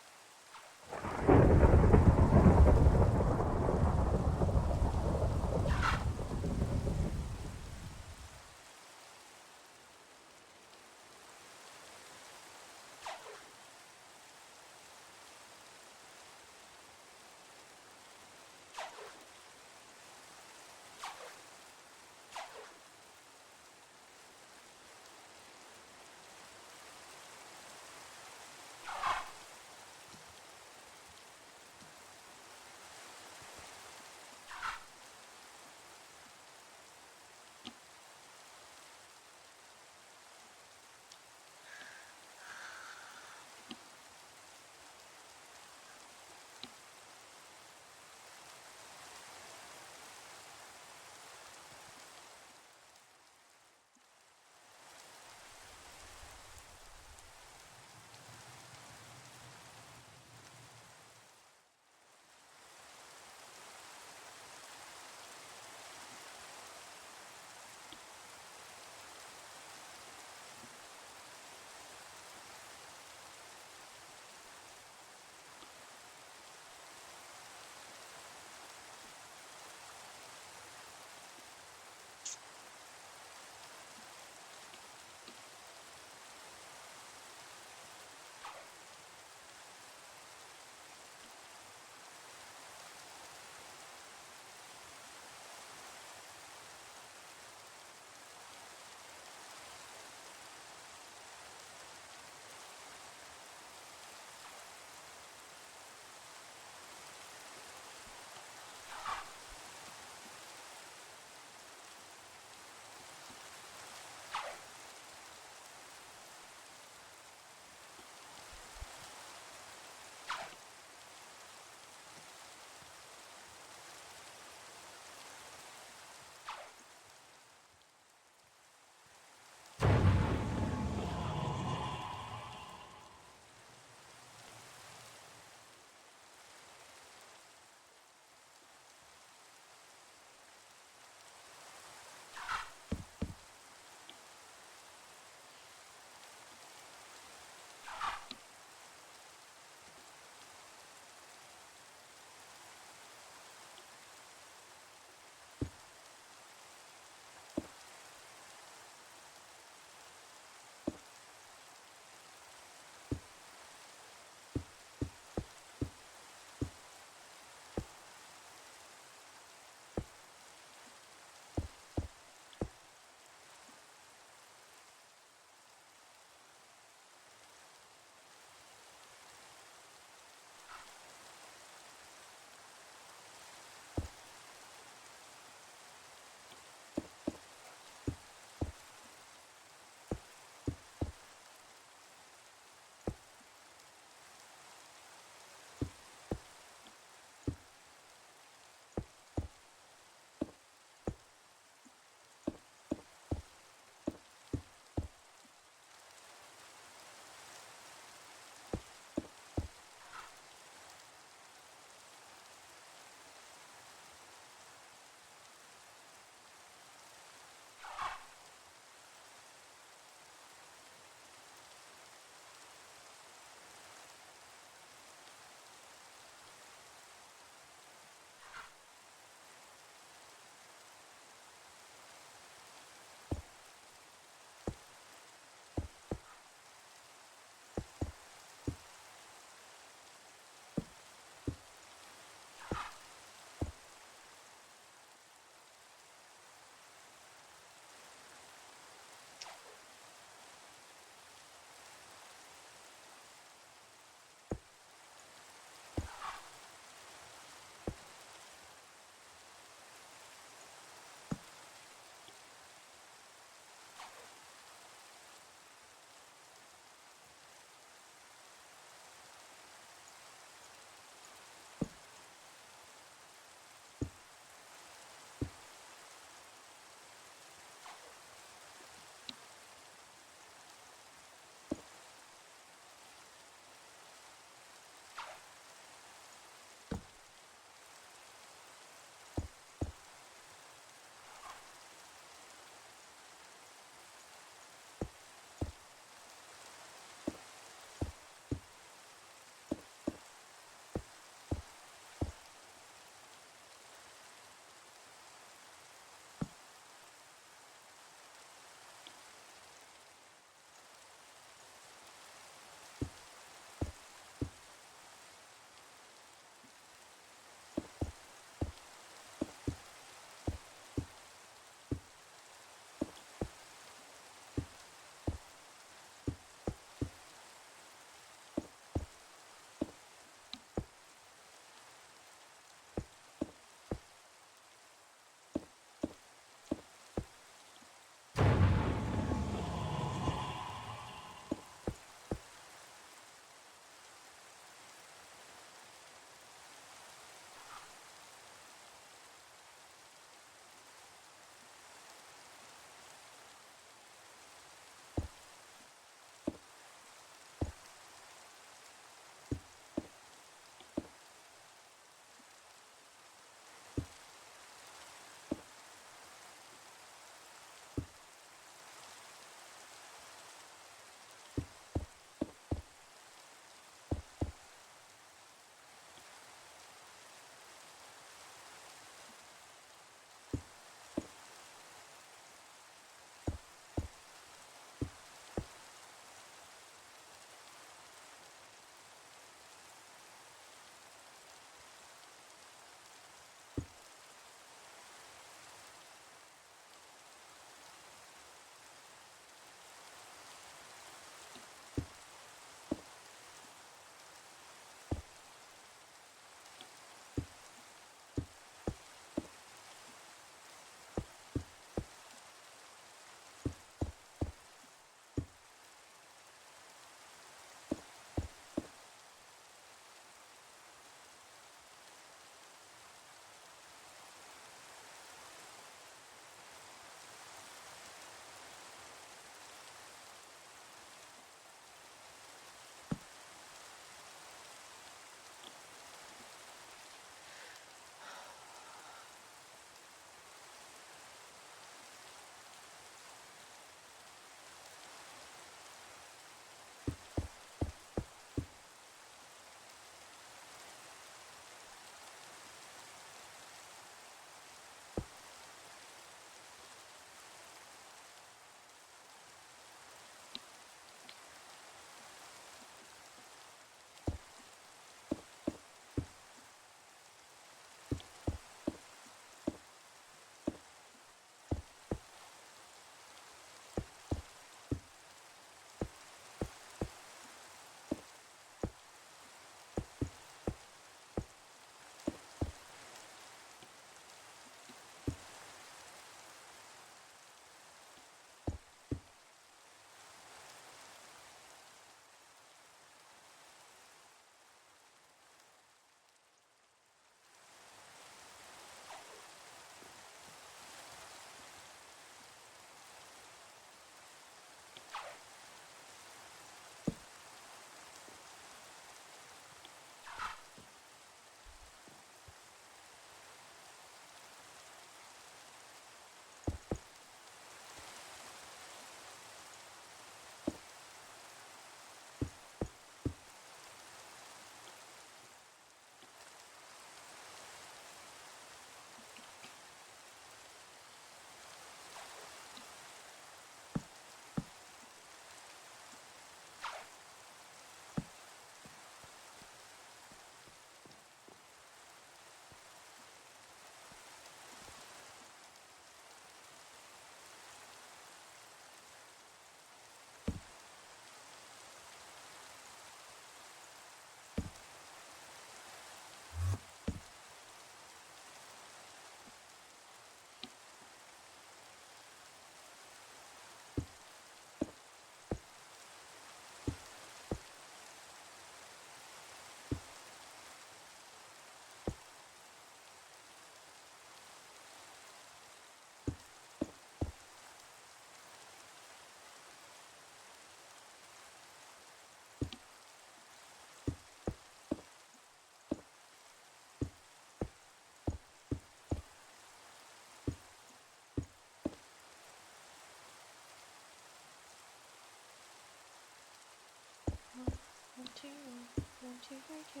1, 2, 3, 2,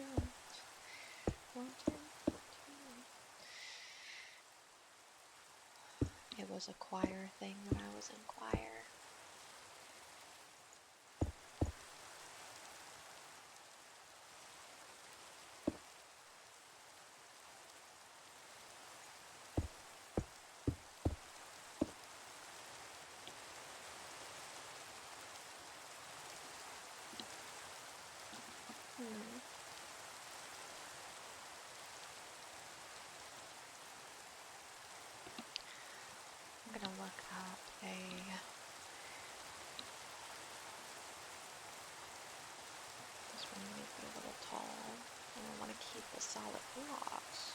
1, 2, 3, 2. It was a choir thing when I was in choir. I'm gonna look up this one might be a little tall, and I want to keep the solid blocks.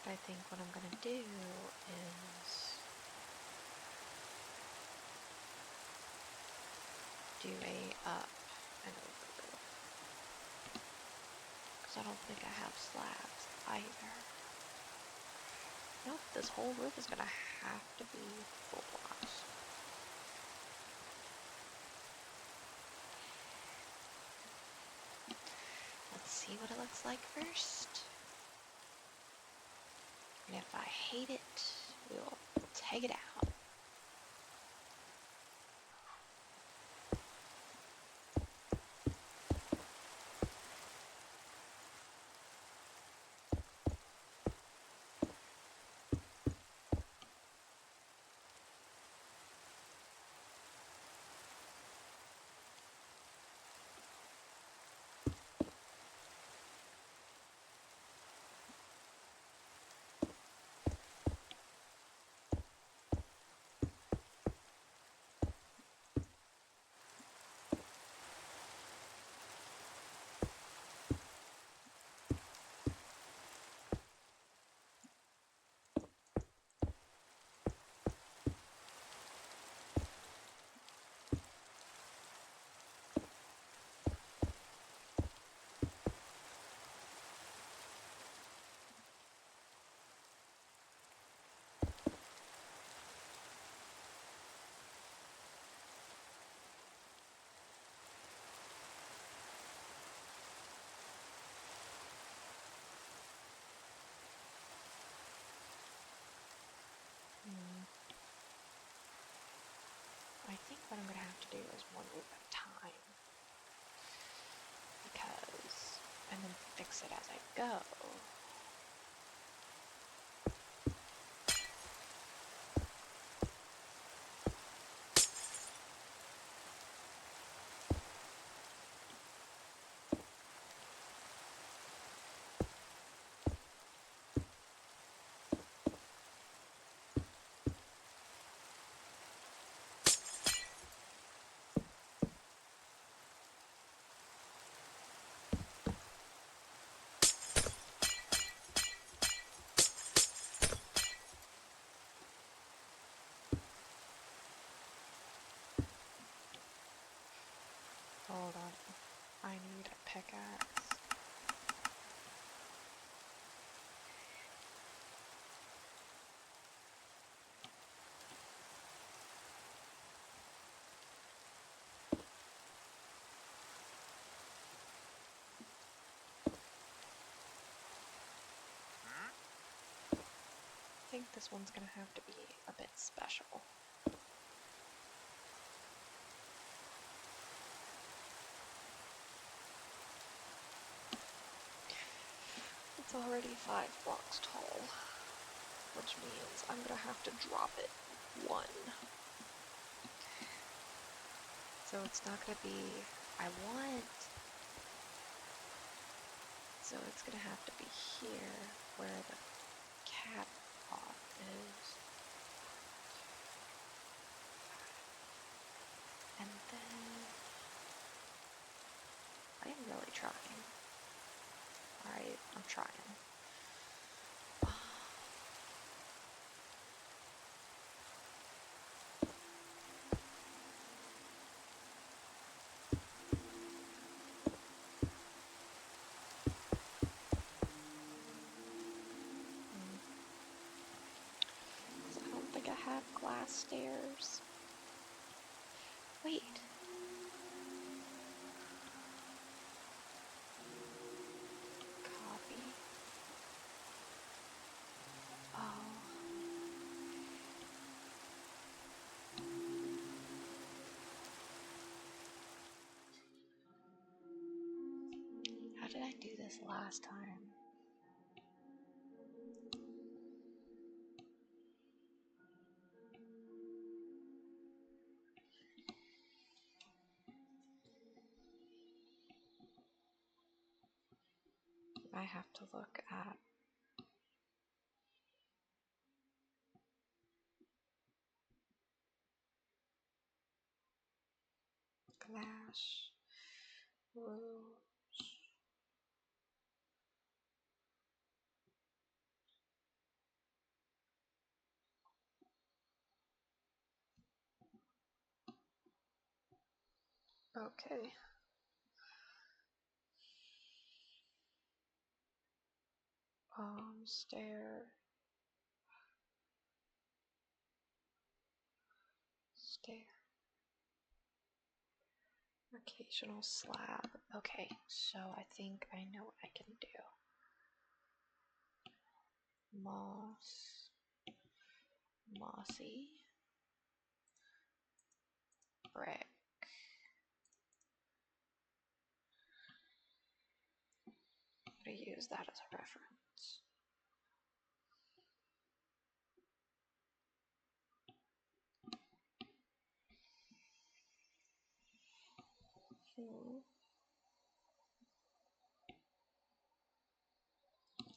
But I think what I'm gonna do is do a up and over. Because I don't think I have slabs either. Nope, this whole roof is gonna have to be full blocks. Let's see what it looks like first. And if I hate it, we'll take it out. I think what I'm going to have to do is one move at a time, and then fix it as I go. Hold on, I need a pickaxe. I think this one's gonna have to be a bit special. It's already 5 blocks tall, which means I'm gonna have to drop it 1. So it's not gonna be, so it's gonna have to be here where the cap off is. And then, I am really trying. Alright, I'm trying. I don't think I have glass. glass stairs. Wait. Copy. Oh. How did I do this last time? I have to look at glass rules. Okay. Stair. Occasional slab. Okay, so I think I know what I can do. Mossy, brick. I'm gonna use that as a reference.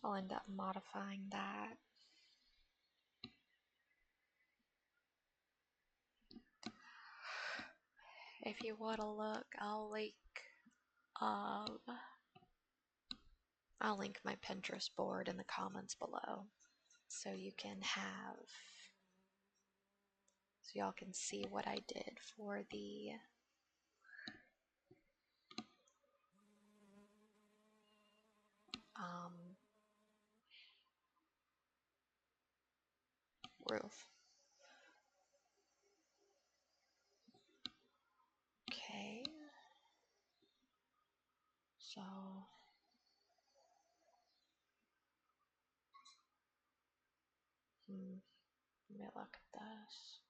I'll end up modifying that. If you want to look, I'll link my Pinterest board in the comments below, so y'all can see what I did for the roof. Okay. So let me look at this.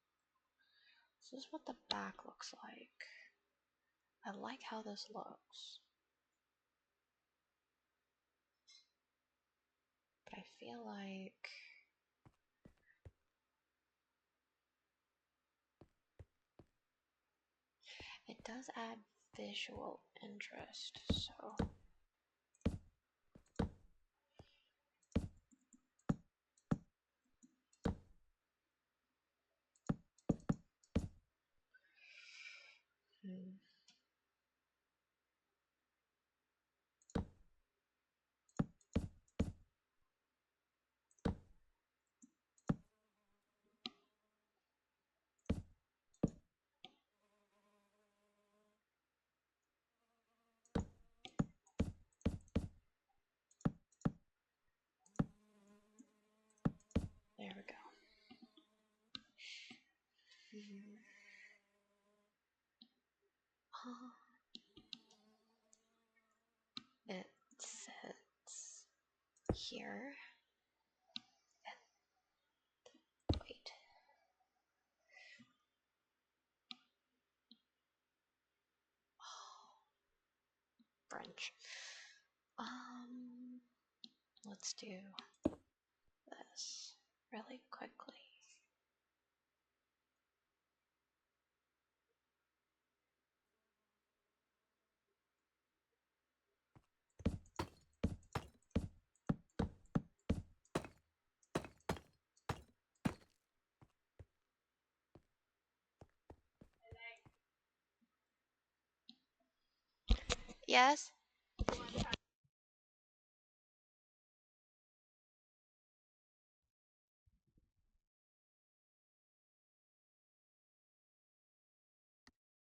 This is what the back looks like. I like how this looks, but I feel like it does add visual interest, so there we go. It sits here. Wait. French. Let's do this really quickly. Yes?